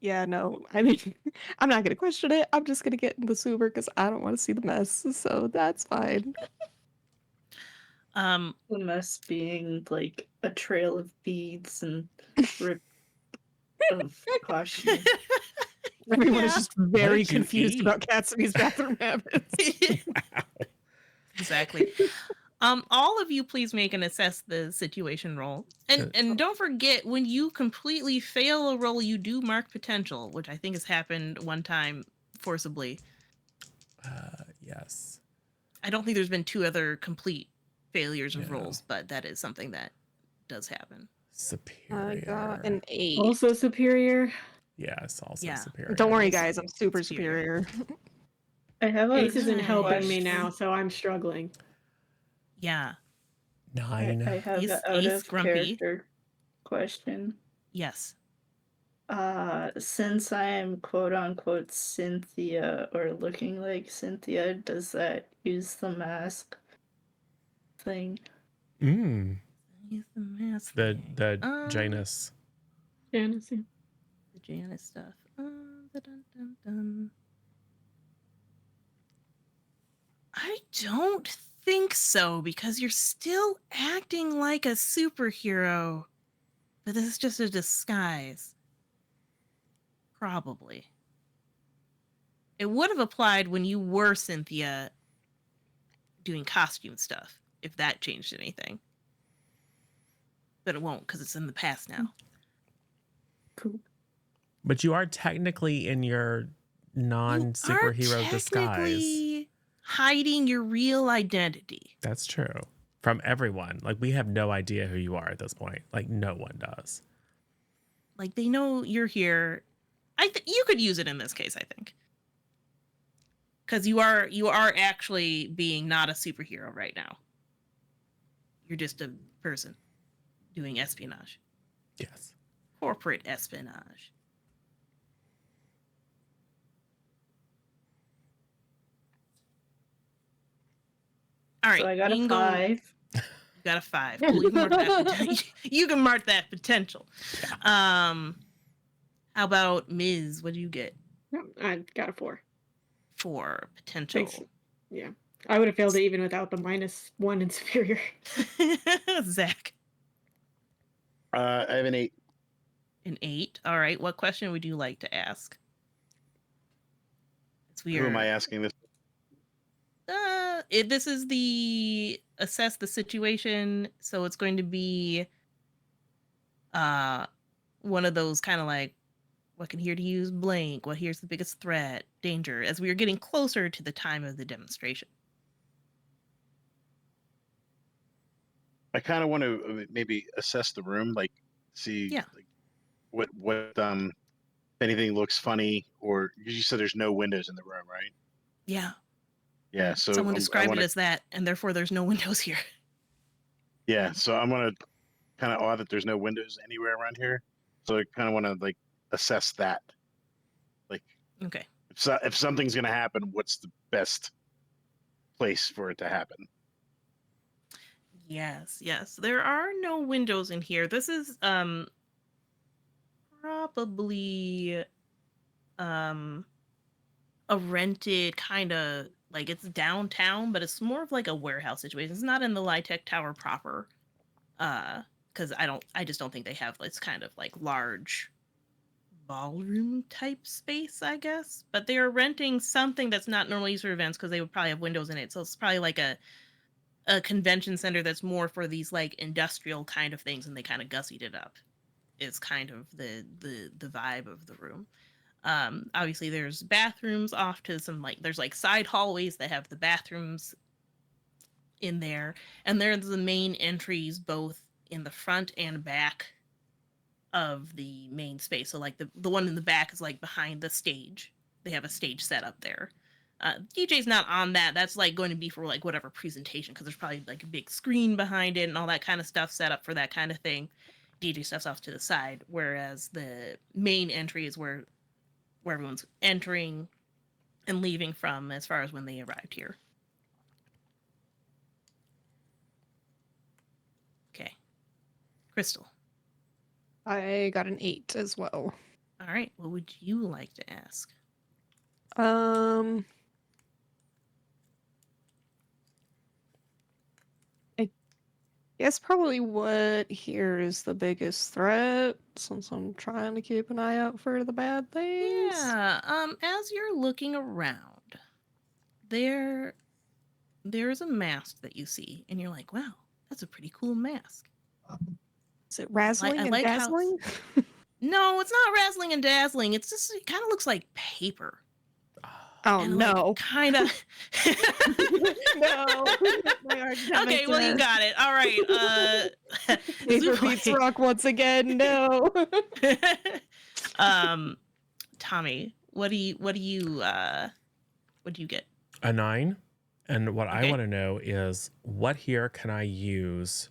[SPEAKER 6] Yeah, no. I mean, I'm not gonna question it. I'm just gonna get in the sewer because I don't want to see the mess. So that's fine.
[SPEAKER 4] The mess being like a trail of beads and rip of costume.
[SPEAKER 6] Everyone is
[SPEAKER 2] Yeah.
[SPEAKER 6] just very
[SPEAKER 1] did you
[SPEAKER 6] confused
[SPEAKER 1] eat?
[SPEAKER 6] about Katsumi's bathroom habits.
[SPEAKER 2] Exactly. All of you please make an assess the situation roll. And don't forget, when you completely fail a roll, you do mark potential, which I think has happened one time forcibly.
[SPEAKER 1] Yes.
[SPEAKER 2] I don't think there's been 2 other complete failures of
[SPEAKER 1] No.
[SPEAKER 2] rolls, but that is something that does happen.
[SPEAKER 1] Superior.
[SPEAKER 6] I got an 8.
[SPEAKER 3] Also superior.
[SPEAKER 1] Yes, also
[SPEAKER 2] Yeah.
[SPEAKER 1] superior.
[SPEAKER 6] Don't worry,
[SPEAKER 2] Also
[SPEAKER 6] guys. I'm super
[SPEAKER 2] superior.
[SPEAKER 6] superior.
[SPEAKER 4] I have a
[SPEAKER 3] Ace isn't helping me
[SPEAKER 4] question.
[SPEAKER 3] now, so I'm struggling.
[SPEAKER 2] Yeah.
[SPEAKER 1] 9.
[SPEAKER 4] I have
[SPEAKER 2] Ace-
[SPEAKER 4] an out
[SPEAKER 2] Ace
[SPEAKER 4] of
[SPEAKER 2] grumpy.
[SPEAKER 4] character question.
[SPEAKER 2] Yes.
[SPEAKER 4] Since I am quote unquote Cynthia or looking like Cynthia, does that use the mask thing?
[SPEAKER 2] Use the mask.
[SPEAKER 1] The
[SPEAKER 2] Um,
[SPEAKER 1] Janus.
[SPEAKER 3] Janice, yeah.
[SPEAKER 2] The Janice stuff. Dun-dun-dun-dun. I don't think so, because you're still acting like a superhero. But this is just a disguise. Probably. It would have applied when you were Cynthia doing costume stuff, if that changed anything. But it won't, because it's in the past now.
[SPEAKER 3] Cool.
[SPEAKER 1] But you are technically in your non-superhero disguise.
[SPEAKER 2] Technically hiding your real identity.
[SPEAKER 1] That's true. From everyone. Like, we have no idea who you are at this point. Like, no one does.
[SPEAKER 2] Like, they know you're here. You could use it in this case, I think. Because you are actually being not a superhero right now. You're just a person doing espionage.
[SPEAKER 1] Yes.
[SPEAKER 2] Corporate espionage. All right.
[SPEAKER 4] So I got
[SPEAKER 2] you
[SPEAKER 4] a
[SPEAKER 2] can go-
[SPEAKER 4] 5.
[SPEAKER 2] You got a 5. Cool. You can mark that potential. You can mark that potential. How about Ms.? What do you get?
[SPEAKER 3] I got a 4.
[SPEAKER 2] 4 potential.
[SPEAKER 3] Thanks. Yeah. I would have failed it even without the -1 in superior.
[SPEAKER 2] Zach,
[SPEAKER 5] I have an 8.
[SPEAKER 2] an 8. All right. What question would you like to ask? It's weird.
[SPEAKER 5] Who am I asking this?
[SPEAKER 2] This is the assess the situation, so it's going to be one of those kind of like what can here to use blank, what here's the biggest threat, danger, as we are getting closer to the time of the demonstration.
[SPEAKER 5] I kind of want to maybe assess the room, like see like, what if anything looks funny, or you said there's no windows in the room, right?
[SPEAKER 2] Yeah.
[SPEAKER 5] Yeah. So
[SPEAKER 2] Someone
[SPEAKER 5] I
[SPEAKER 2] described
[SPEAKER 5] wanna,
[SPEAKER 2] it as that, and therefore there's no windows here.
[SPEAKER 5] Yeah. So I'm gonna kind of odd that there's no windows anywhere around here. So I kind of want to like assess that. Like,
[SPEAKER 2] Okay.
[SPEAKER 5] if something's gonna happen, what's the best place for it to happen?
[SPEAKER 2] Yes, yes. There are no windows in here. This is probably a rented kind of like it's downtown, but it's more of like a warehouse situation. It's not in the Litech Tower proper. Because I just don't think they have this kind of like large ballroom type space, I guess. But they are renting something that's not normally used for events because they would probably have windows in it. So it's probably like a convention center that's more for these like industrial kind of things, and they kind of gussied it up. Is kind of the vibe of the room. Obviously there's bathrooms off to some like there's like side hallways that have the bathrooms in there, and there's the main entries both in the front and back of the main space. So like the one in the back is like behind the stage. They have a stage set up there. DJ's not on that. That's like going to be for like whatever presentation, because there's probably like a big screen behind it and all that kind of stuff set up for that kind of thing. DJ stuff's off to the side, whereas the main entry is where everyone's entering and leaving from as far as when they arrived here. Okay. Crystal.
[SPEAKER 6] I got an 8 as well.
[SPEAKER 2] All right. What would you like to ask?
[SPEAKER 6] I guess probably what here is the biggest threat, since I'm trying to keep an eye out for the bad things.
[SPEAKER 2] Yeah. As you're looking around, there's a mask that you see, and you're like, wow, that's a pretty cool mask.
[SPEAKER 6] Is it razzling
[SPEAKER 2] I
[SPEAKER 6] and
[SPEAKER 2] like how-
[SPEAKER 6] dazzling?
[SPEAKER 2] No, it's not razzling and dazzling. It's just it kind of looks like paper.
[SPEAKER 6] Oh
[SPEAKER 2] And,
[SPEAKER 6] no.
[SPEAKER 2] like, kind of.
[SPEAKER 6] No.
[SPEAKER 2] Okay, well you got it. All right.
[SPEAKER 6] Paper beats rock once again. No.
[SPEAKER 2] Tommy, what do you get?
[SPEAKER 1] A 9. And what I
[SPEAKER 2] Okay.
[SPEAKER 1] want to know is what here can I use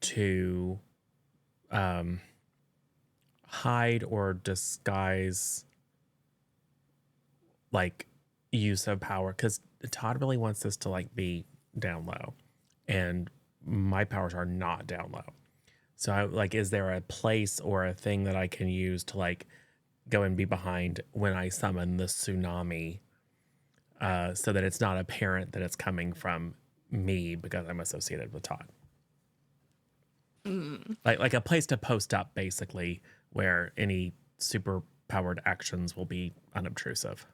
[SPEAKER 1] to hide or disguise like use of power, because Todd really wants this to like be down low, and my powers are not down low. So is there a place or a thing that I can use to like go and be behind when I summon the tsunami, so that it's not apparent that it's coming from me because I'm associated with Todd? Like a place to post up, basically, where any super powered actions will be unobtrusive.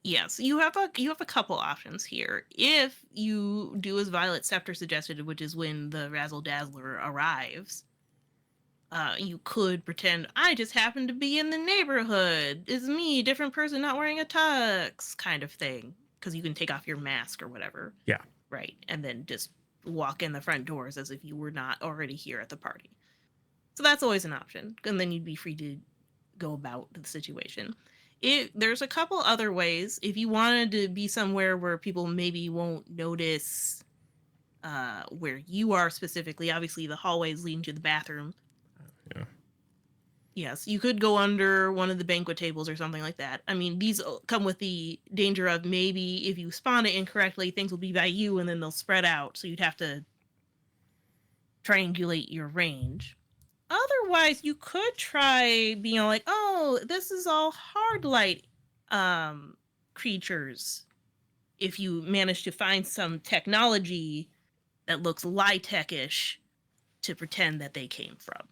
[SPEAKER 2] Yes, you have a couple options here. If you do as Violet Scepter suggested, which is when the Razzle Dazzler arrives, you could pretend I just happened to be in the neighborhood. It's me, different person, not wearing a tux, kind of thing. Because you can take off your mask or whatever.
[SPEAKER 1] Yeah.
[SPEAKER 2] Right, and then just walk in the front doors as if you were not already here at the party. So that's always an option, and then you'd be free to go about the situation. There's a couple other ways. If you wanted to be somewhere where people maybe won't notice where you are specifically, obviously the hallways leading to the bathroom.
[SPEAKER 1] Yeah.
[SPEAKER 2] Yes, you could go under one of the banquet tables or something like that. I mean, these come with the danger of maybe if you spawn it incorrectly, things will be by you and then they'll spread out. So you'd have to triangulate your range. Otherwise, you could try being like, oh, this is all hard light creatures. If you manage to find some technology that looks Li-Tech-ish to pretend that they came from.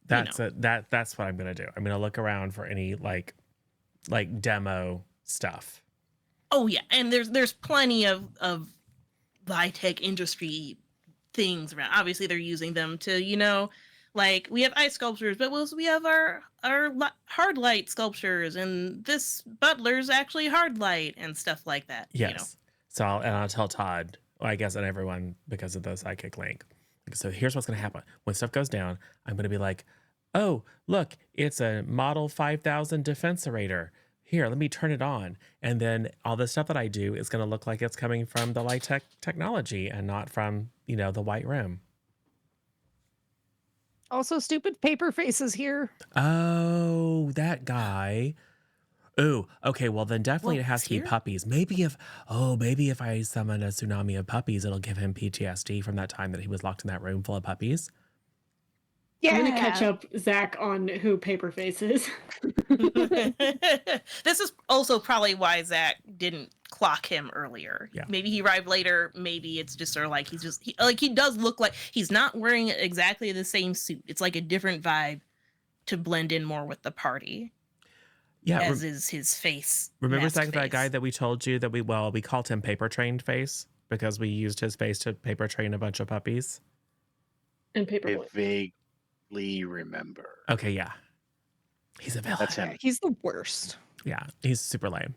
[SPEAKER 1] That's what I'm gonna do. I'm gonna look around for any like demo stuff.
[SPEAKER 2] Oh yeah, and there's plenty of Li-Tech industry things around. Obviously, they're using them to, like we have ice sculptures, but we have our hard light sculptures, and this butler's actually hard light and stuff like that.
[SPEAKER 1] Yes. So I'll tell Todd, well, I guess, and everyone because of the psychic link. So here's what's going to happen. When stuff goes down, I'm going to be like, oh, look, it's a Model 5000 Defensorator. Here, let me turn it on. And then all the stuff that I do is going to look like it's coming from the light technology and not from, the white room.
[SPEAKER 6] Also, stupid paper faces here.
[SPEAKER 1] Oh, that guy. Ooh, okay, well then definitely
[SPEAKER 2] Well,
[SPEAKER 1] it has to be
[SPEAKER 2] here?
[SPEAKER 1] puppies. Maybe if I summon a tsunami of puppies, it'll give him PTSD from that time that he was locked in that room full of puppies.
[SPEAKER 6] Yeah.
[SPEAKER 3] I'm gonna catch up Zach on who Paperface is.
[SPEAKER 2] This is also probably why Zach didn't clock him earlier.
[SPEAKER 1] Yeah.
[SPEAKER 2] Maybe he arrived later. Maybe it's just sort of like he does look like he's not wearing exactly the same suit. It's like a different vibe to blend in more with the party.
[SPEAKER 1] Yeah.
[SPEAKER 2] As is his face.
[SPEAKER 1] Remember
[SPEAKER 2] mask
[SPEAKER 1] that guy
[SPEAKER 2] face.
[SPEAKER 1] that we told you that we called him Paper Trained Face because we used his face to paper train a bunch of puppies?
[SPEAKER 3] And
[SPEAKER 5] I
[SPEAKER 3] Paperboy.
[SPEAKER 5] vaguely remember.
[SPEAKER 1] Okay, yeah. He's a villain.
[SPEAKER 5] That's him.
[SPEAKER 6] He's the worst.
[SPEAKER 1] Yeah, he's super lame.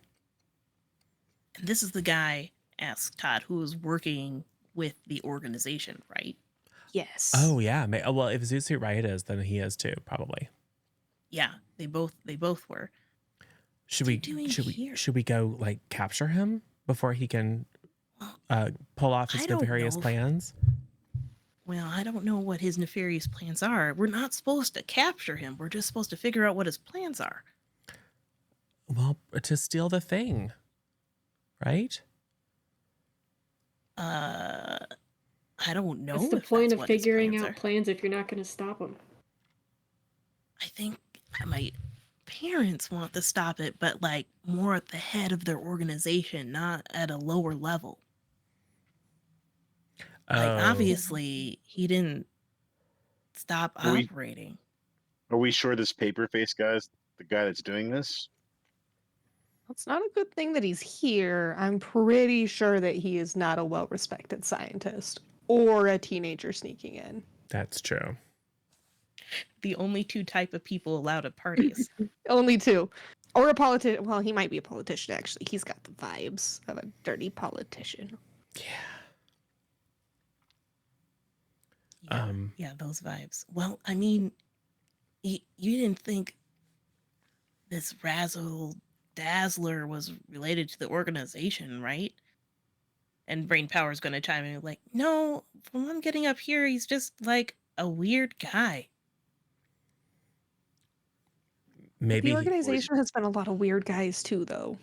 [SPEAKER 2] And this is the guy, asked Todd, who is working with the organization, right?
[SPEAKER 6] Yes.
[SPEAKER 1] Oh yeah. Well, if Zoot Suit Riot is, then he is too, probably.
[SPEAKER 2] Yeah, they both were.
[SPEAKER 1] Should
[SPEAKER 2] What's he doing here?
[SPEAKER 1] we go like capture him before he can pull off his
[SPEAKER 2] I don't
[SPEAKER 1] nefarious
[SPEAKER 2] know if-
[SPEAKER 1] plans?
[SPEAKER 2] Well, I don't know what his nefarious plans are. We're not supposed to capture him. We're just supposed to figure out what his plans are.
[SPEAKER 1] Well, to steal the thing, right?
[SPEAKER 2] I don't know.
[SPEAKER 3] What's the
[SPEAKER 2] if
[SPEAKER 3] point
[SPEAKER 2] that's
[SPEAKER 3] of
[SPEAKER 2] what his
[SPEAKER 3] figuring
[SPEAKER 2] plans
[SPEAKER 3] out
[SPEAKER 2] are.
[SPEAKER 3] plans if you're not going to stop them?
[SPEAKER 2] I think my parents want to stop it, but like more at the head of their organization, not at a lower level. Like
[SPEAKER 1] Oh.
[SPEAKER 2] obviously he didn't stop
[SPEAKER 5] Are we-
[SPEAKER 2] operating.
[SPEAKER 5] Are we sure this Paperface guy's the guy that's doing this?
[SPEAKER 6] It's not a good thing that he's here. I'm pretty sure that he is not a well-respected scientist or a teenager sneaking in.
[SPEAKER 1] That's true.
[SPEAKER 2] The only two type of people allowed at parties.
[SPEAKER 6] Only two. Or a politician. Well, he might be a politician, actually. He's got the vibes of a dirty politician.
[SPEAKER 1] Yeah.
[SPEAKER 2] Yeah, those vibes. Well, I mean, you didn't think this Razzle Dazzler was related to the organization, right? And Brain Power's going to chime in like, no, from what I'm getting up here, he's just like a weird guy.
[SPEAKER 1] Maybe.
[SPEAKER 6] The organization has been a lot of weird guys, too, though.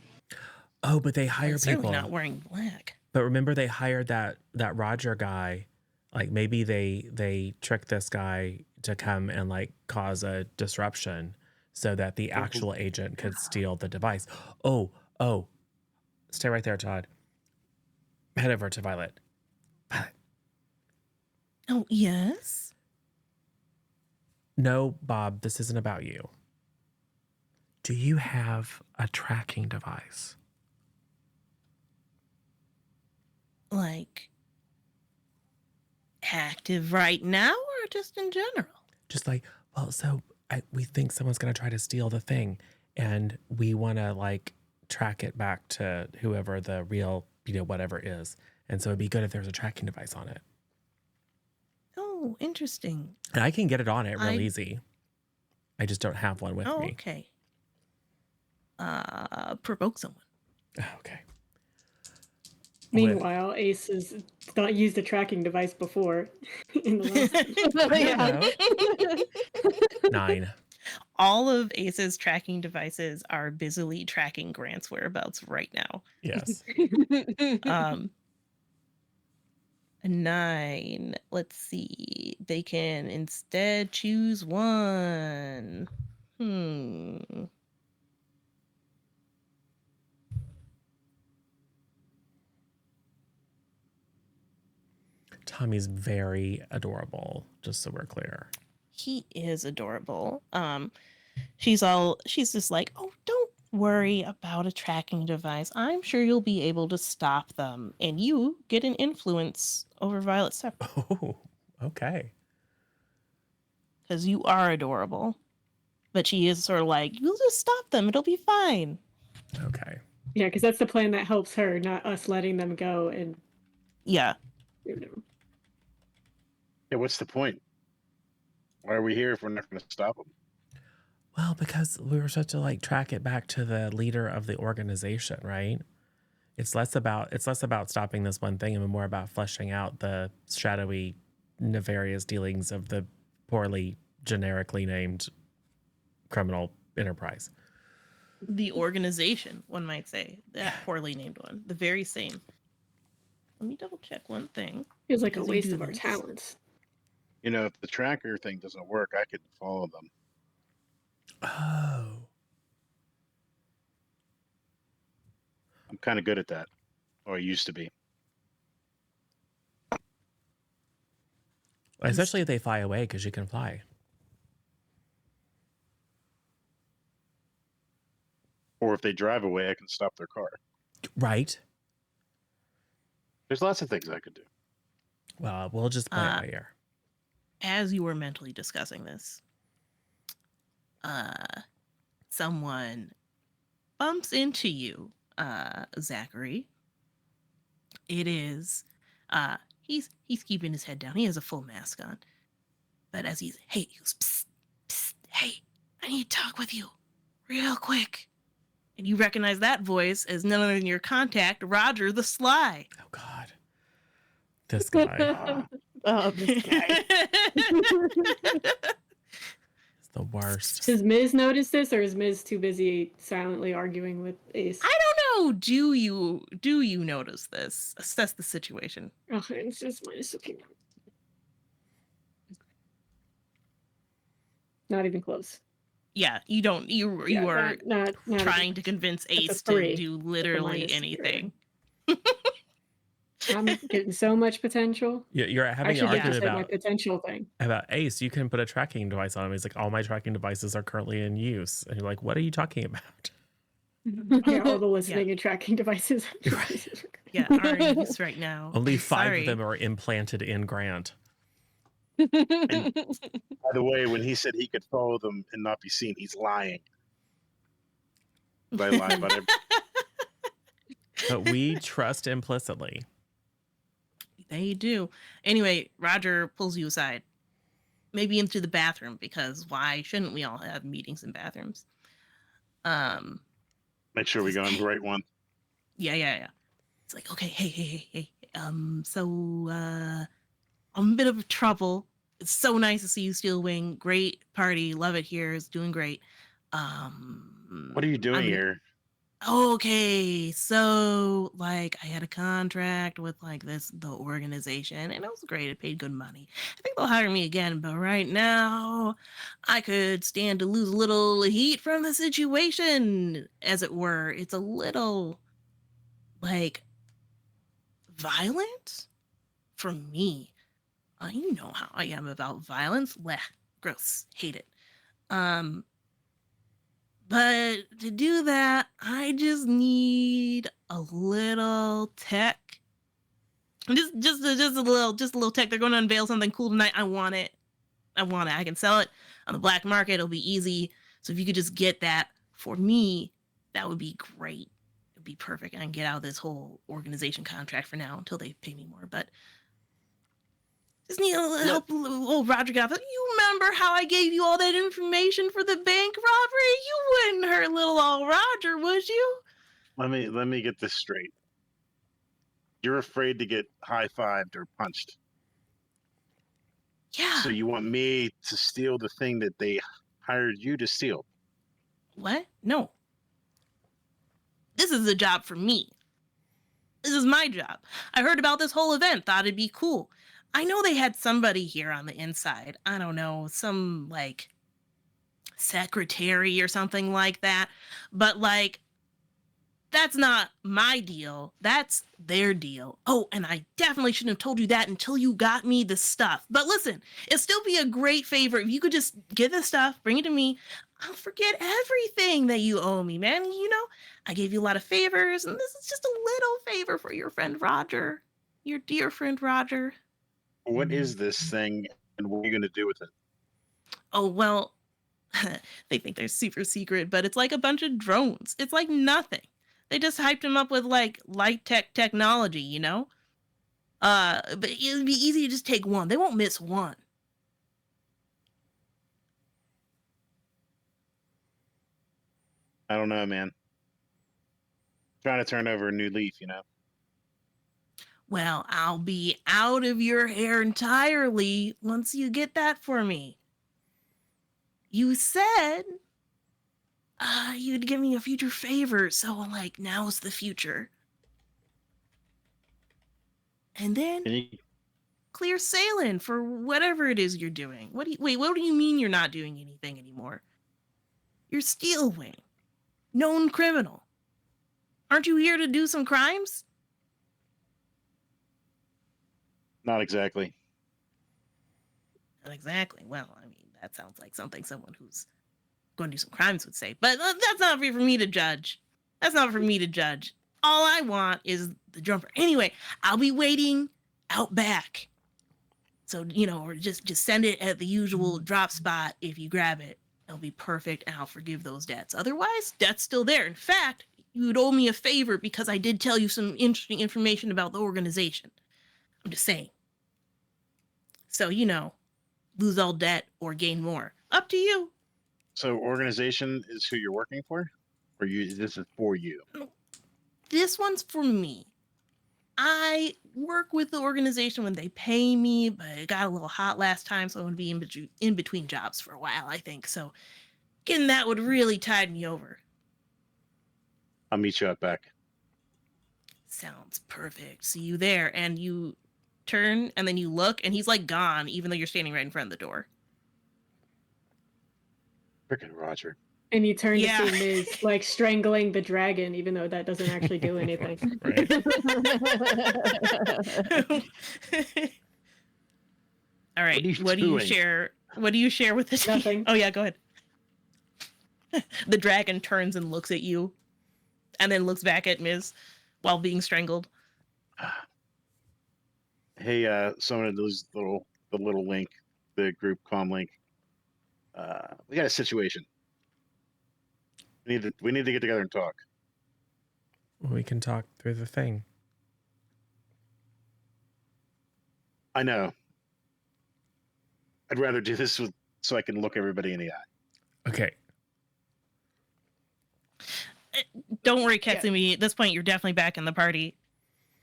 [SPEAKER 1] Oh, but they hire
[SPEAKER 2] He's certainly
[SPEAKER 1] people.
[SPEAKER 2] not wearing black.
[SPEAKER 1] But remember, they hired that Roger guy. Like maybe they tricked this guy to come and like cause a disruption so that the actual agent could steal the device. Oh, stay right there, Todd. Head over to Violet. Violet.
[SPEAKER 2] Oh, yes.
[SPEAKER 1] No, Bob, this isn't about you. Do you have a tracking device?
[SPEAKER 2] Like, active right now or just in general?
[SPEAKER 1] Just like, well, so we think someone's going to try to steal the thing, and we want to like track it back to whoever the real, whatever is. And so it'd be good if there's a tracking device on it.
[SPEAKER 2] Oh, interesting.
[SPEAKER 1] And I can get it on it real
[SPEAKER 2] I-
[SPEAKER 1] easy. I just don't have one with
[SPEAKER 2] Oh,
[SPEAKER 1] me.
[SPEAKER 2] okay. Provoke someone.
[SPEAKER 1] Oh, okay.
[SPEAKER 3] Meanwhile, Ace has not used a tracking device before in the last.
[SPEAKER 1] 9.
[SPEAKER 2] All of Ace's tracking devices are busily tracking Grant's whereabouts right now.
[SPEAKER 1] Yes.
[SPEAKER 2] 9. Let's see. They can instead choose one.
[SPEAKER 1] Tommy's very adorable, just so we're clear.
[SPEAKER 2] He is adorable. She's just like, oh, don't worry about a tracking device. I'm sure you'll be able to stop them. And you get an influence over Violet Separate.
[SPEAKER 1] Oh, okay.
[SPEAKER 2] Because you are adorable. But she is sort of like, you'll just stop them. It'll be fine.
[SPEAKER 1] Okay.
[SPEAKER 3] Yeah, because that's the plan that helps her, not us letting them go and.
[SPEAKER 2] Yeah.
[SPEAKER 5] Yeah, what's the point? Why are we here if we're not going to stop them?
[SPEAKER 1] Well, because we were supposed to like track it back to the leader of the organization, right? It's less about stopping this one thing and more about fleshing out the shadowy, nefarious dealings of the poorly generically named criminal enterprise.
[SPEAKER 2] The organization, one might say. That poorly named one. The very same. Let me double check one thing.
[SPEAKER 3] Feels like a
[SPEAKER 2] As you
[SPEAKER 3] waste
[SPEAKER 2] do
[SPEAKER 3] of our
[SPEAKER 2] this.
[SPEAKER 3] talents.
[SPEAKER 5] If the tracker thing doesn't work, I could follow them.
[SPEAKER 1] Oh.
[SPEAKER 5] I'm kind of good at that. Or I used to be.
[SPEAKER 1] Especially if they fly away, because you can fly.
[SPEAKER 5] Or if they drive away, I can stop their car.
[SPEAKER 1] Right.
[SPEAKER 5] There's lots of things I could do.
[SPEAKER 1] Well, we'll just play it by ear.
[SPEAKER 2] As you were mentally discussing this, someone bumps into you, Zachary. It is, he's keeping his head down. He has a full mask on. But as he goes, psst, psst, hey, I need to talk with you real quick. And you recognize that voice as none other than your contact, Roger the Sly.
[SPEAKER 1] Oh, God. This guy.
[SPEAKER 6] This guy.
[SPEAKER 1] It's the worst.
[SPEAKER 3] Does Miz notice this, or is Miz too busy silently arguing with Ace?
[SPEAKER 2] I don't know. Do you notice this? Assess the situation.
[SPEAKER 3] Oh, it's just minus looking. Not even close.
[SPEAKER 2] Yeah, you don't. You are
[SPEAKER 3] not
[SPEAKER 2] trying to convince Ace to
[SPEAKER 3] 3.
[SPEAKER 2] do literally
[SPEAKER 3] minus 3.
[SPEAKER 2] anything.
[SPEAKER 3] I'm getting so much potential.
[SPEAKER 1] You're
[SPEAKER 3] I
[SPEAKER 1] having
[SPEAKER 3] should
[SPEAKER 1] an
[SPEAKER 3] just
[SPEAKER 1] argument
[SPEAKER 3] say my
[SPEAKER 1] about
[SPEAKER 3] potential thing.
[SPEAKER 1] Ace. You can put a tracking device on him. He's like, all my tracking devices are currently in use. And you're like, what are you talking about?
[SPEAKER 3] Yeah, all the listening and tracking devices.
[SPEAKER 2] Yeah, are in use right now.
[SPEAKER 1] Only 5
[SPEAKER 2] Sorry.
[SPEAKER 1] of them are implanted in Grant.
[SPEAKER 5] By the way, when he said he could follow them and not be seen, he's lying. But I lie about it.
[SPEAKER 1] But we trust implicitly.
[SPEAKER 2] They do. Anyway, Roger pulls you aside. Maybe into the bathroom, because why shouldn't we all have meetings in bathrooms?
[SPEAKER 5] Make sure we go on the right one.
[SPEAKER 2] Yeah. It's like, okay, hey. So I'm a bit of trouble. It's so nice to see you, Steelwing. Great party. Love it here. It's doing great.
[SPEAKER 5] What are you doing here?
[SPEAKER 2] Okay, so like I had a contract with the organization, and it was great. It paid good money. I think they'll hire me again, but right now I could stand to lose a little heat from the situation, as it were. It's a little violent for me. You know how I am about violence. Blech, gross, hate it. But to do that, I just need a little tech. Just a little tech. They're going to unveil something cool tonight. I want it. I can sell it on the black market. It'll be easy. So if you could just get that for me, that would be great. It'd be perfect. I can get out of this whole organization contract for now until they pay me more. But just need a little help. Old Roger got that. You remember how I gave you all that information for the bank robbery? You wouldn't hurt little old Roger, would you?
[SPEAKER 5] Let me get this straight. You're afraid to get high-fived or punched.
[SPEAKER 2] Yeah.
[SPEAKER 5] So you want me to steal the thing that they hired you to steal?
[SPEAKER 2] What? No. This is a job for me. This is my job. I heard about this whole event, thought it'd be cool. I know they had somebody here on the inside. I don't know, some like secretary or something like that. But like, that's not my deal. That's their deal. Oh, and I definitely shouldn't have told you that until you got me the stuff. But listen, it'd still be a great favor if you could just get the stuff, bring it to me. I'll forget everything that you owe me, man. You know, I gave you a lot of favors, and this is just a little favor for your friend Roger. Your dear friend Roger.
[SPEAKER 5] What is this thing, and what are you going to do with it?
[SPEAKER 2] Oh, well, they think they're super secret, but it's like a bunch of drones. It's like nothing. They just hyped him up with like light technology, you know? But it'd be easy to just take one. They won't miss one.
[SPEAKER 5] I don't know, man. Trying to turn over a new leaf, you know?
[SPEAKER 2] Well, I'll be out of your hair entirely once you get that for me. You said you'd give me a future favor, so like now's the future. And then clear sailing for whatever it is you're doing. What do you mean you're not doing anything anymore? You're Steel Wing, known criminal. Aren't you here to do some crimes?
[SPEAKER 5] Not exactly.
[SPEAKER 2] Not exactly. Well, I mean, that sounds like something someone who's going to do some crimes would say. But that's not for me to judge. That's not for me to judge. All I want is the jumper. Anyway, I'll be waiting out back. So, you know, or just send it at the usual drop spot. If you grab it, it'll be perfect, and I'll forgive those debts. Otherwise, debt's still there. In fact, you'd owe me a favor because I did tell you some interesting information about the organization. I'm just saying. So, you know, lose all debt or gain more. Up to you.
[SPEAKER 5] So organization is who you're working for? Or this is for you?
[SPEAKER 2] This one's for me. I work with the organization when they pay me, but it got a little hot last time, so I'm going to be in between jobs for a while, I think. So getting that would really tide me over.
[SPEAKER 5] I'll meet you out back.
[SPEAKER 2] Sounds perfect. See you there. And you turn, and then you look, and he's like gone, even though you're standing right in front of the door.
[SPEAKER 5] Frickin' Roger.
[SPEAKER 3] And you turn to see Miz like strangling the dragon, even though that doesn't actually do anything.
[SPEAKER 1] Right.
[SPEAKER 2] All right.
[SPEAKER 5] What do you
[SPEAKER 2] share? What do you share with this?
[SPEAKER 3] Nothing.
[SPEAKER 2] Oh yeah, go ahead. The dragon turns and looks at you, and then looks back at Miz while being strangled.
[SPEAKER 5] Hey, someone of those the little link, the group comm link. We got a situation. We need to get together and talk.
[SPEAKER 1] We can talk through the thing.
[SPEAKER 5] I know. I'd rather do this so I can look everybody in the eye.
[SPEAKER 1] Okay.
[SPEAKER 2] Don't worry, Katsumi. At this point, you're definitely back in the party.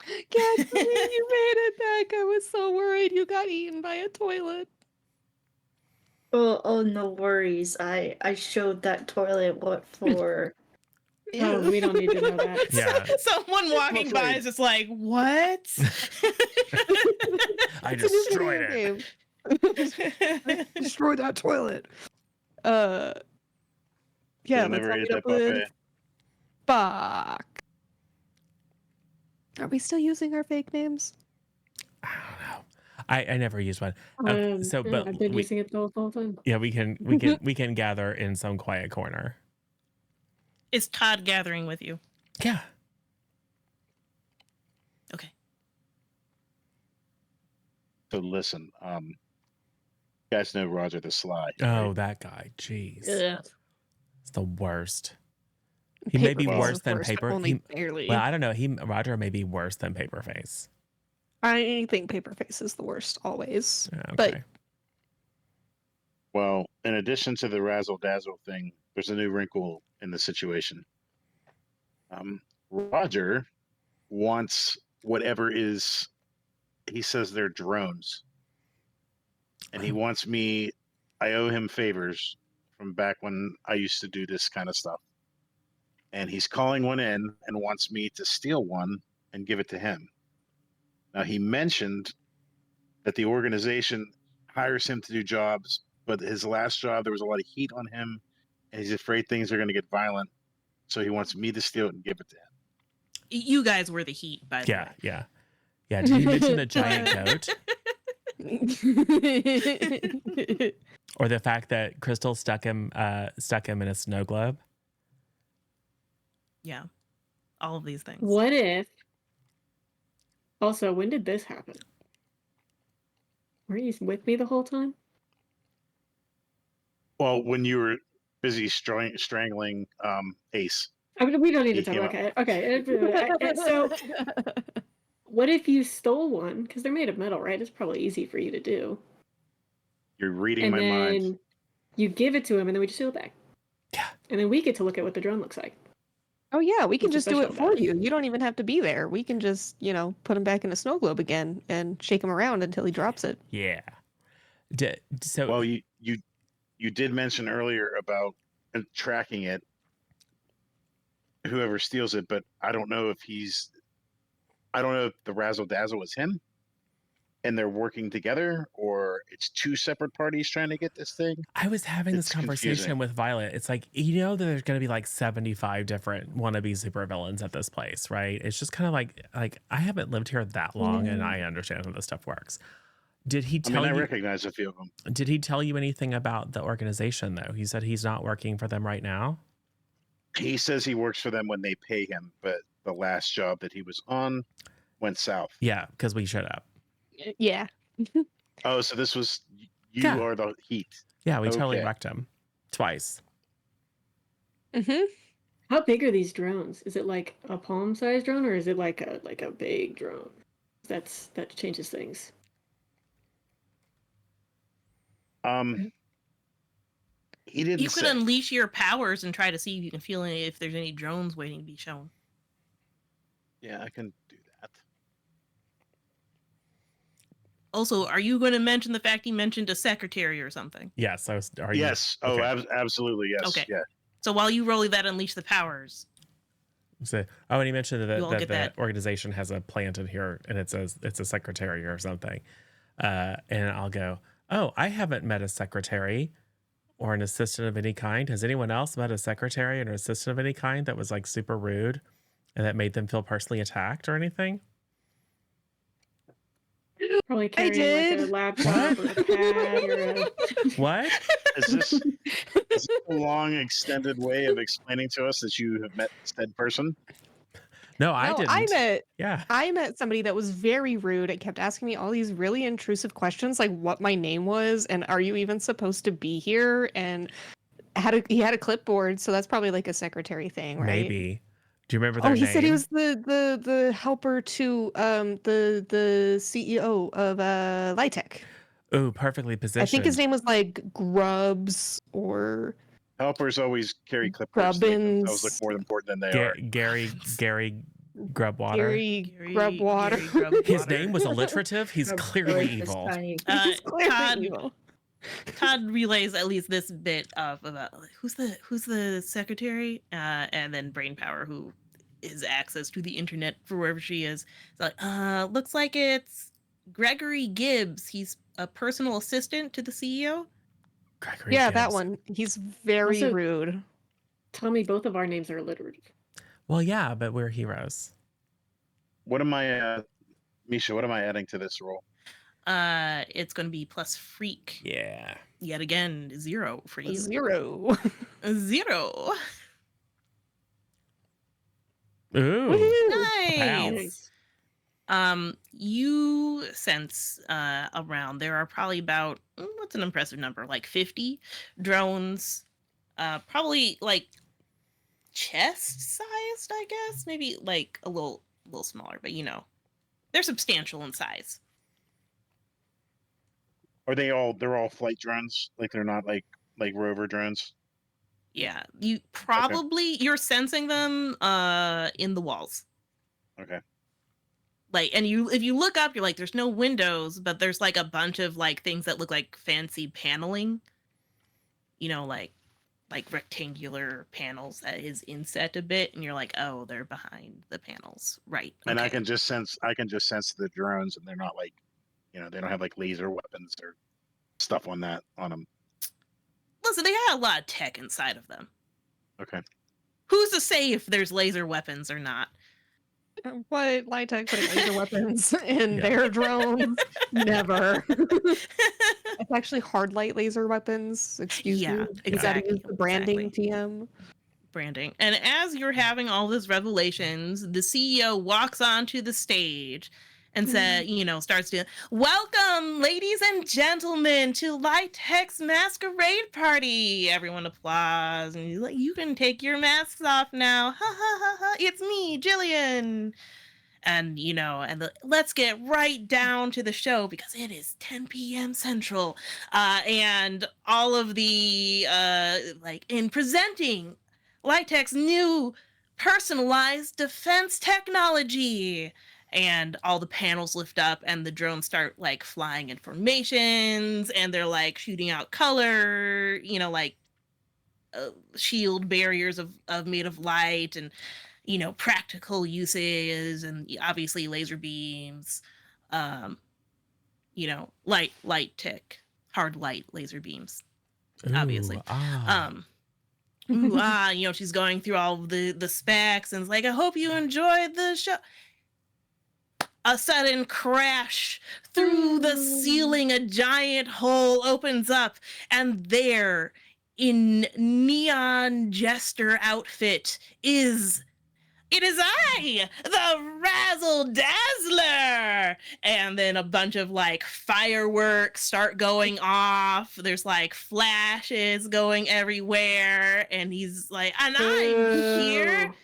[SPEAKER 6] Katsumi, you made it back. I was so worried you got eaten by a toilet.
[SPEAKER 4] Oh, no worries. I showed that toilet what for.
[SPEAKER 3] Oh, we don't need to know that.
[SPEAKER 1] Yeah.
[SPEAKER 2] Someone walking by is just like, what?
[SPEAKER 1] I destroyed it.
[SPEAKER 6] Destroyed that toilet. Yeah, let's
[SPEAKER 5] never
[SPEAKER 6] meet
[SPEAKER 5] ate
[SPEAKER 6] up
[SPEAKER 5] that
[SPEAKER 6] with
[SPEAKER 5] buffet.
[SPEAKER 6] Fuck. Are we still using our fake names?
[SPEAKER 1] I don't know. I never used one. So,
[SPEAKER 3] Yeah,
[SPEAKER 1] but
[SPEAKER 3] I've been
[SPEAKER 1] we,
[SPEAKER 3] using it the whole time.
[SPEAKER 1] yeah, we can gather in some quiet corner.
[SPEAKER 2] Is Todd gathering with you?
[SPEAKER 1] Yeah.
[SPEAKER 2] Okay.
[SPEAKER 5] So listen, you guys know Roger the Sly.
[SPEAKER 1] Oh,
[SPEAKER 5] right?
[SPEAKER 1] that guy. Jeez.
[SPEAKER 6] Yeah.
[SPEAKER 1] It's the worst. He may be
[SPEAKER 6] Paperface
[SPEAKER 1] worse
[SPEAKER 6] is
[SPEAKER 1] than
[SPEAKER 6] worse, but
[SPEAKER 1] paper.
[SPEAKER 6] only barely.
[SPEAKER 1] Well, I don't know. Roger may be worse than Paperface.
[SPEAKER 6] I think Paperface is the worst always.
[SPEAKER 1] Okay.
[SPEAKER 6] But
[SPEAKER 5] Well, in addition to the razzle dazzle thing, there's a new wrinkle in the situation. Roger wants whatever is, he says they're drones. And he wants me, I owe him favors from back when I used to do this kind of stuff. And he's calling one in and wants me to steal one and give it to him. Now, he mentioned that the organization hires him to do jobs, but his last job, there was a lot of heat on him, and he's afraid things are going to get violent. So he wants me to steal it and give it to him.
[SPEAKER 2] You guys were the heat, by the way.
[SPEAKER 1] Yeah. Did he mention the giant goat? Or the fact that Crystal stuck him in a snow globe?
[SPEAKER 2] Yeah. All of these things.
[SPEAKER 3] What if? Also, when did this happen? Were you with me the whole time?
[SPEAKER 5] Well, when you were busy strangling Ace.
[SPEAKER 3] I mean, we don't need to
[SPEAKER 5] He
[SPEAKER 3] talk
[SPEAKER 5] came
[SPEAKER 3] about it. Okay. So, what if you stole one? Because they're made of metal, right? It's probably easy for you to do.
[SPEAKER 5] You're reading
[SPEAKER 3] And
[SPEAKER 5] my mind.
[SPEAKER 3] then you give it to him, and then we just steal it back.
[SPEAKER 1] Yeah.
[SPEAKER 3] And then we get to look at what the drone looks like.
[SPEAKER 6] Oh yeah, we can
[SPEAKER 3] What's
[SPEAKER 6] just do it
[SPEAKER 3] special
[SPEAKER 6] for
[SPEAKER 3] about it?
[SPEAKER 6] you. You don't even have to be there. We can just, put him back in a snow globe again and shake him around until he drops it.
[SPEAKER 1] Yeah. So
[SPEAKER 5] Well, you did mention earlier about tracking it, whoever steals it, but I don't know if the razzle dazzle is him and they're working together, or it's two separate parties trying to get this thing.
[SPEAKER 1] I was having this
[SPEAKER 5] It's
[SPEAKER 1] conversation
[SPEAKER 5] confusing.
[SPEAKER 1] with Violet. It's like, that there's going to be like 75 different wannabe supervillains at this place, right? It's just kind of like I haven't lived here that long, and I understand how this stuff works. Did he tell
[SPEAKER 5] I
[SPEAKER 1] you?
[SPEAKER 5] recognize a few of them.
[SPEAKER 1] Did he tell you anything about the organization though? He said he's not working for them right now.
[SPEAKER 5] He says he works for them when they pay him, but the last job that he was on went south.
[SPEAKER 1] Yeah, because we showed up.
[SPEAKER 6] Yeah.
[SPEAKER 5] Oh, so this was you
[SPEAKER 1] Yeah.
[SPEAKER 5] are the heat.
[SPEAKER 1] Yeah, we totally
[SPEAKER 5] Okay.
[SPEAKER 1] wrecked him twice.
[SPEAKER 6] Mm-hmm.
[SPEAKER 3] How big are these drones? Is it like a palm-sized drone, or is it like a big drone? That changes things.
[SPEAKER 5] He didn't
[SPEAKER 2] You could
[SPEAKER 5] say.
[SPEAKER 2] unleash your powers and try to see if you can feel if there's any drones waiting to be shown.
[SPEAKER 5] Yeah, I can do that.
[SPEAKER 2] Also, are you going to mention the fact he mentioned a secretary or something?
[SPEAKER 1] Yes. Are you?
[SPEAKER 5] Yes. Oh,
[SPEAKER 1] Okay.
[SPEAKER 5] absolutely. Yes.
[SPEAKER 2] Okay.
[SPEAKER 5] Yeah.
[SPEAKER 2] So while you roll that unleash the powers,
[SPEAKER 1] So, and he mentioned
[SPEAKER 2] You all
[SPEAKER 1] that
[SPEAKER 2] get
[SPEAKER 1] the
[SPEAKER 2] that.
[SPEAKER 1] organization has a plant in here, and it's a secretary or something. And I'll go, oh, I haven't met a secretary or an assistant of any kind. Has anyone else met a secretary or an assistant of any kind that was like super rude and that made them feel personally attacked or anything?
[SPEAKER 3] Probably carrying like a
[SPEAKER 6] did.
[SPEAKER 3] laptop or a pad or a...
[SPEAKER 1] What?
[SPEAKER 5] Is this a long, extended way of explaining to us that you have met said person?
[SPEAKER 1] No, I
[SPEAKER 6] No,
[SPEAKER 1] didn't. Yeah.
[SPEAKER 6] I met somebody that was very rude and kept asking me all these really intrusive questions, like what my name was and are you even supposed to be here? And he had a clipboard, so that's probably like a secretary thing, right?
[SPEAKER 1] Maybe. Do you remember their
[SPEAKER 6] Oh, he
[SPEAKER 1] name?
[SPEAKER 6] said he was the helper to the CEO of Lytech.
[SPEAKER 1] Oh, perfectly positioned.
[SPEAKER 6] I think his name was like Grubbs or
[SPEAKER 5] Helpers always carry clipboards to make themselves look
[SPEAKER 6] Grubbins.
[SPEAKER 5] more important than they are.
[SPEAKER 1] Gary Grubwater.
[SPEAKER 6] Gary Grubwater.
[SPEAKER 1] His name was alliterative. He's clearly evil.
[SPEAKER 6] He's clearly
[SPEAKER 2] Todd,
[SPEAKER 6] evil.
[SPEAKER 2] Todd relays at least this bit of about who's the secretary, and then Brainpower, who is access to the internet for wherever she is. It's like, looks like it's Gregory Gibbs. He's a personal assistant to the CEO.
[SPEAKER 1] Gregory
[SPEAKER 6] Yeah,
[SPEAKER 1] Gibbs.
[SPEAKER 6] that one. He's very
[SPEAKER 3] Also-
[SPEAKER 6] rude.
[SPEAKER 3] Tommy, both of our names are alliterative.
[SPEAKER 1] Well, yeah, but we're heroes.
[SPEAKER 5] What am I, Misha? What am I adding to this role?
[SPEAKER 2] It's going to be plus freak.
[SPEAKER 1] Yeah.
[SPEAKER 2] Yet again, 0 for you.
[SPEAKER 6] 0.
[SPEAKER 2] 0.
[SPEAKER 1] Ooh.
[SPEAKER 6] Woohoo!
[SPEAKER 2] Nice. You sense around there are probably about what's an impressive number, like 50 drones, probably like chest sized, I guess, maybe like a little smaller, but you know, they're substantial in size.
[SPEAKER 5] Are they all? They're all flight drones. Like they're not like rover drones.
[SPEAKER 2] Yeah, you probably you're sensing them in the walls.
[SPEAKER 5] Okay.
[SPEAKER 2] Like, and if you look up, you're like, there's no windows, but there's like a bunch of like things that look like fancy paneling. You know, like rectangular panels that is inset a bit, and you're like, oh, they're behind the panels, right?
[SPEAKER 5] And I
[SPEAKER 2] okay.
[SPEAKER 5] can just sense the drones, and they're not like, they don't have like laser weapons or stuff on them.
[SPEAKER 2] Listen, they had a lot of tech inside of them.
[SPEAKER 5] Okay.
[SPEAKER 2] Who's to say if there's laser weapons or not?
[SPEAKER 6] What? Lytech putting laser weapons in
[SPEAKER 1] Yeah.
[SPEAKER 6] their drones? Never. It's actually hard light laser weapons. Excuse
[SPEAKER 2] Yeah,
[SPEAKER 6] me. You
[SPEAKER 2] exactly,
[SPEAKER 6] gotta use the branding,
[SPEAKER 2] exactly.
[SPEAKER 6] TM.
[SPEAKER 2] Branding. And as you're having all these revelations, the CEO walks onto the stage and said, starts to, welcome, ladies and gentlemen, to Lytech's masquerade party. Everyone applauds, and he's like, you can take your masks off now. Ha ha ha ha. It's me, Jillian. And let's get right down to the show because it is 10 p.m. Central. And all of the in presenting Lytech's new personalized defense technology. And all the panels lift up and the drones start like flying in formations and they're like shooting out color, shield barriers of made of light and practical uses and obviously laser beams, light tech, hard light laser beams, obviously. She's going through all of the specs and it's like, I hope you enjoyed the show. A sudden crash through the ceiling, a giant hole opens up, and there, in neon jester outfit, it is I, the Razzle Dazzler! And then a bunch of like fireworks start going off. There's like flashes going everywhere. And he's like, and I'm here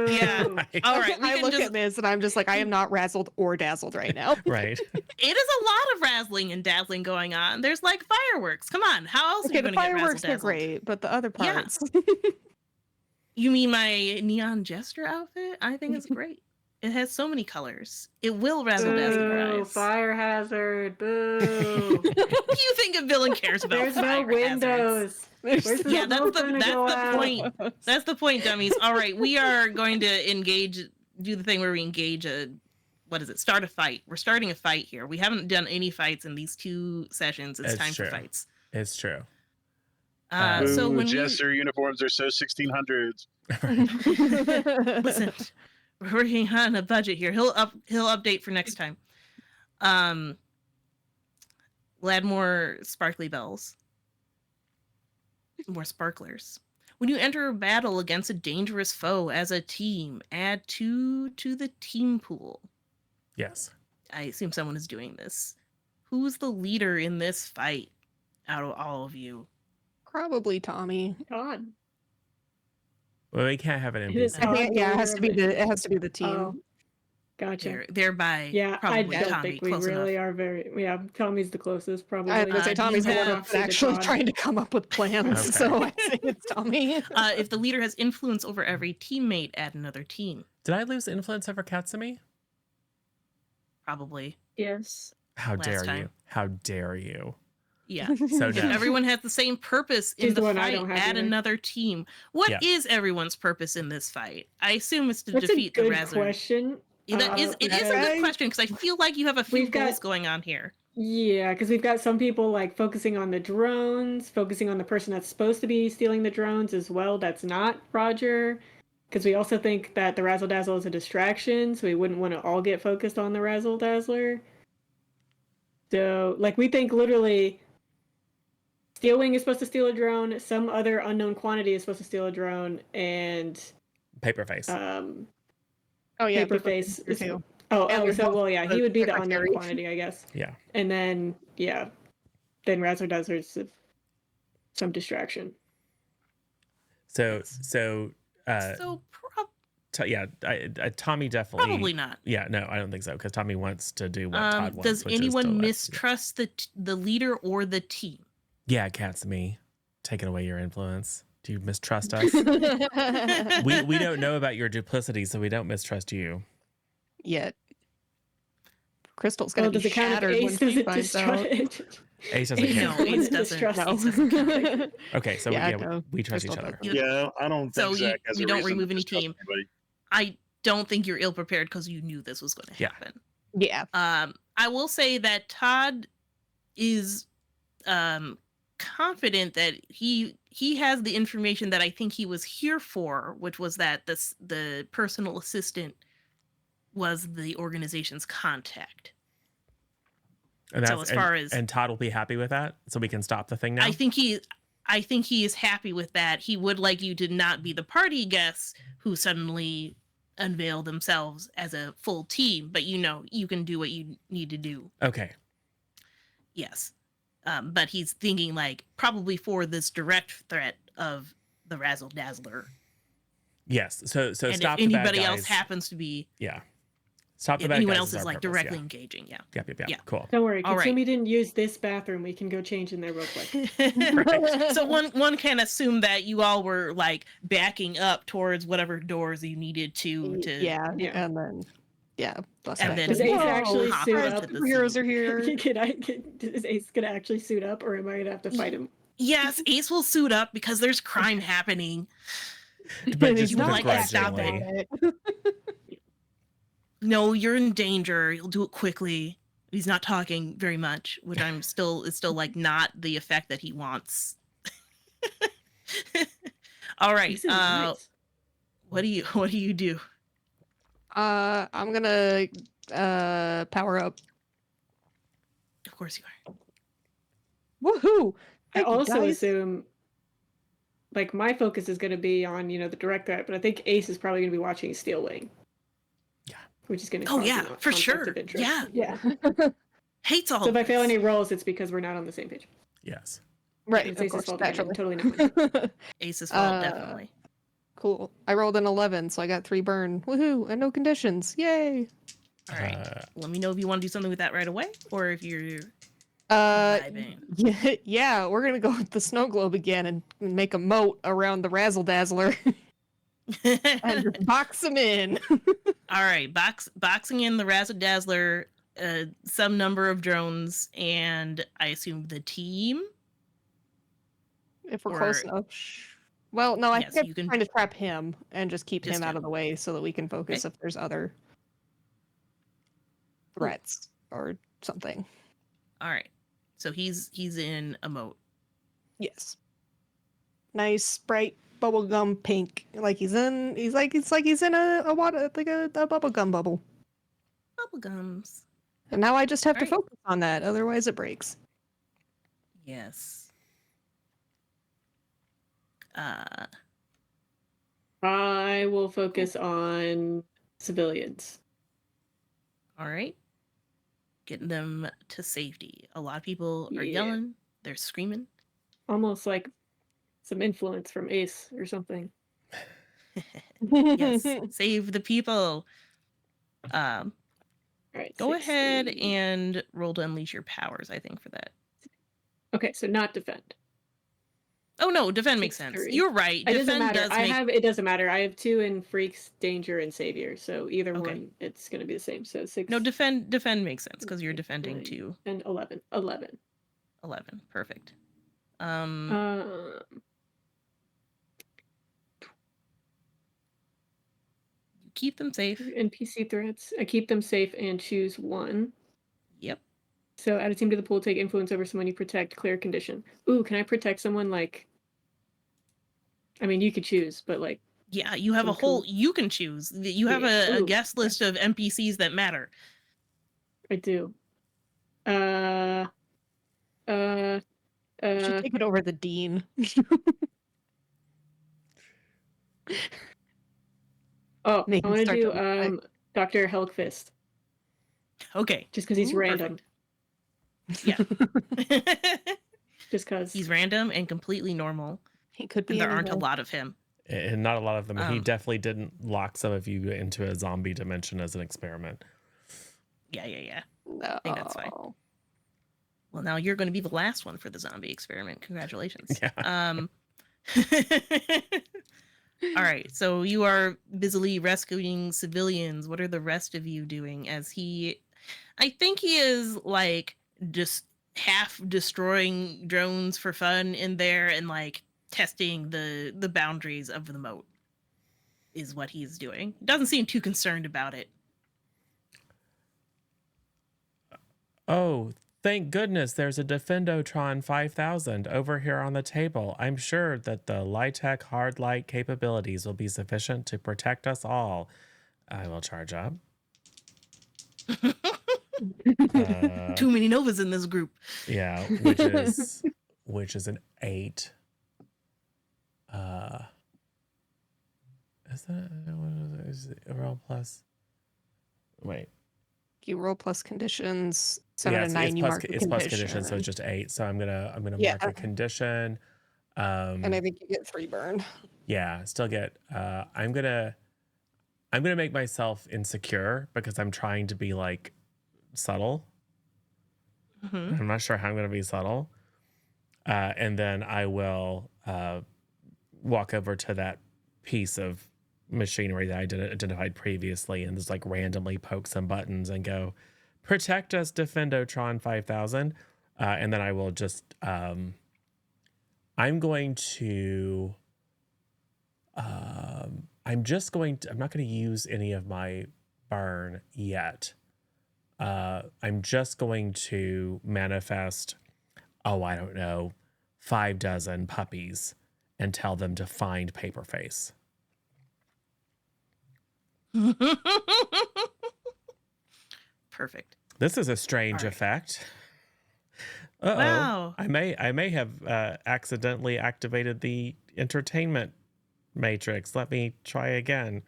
[SPEAKER 2] yeah. All right.
[SPEAKER 6] I look at this and I'm just like, I am not razzled or dazzled right now.
[SPEAKER 1] Right.
[SPEAKER 2] It is a lot of razzling and dazzling going on. There's like fireworks. Come on. How else are you
[SPEAKER 6] the
[SPEAKER 2] going to get
[SPEAKER 6] fireworks
[SPEAKER 2] razzle
[SPEAKER 6] are
[SPEAKER 2] dazzled?
[SPEAKER 6] great, but the other parts.
[SPEAKER 2] You mean my neon jester outfit? I think it's great. It has so many colors. It will razzle dazzle your eyes.
[SPEAKER 3] Fire hazard. Boo.
[SPEAKER 2] You think a villain cares about
[SPEAKER 3] There's
[SPEAKER 2] fire
[SPEAKER 3] no windows.
[SPEAKER 2] hazards? Yeah, that's the point. That's the point, dummies. All right, we are going to do the thing where we engage start a fight. We're starting a fight here. We haven't done any fights in these 2 sessions. It's time for fights.
[SPEAKER 1] It's true.
[SPEAKER 2] So when
[SPEAKER 5] jester uniforms are so 1600s.
[SPEAKER 2] Listen, we're working on a budget here. He'll update for next time. We'll add more sparkly bells. More sparklers. When you enter a battle against a dangerous foe as a team, add 2 to the team pool.
[SPEAKER 1] Yes.
[SPEAKER 2] I assume someone is doing this. Who's the leader in this fight out of all of you?
[SPEAKER 6] Probably Tommy.
[SPEAKER 3] God.
[SPEAKER 1] Well, we can't have an
[SPEAKER 3] It is
[SPEAKER 1] NPC.
[SPEAKER 6] I think, it has to be the team.
[SPEAKER 3] Oh, gotcha.
[SPEAKER 2] Thereby,
[SPEAKER 3] Yeah, I
[SPEAKER 2] probably
[SPEAKER 3] don't
[SPEAKER 2] Tommy.
[SPEAKER 3] think we
[SPEAKER 2] Close
[SPEAKER 3] really
[SPEAKER 2] enough.
[SPEAKER 3] are very. Yeah, Tommy's the closest, probably.
[SPEAKER 6] I was gonna say Tommy's the one that's actually trying to come up with plans,
[SPEAKER 1] Okay.
[SPEAKER 6] so I think it's Tommy.
[SPEAKER 2] If the leader has influence over every teammate, add another team.
[SPEAKER 1] Did I lose influence over Katsumi?
[SPEAKER 2] Probably.
[SPEAKER 4] Yes.
[SPEAKER 1] How
[SPEAKER 2] Last
[SPEAKER 1] dare
[SPEAKER 2] time.
[SPEAKER 1] you? How dare you?
[SPEAKER 2] Yeah.
[SPEAKER 1] So
[SPEAKER 2] If
[SPEAKER 1] no.
[SPEAKER 2] everyone has the same purpose in
[SPEAKER 3] She's
[SPEAKER 2] the
[SPEAKER 3] the one I
[SPEAKER 2] fight,
[SPEAKER 3] don't have
[SPEAKER 2] add
[SPEAKER 3] either.
[SPEAKER 2] another team. What
[SPEAKER 1] Yeah.
[SPEAKER 2] is everyone's purpose in this fight? I assume it's to
[SPEAKER 3] That's
[SPEAKER 2] defeat
[SPEAKER 3] a
[SPEAKER 2] the
[SPEAKER 3] good
[SPEAKER 2] Razzler.
[SPEAKER 3] question.
[SPEAKER 2] It is a good
[SPEAKER 3] Okay.
[SPEAKER 2] question because I feel like you have a few
[SPEAKER 3] We've got-
[SPEAKER 2] goals going on here.
[SPEAKER 3] Yeah, because we've got some people like focusing on the drones, focusing on the person that's supposed to be stealing the drones as well. That's not Roger. because we also think that the Razzle Dazzle is a distraction, so we wouldn't want to all get focused on the Razzle Dazzler. So, like, we think literally Steelwing is supposed to steal a drone, some other unknown quantity is supposed to steal a drone, and
[SPEAKER 1] Paperface.
[SPEAKER 6] Oh yeah,
[SPEAKER 3] Paperface is.
[SPEAKER 6] too.
[SPEAKER 3] Oh,
[SPEAKER 6] And there's
[SPEAKER 3] so
[SPEAKER 6] also
[SPEAKER 3] well, yeah, he
[SPEAKER 6] the
[SPEAKER 3] would be the
[SPEAKER 6] secretary.
[SPEAKER 3] unknown quantity, I guess.
[SPEAKER 1] Yeah.
[SPEAKER 3] And then then Razzle Dazzler's some distraction.
[SPEAKER 1] So Tommy definitely.
[SPEAKER 2] Probably not.
[SPEAKER 1] Yeah, no, I don't think so because Tommy wants to do what Todd wants.
[SPEAKER 2] Does
[SPEAKER 1] which is
[SPEAKER 2] anyone
[SPEAKER 1] to let-
[SPEAKER 2] mistrust the leader or the team?
[SPEAKER 1] Yeah, Cat's me. Taking away your influence. Do you mistrust us? we don't know about your duplicity, so we don't mistrust you.
[SPEAKER 6] Yet. Crystal's gonna be
[SPEAKER 3] does it count if
[SPEAKER 6] shattered when
[SPEAKER 3] Ace
[SPEAKER 6] she
[SPEAKER 3] doesn't
[SPEAKER 6] finds out.
[SPEAKER 1] Ace doesn't count.
[SPEAKER 2] No, Ace doesn't.
[SPEAKER 3] Distrust.
[SPEAKER 6] No.
[SPEAKER 2] Ace doesn't count.
[SPEAKER 1] Okay, so
[SPEAKER 6] Yeah,
[SPEAKER 1] yeah,
[SPEAKER 6] no,
[SPEAKER 1] we trust each
[SPEAKER 6] Crystal
[SPEAKER 1] other.
[SPEAKER 6] doesn't.
[SPEAKER 5] Yeah, I don't
[SPEAKER 2] So
[SPEAKER 5] think Zach has
[SPEAKER 2] we
[SPEAKER 5] a
[SPEAKER 2] don't
[SPEAKER 5] reason
[SPEAKER 2] remove
[SPEAKER 5] to
[SPEAKER 2] any
[SPEAKER 5] distrust
[SPEAKER 2] team.
[SPEAKER 5] anybody.
[SPEAKER 2] I don't think you're ill prepared because you knew this was going to
[SPEAKER 1] Yeah.
[SPEAKER 2] happen.
[SPEAKER 6] Yeah.
[SPEAKER 2] I will say that Todd is confident that he has the information that I think he was here for, which was that the personal assistant was the organization's contact.
[SPEAKER 1] And
[SPEAKER 2] So as far as
[SPEAKER 1] and Todd will be happy with that, so we can stop the thing now.
[SPEAKER 2] I think he is happy with that. He would like you to not be the party guests who suddenly unveil themselves as a full team, but you can do what you need to do.
[SPEAKER 1] Okay.
[SPEAKER 2] Yes. But he's thinking like probably for this direct threat of the Razzle Dazzler.
[SPEAKER 1] Yes. So
[SPEAKER 2] And
[SPEAKER 1] stop
[SPEAKER 2] if
[SPEAKER 1] the bad
[SPEAKER 2] anybody
[SPEAKER 1] guys.
[SPEAKER 2] else happens to be,
[SPEAKER 1] Yeah. Stop the
[SPEAKER 2] if
[SPEAKER 1] bad
[SPEAKER 2] anyone
[SPEAKER 1] guys
[SPEAKER 2] else is
[SPEAKER 1] our
[SPEAKER 2] like
[SPEAKER 1] purpose,
[SPEAKER 2] directly
[SPEAKER 1] yeah.
[SPEAKER 2] engaging, yeah.
[SPEAKER 1] Yep.
[SPEAKER 2] Yeah.
[SPEAKER 1] Cool.
[SPEAKER 3] Don't worry,
[SPEAKER 2] All right.
[SPEAKER 3] Katsumi didn't use this bathroom. We can go change in there real quick.
[SPEAKER 2] So one can assume that you all were like backing up towards whatever doors you needed to
[SPEAKER 6] Yeah.
[SPEAKER 3] Yeah.
[SPEAKER 6] And then bless
[SPEAKER 2] And
[SPEAKER 6] her.
[SPEAKER 2] then
[SPEAKER 3] Does Ace
[SPEAKER 6] Whoa,
[SPEAKER 3] actually
[SPEAKER 2] hop
[SPEAKER 3] suit
[SPEAKER 2] onto
[SPEAKER 3] up?
[SPEAKER 2] the
[SPEAKER 6] Superheroes
[SPEAKER 2] scene.
[SPEAKER 6] are here.
[SPEAKER 3] Is Ace gonna actually suit up, or am I gonna have to fight him?
[SPEAKER 2] Yes, Ace will suit up because there's crime happening.
[SPEAKER 1] But just
[SPEAKER 6] He's not
[SPEAKER 2] like, stop
[SPEAKER 1] begrudgingly.
[SPEAKER 2] No, you're in danger. He'll do it quickly. He's not talking very much, which is still like not the effect that he wants. All right.
[SPEAKER 3] Ace is nice.
[SPEAKER 2] What do you do?
[SPEAKER 6] I'm gonna power up.
[SPEAKER 2] Of course you are.
[SPEAKER 6] Woohoo!
[SPEAKER 3] I
[SPEAKER 6] Thank you,
[SPEAKER 3] also
[SPEAKER 6] guys.
[SPEAKER 3] assume, like, my focus is going to be on, the direct threat, but I think Ace is probably going to be watching Steelwing.
[SPEAKER 1] Yeah.
[SPEAKER 3] Which is going to
[SPEAKER 2] Oh,
[SPEAKER 3] cause
[SPEAKER 2] yeah,
[SPEAKER 3] a
[SPEAKER 2] for
[SPEAKER 3] conflict
[SPEAKER 2] sure.
[SPEAKER 3] of interest.
[SPEAKER 2] Yeah.
[SPEAKER 3] Yeah.
[SPEAKER 2] Hates all
[SPEAKER 3] So if I fail
[SPEAKER 2] this.
[SPEAKER 3] any rolls, it's because we're not on the same page.
[SPEAKER 1] Yes.
[SPEAKER 6] Right,
[SPEAKER 3] It's
[SPEAKER 6] of
[SPEAKER 3] Ace's
[SPEAKER 6] course,
[SPEAKER 3] fault again,
[SPEAKER 6] naturally.
[SPEAKER 3] totally not mine.
[SPEAKER 2] Ace's fault,
[SPEAKER 6] Uh,
[SPEAKER 2] definitely.
[SPEAKER 6] Cool. I rolled an 11, so I got 3 burn. Woohoo! And no conditions. Yay!
[SPEAKER 2] All right. Let me know if you want to do something with that right away, or if you're vibing.
[SPEAKER 6] Yeah, we're gonna go with the snow globe again and make a moat around the Razzle Dazzler and just box him in.
[SPEAKER 2] All right, boxing in the Razzle Dazzler, some number of drones, and I assume the team.
[SPEAKER 6] If we're close
[SPEAKER 2] Or-
[SPEAKER 6] enough. Well, no, I
[SPEAKER 2] Yes,
[SPEAKER 6] think
[SPEAKER 2] you
[SPEAKER 6] I'm
[SPEAKER 2] can-
[SPEAKER 6] trying to trap him and just keep
[SPEAKER 2] Just
[SPEAKER 6] him out
[SPEAKER 2] him.
[SPEAKER 6] of the way so that we can focus
[SPEAKER 2] Okay.
[SPEAKER 6] if there's other threats or something.
[SPEAKER 2] All right, so he's in a moat.
[SPEAKER 6] Yes. Nice, bright bubblegum pink. It's like he's in a water, like a bubblegum bubble.
[SPEAKER 2] Bubblegums.
[SPEAKER 6] And now I just have to
[SPEAKER 2] Right.
[SPEAKER 6] focus on that, otherwise it breaks.
[SPEAKER 2] Yes.
[SPEAKER 3] I will focus on civilians.
[SPEAKER 2] All right. Getting them to safety. A lot of people are
[SPEAKER 3] Yeah.
[SPEAKER 2] yelling. They're screaming.
[SPEAKER 3] Almost like some influence from Ace or something.
[SPEAKER 2] Yes. Save the people.
[SPEAKER 3] All right.
[SPEAKER 2] Go
[SPEAKER 3] 6,
[SPEAKER 2] ahead
[SPEAKER 3] 3.
[SPEAKER 2] and roll to unleash your powers, I think, for that.
[SPEAKER 3] Okay, so not defend.
[SPEAKER 2] Oh no, defend makes
[SPEAKER 3] 6,
[SPEAKER 2] sense.
[SPEAKER 3] 3.
[SPEAKER 2] You're right.
[SPEAKER 3] It doesn't
[SPEAKER 2] Defend
[SPEAKER 3] matter.
[SPEAKER 2] does make
[SPEAKER 3] It doesn't matter. I have 2 in Freaks, Danger, and Savior. So either
[SPEAKER 2] Okay.
[SPEAKER 3] one, it's going to be the same. So 6.
[SPEAKER 2] No, defend makes sense because you're defending
[SPEAKER 3] 9,
[SPEAKER 2] to
[SPEAKER 3] and 11. 11.
[SPEAKER 2] 11. Perfect. You keep them safe.
[SPEAKER 3] NPC threats. I keep them safe and choose 1.
[SPEAKER 2] Yep.
[SPEAKER 3] So add a team to the pool, take influence over someone you protect, clear condition. Ooh, can I protect someone like... I mean, you could choose, but like...
[SPEAKER 2] Yeah, you have
[SPEAKER 3] Some
[SPEAKER 2] a whole.
[SPEAKER 3] cool-
[SPEAKER 2] You can choose. You have
[SPEAKER 3] Yeah.
[SPEAKER 2] a
[SPEAKER 3] Ooh,
[SPEAKER 2] guest list of NPCs that matter.
[SPEAKER 3] I do. Uh.
[SPEAKER 6] You should take it over the dean.
[SPEAKER 3] Oh, I
[SPEAKER 6] Names
[SPEAKER 3] want to
[SPEAKER 6] start
[SPEAKER 3] do
[SPEAKER 6] to
[SPEAKER 3] Dr. Helgfist,
[SPEAKER 2] Okay.
[SPEAKER 3] just because he's
[SPEAKER 6] Ooh,
[SPEAKER 3] random.
[SPEAKER 2] Yeah.
[SPEAKER 3] Just because.
[SPEAKER 2] He's random and completely normal,
[SPEAKER 6] He could
[SPEAKER 2] and
[SPEAKER 6] be
[SPEAKER 2] there aren't a
[SPEAKER 6] anything.
[SPEAKER 2] lot of him.
[SPEAKER 1] And not a lot of them. He
[SPEAKER 2] Um,
[SPEAKER 1] definitely didn't lock some of you into a zombie dimension as an experiment.
[SPEAKER 2] Yeah.
[SPEAKER 6] No.
[SPEAKER 2] I think that's fine. Well, now you're going to be the last one for the zombie experiment. Congratulations.
[SPEAKER 1] Yeah.
[SPEAKER 2] All right. So you are busily rescuing civilians. What are the rest of you doing? I think he is like just half destroying drones for fun in there and like testing the boundaries of the moat is what he's doing. Doesn't seem too concerned about it.
[SPEAKER 1] Oh, thank goodness there's a Defendotron 5000 over here on the table. I'm sure that the Litech hard light capabilities will be sufficient to protect us all. I will charge up.
[SPEAKER 2] Too many Novas in this group.
[SPEAKER 1] Yeah, which is an 8. Is that what is it? A roll plus? Wait.
[SPEAKER 6] You roll plus conditions. 7
[SPEAKER 1] Yeah,
[SPEAKER 6] and 9 you mark a
[SPEAKER 1] it's plus condition,
[SPEAKER 6] condition.
[SPEAKER 1] so it's just 8. So I'm gonna
[SPEAKER 6] Yeah.
[SPEAKER 1] mark a condition.
[SPEAKER 6] And I think you get 3 burn.
[SPEAKER 1] Yeah, still get. I'm gonna make myself insecure because I'm trying to be like subtle.
[SPEAKER 2] Mhm.
[SPEAKER 1] I'm not sure how I'm gonna be subtle. And then I will walk over to that piece of machinery that I didn't identified previously and just like randomly poke some buttons and go, protect us, Defendotron 5000. And then I will just, I'm not going to use any of my burn yet. I'm just going to manifest, I don't know, 5 dozen puppies and tell them to find Paperface.
[SPEAKER 2] Perfect.
[SPEAKER 1] This is a strange
[SPEAKER 2] All right.
[SPEAKER 1] effect. Uh-oh.
[SPEAKER 2] Wow.
[SPEAKER 1] I may have accidentally activated the entertainment matrix. Let me try again.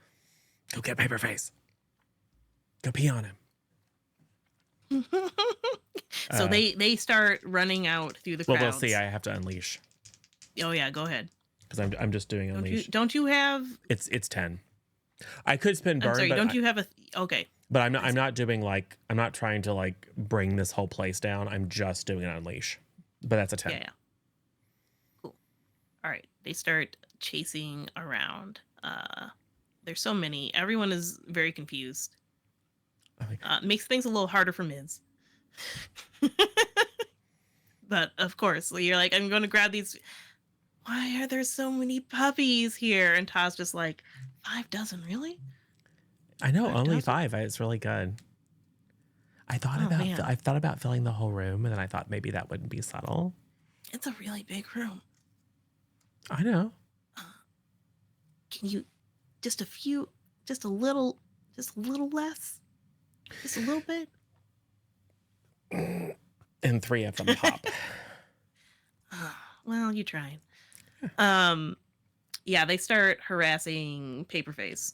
[SPEAKER 1] Go get Paperface. Go pee on him.
[SPEAKER 2] So they start running out through the
[SPEAKER 1] Well,
[SPEAKER 2] crowds.
[SPEAKER 1] we'll see. I have to unleash
[SPEAKER 2] Oh yeah, go ahead.
[SPEAKER 1] because I'm just doing unleash.
[SPEAKER 2] Don't you have?
[SPEAKER 1] It's 10. I could spin burn,
[SPEAKER 2] I'm sorry.
[SPEAKER 1] but
[SPEAKER 2] Don't you have a? Okay.
[SPEAKER 1] But I'm not doing like, I'm not trying to like bring this whole place down. I'm just doing an unleash. But that's a 10.
[SPEAKER 2] Yeah. Cool. All right. They start chasing around. There's so many. Everyone is very confused. Makes things a little harder for Miz. But of course, you're like, I'm going to grab these. Why are there so many puppies here? And Todd's just like, 5 dozen, really?
[SPEAKER 1] I know,
[SPEAKER 2] 5
[SPEAKER 1] only
[SPEAKER 2] dozen?
[SPEAKER 1] 5. It's really good. I thought about filling the whole room, and then I thought maybe that wouldn't be subtle.
[SPEAKER 2] It's a really big room.
[SPEAKER 1] I know.
[SPEAKER 2] Can you just a little less? Just a little bit?
[SPEAKER 1] And 3 of them pop.
[SPEAKER 2] Well, you tried. Yeah, they start harassing Paperface.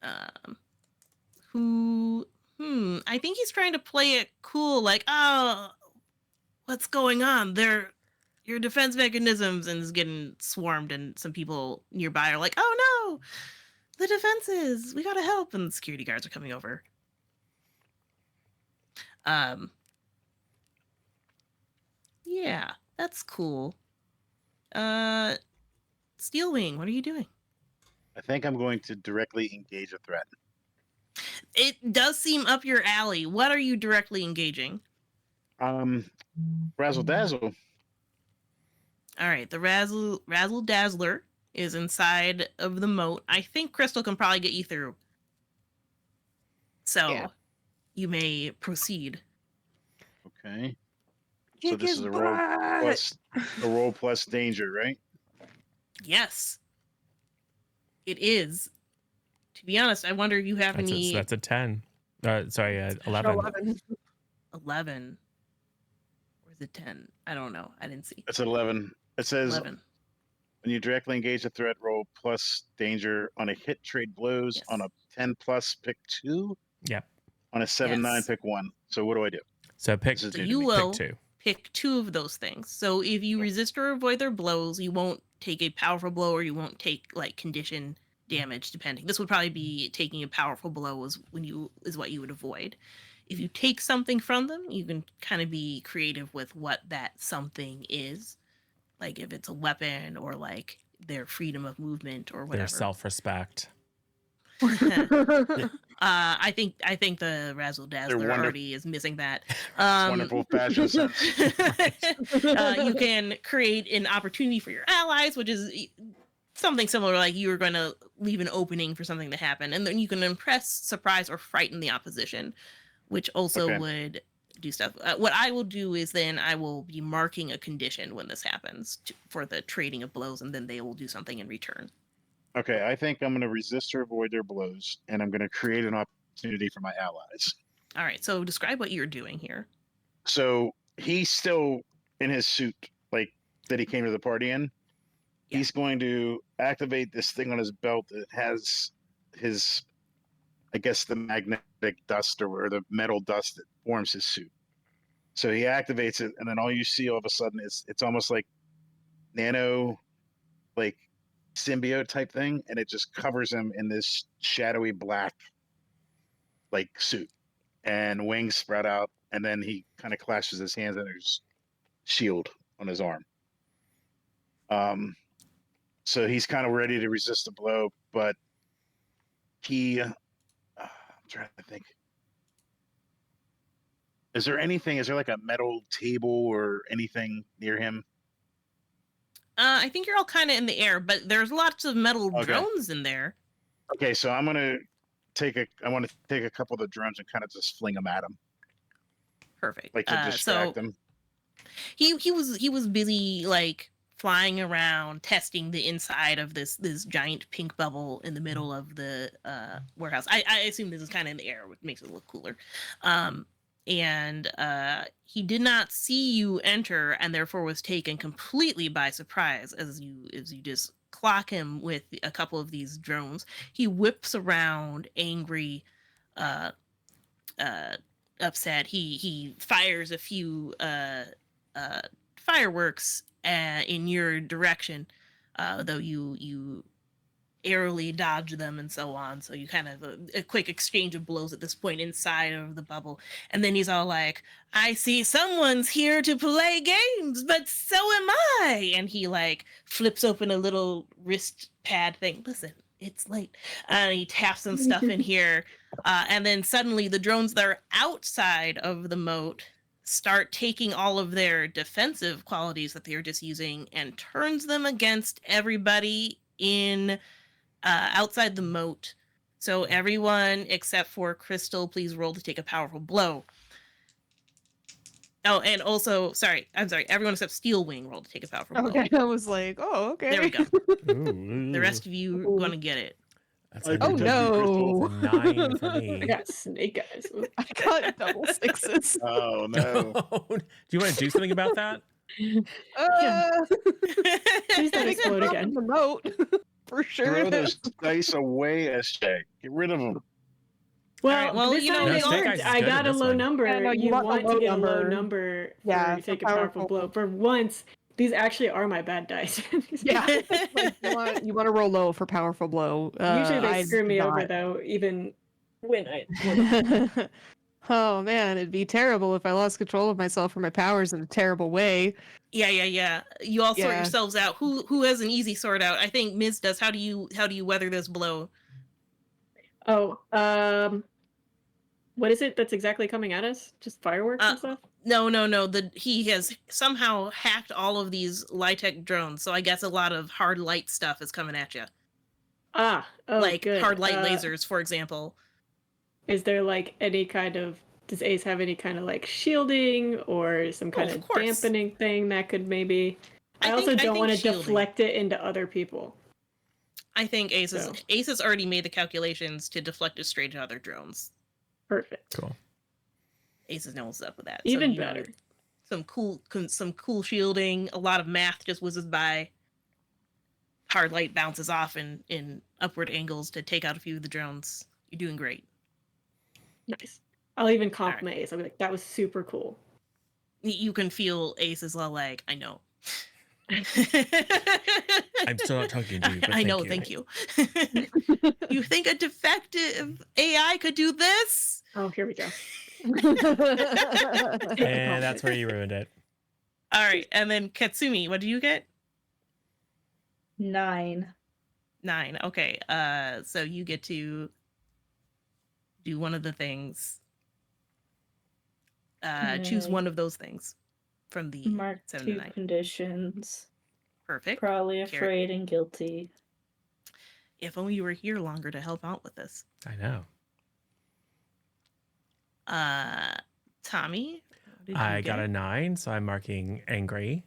[SPEAKER 2] I think he's trying to play it cool, like, oh, what's going on? They're your defense mechanisms, and is getting swarmed, and some people nearby are like, oh no, the defenses, we gotta help, and the security guards are coming over. Yeah, that's cool. Steelwing, what are you doing?
[SPEAKER 5] I think I'm going to directly engage a threat.
[SPEAKER 2] It does seem up your alley. What are you directly engaging?
[SPEAKER 5] Razzle Dazzle.
[SPEAKER 2] All right, the Razzle Dazzler is inside of the moat. I think Crystal can probably get you through. So you may proceed.
[SPEAKER 5] Okay. So this is a roll plus danger, right?
[SPEAKER 2] Yes. It is. To be honest, I wonder if you have any.
[SPEAKER 1] That's a 10. Sorry, 11.
[SPEAKER 6] 11.
[SPEAKER 2] 11. Or is it 10? I don't know. I didn't see.
[SPEAKER 5] It's 11. It says
[SPEAKER 2] 11.
[SPEAKER 5] when you directly engage a threat, roll plus danger on a hit, trade blows.
[SPEAKER 2] Yes.
[SPEAKER 5] On a 10 plus, pick 2.
[SPEAKER 1] Yep.
[SPEAKER 5] On a 7-9,
[SPEAKER 2] Yes.
[SPEAKER 5] pick 1. So what do I do?
[SPEAKER 1] So pick.
[SPEAKER 5] This is
[SPEAKER 2] So
[SPEAKER 5] new to
[SPEAKER 2] you
[SPEAKER 5] me.
[SPEAKER 2] will
[SPEAKER 1] Pick 2.
[SPEAKER 2] pick 2 of those things. So if you resist or avoid their blows, you won't take a powerful blow, or you won't take like condition damage, depending. This would probably be taking a powerful blow is what you would avoid. If you take something from them, you can kind of be creative with what that something is. Like if it's a weapon, or like their freedom of movement, or whatever.
[SPEAKER 1] Their self-respect.
[SPEAKER 2] I think the Razzle Dazzler already is missing that.
[SPEAKER 5] Wonderful fashion sense.
[SPEAKER 2] You can create an opportunity for your allies, which is something similar, like you are going to leave an opening for something to happen, and then you can impress, surprise, or frighten the opposition, which also would do stuff. What I will do is then I will be marking a condition when this happens for the trading of blows, and then they will do something in return.
[SPEAKER 5] Okay, I think I'm going to resist or avoid their blows, and I'm going to create an opportunity for my allies.
[SPEAKER 2] All right, so describe what you're doing here.
[SPEAKER 5] So he's still in his suit, like that he came to the party in.
[SPEAKER 2] Yeah.
[SPEAKER 5] He's going to activate this thing on his belt that has his, I guess, the magnetic dust or the metal dust that forms his suit. So he activates it, and then all you see all of a sudden is it's almost like nano, like symbiote type thing, and it just covers him in this shadowy black like suit, and wings spread out, and then he kind of clashes his hands in his shield on his arm. So he's kind of ready to resist a blow, but he I'm trying to think, is there like a metal table or anything near him?
[SPEAKER 2] I think you're all kind of in the air, but there's lots of metal drones in there.
[SPEAKER 5] Okay, so I want to take a couple of the drones and kind of just fling them at him.
[SPEAKER 2] Perfect.
[SPEAKER 5] Like to distract them.
[SPEAKER 2] He was busy like flying around, testing the inside of this giant pink bubble in the middle of the warehouse. I assume this is kind of in the air, which makes it look cooler. And he did not see you enter, and therefore was taken completely by surprise as you just clock him with a couple of these drones. He whips around, angry, upset. He fires a few fireworks in your direction, though you airily dodge them and so on. So you kind of a quick exchange of blows at this point inside of the bubble. And then he's all like, I see someone's here to play games, but so am I. And he like flips open a little wrist pad thing. Listen, it's late. And he taps some stuff in here. And then suddenly the drones that are outside of the moat start taking all of their defensive qualities that they were just using and turns them against everybody in outside the moat. So everyone except for Crystal, please roll to take a powerful blow. Oh, and also, I'm sorry, everyone except Steelwing roll to take a powerful blow.
[SPEAKER 6] Okay, I was like, oh, okay.
[SPEAKER 2] There we go.
[SPEAKER 1] Ooh.
[SPEAKER 2] The rest of you are going to get it.
[SPEAKER 1] That's
[SPEAKER 5] Oh,
[SPEAKER 1] a
[SPEAKER 6] no.
[SPEAKER 1] 9 for me.
[SPEAKER 3] I got snake eyes.
[SPEAKER 6] I got double sixes.
[SPEAKER 5] Oh no!
[SPEAKER 1] Do you want to do something about that?
[SPEAKER 3] Please don't explode again.
[SPEAKER 6] The moat. For sure.
[SPEAKER 5] Throw those dice away, SJ. Get rid of them.
[SPEAKER 3] Well,
[SPEAKER 2] Alright, well,
[SPEAKER 3] this
[SPEAKER 2] you know,
[SPEAKER 3] time
[SPEAKER 2] we
[SPEAKER 3] it
[SPEAKER 2] all-
[SPEAKER 3] worked.
[SPEAKER 1] Snake Eyes is
[SPEAKER 3] I
[SPEAKER 1] good
[SPEAKER 3] got
[SPEAKER 1] in
[SPEAKER 3] a
[SPEAKER 1] this
[SPEAKER 3] low
[SPEAKER 1] one.
[SPEAKER 3] number.
[SPEAKER 6] Yeah, no,
[SPEAKER 3] you
[SPEAKER 6] want
[SPEAKER 3] want
[SPEAKER 6] a low
[SPEAKER 3] to get a low
[SPEAKER 6] number.
[SPEAKER 3] number
[SPEAKER 6] Yeah,
[SPEAKER 3] for take a
[SPEAKER 6] for
[SPEAKER 3] powerful blow. For once, these actually are my bad dice.
[SPEAKER 6] Yeah. Like, you want to roll low for powerful blow.
[SPEAKER 3] Usually they
[SPEAKER 6] I
[SPEAKER 3] screw me
[SPEAKER 6] not.
[SPEAKER 3] over though, even when I.
[SPEAKER 6] Oh man, it'd be terrible if I lost control of myself or my powers in a terrible way.
[SPEAKER 2] Yeah. You all sort
[SPEAKER 6] Yeah.
[SPEAKER 2] yourselves out. Who has an easy sort out? I think Ms. does. How do you weather this blow?
[SPEAKER 3] Oh, what is it that's exactly coming at us? Just fireworks and stuff?
[SPEAKER 2] No. He has somehow hacked all of these Litech drones, so I guess a lot of hard light stuff is coming at you.
[SPEAKER 3] Ah, oh,
[SPEAKER 2] Like
[SPEAKER 3] good.
[SPEAKER 2] hard light lasers, for example.
[SPEAKER 3] Is there like any kind of? Does Ace have any kind of like shielding or some kind
[SPEAKER 2] of
[SPEAKER 3] of
[SPEAKER 2] course.
[SPEAKER 3] dampening thing that could maybe? I
[SPEAKER 2] I
[SPEAKER 3] also
[SPEAKER 2] think
[SPEAKER 3] don't want to
[SPEAKER 2] shielding.
[SPEAKER 3] deflect it into other people.
[SPEAKER 2] I think Ace
[SPEAKER 3] So.
[SPEAKER 2] has already made the calculations to deflect it straight to other drones.
[SPEAKER 3] Perfect.
[SPEAKER 1] Cool.
[SPEAKER 2] Ace knows what's up with that.
[SPEAKER 3] Even
[SPEAKER 2] so,
[SPEAKER 3] better.
[SPEAKER 2] Some cool shielding. A lot of math just whizzes by. Hard light bounces off in upward angles to take out a few of the drones. You're doing great.
[SPEAKER 3] Nice. I'll even compliment Ace. I'll be like, that was super cool.
[SPEAKER 2] You can feel Ace is all like, I know.
[SPEAKER 1] I'm still not talking to you, but
[SPEAKER 2] I know, thank you. You think a defective AI could do this?
[SPEAKER 3] Oh, here we go.
[SPEAKER 1] And that's where you ruined it.
[SPEAKER 2] All right, and then Katsumi, what do you get?
[SPEAKER 4] 9.
[SPEAKER 2] 9. Okay. So you get to do one of the things. Choose one of those things from the
[SPEAKER 4] Mark
[SPEAKER 2] 7 to
[SPEAKER 4] 2
[SPEAKER 2] 9.
[SPEAKER 4] conditions.
[SPEAKER 2] Perfect.
[SPEAKER 4] Probably afraid and guilty.
[SPEAKER 2] If only you were here longer to help out with this.
[SPEAKER 1] I know.
[SPEAKER 2] Tommy, what did
[SPEAKER 1] I
[SPEAKER 2] you
[SPEAKER 1] got
[SPEAKER 2] get?
[SPEAKER 1] a 9, so I'm marking angry.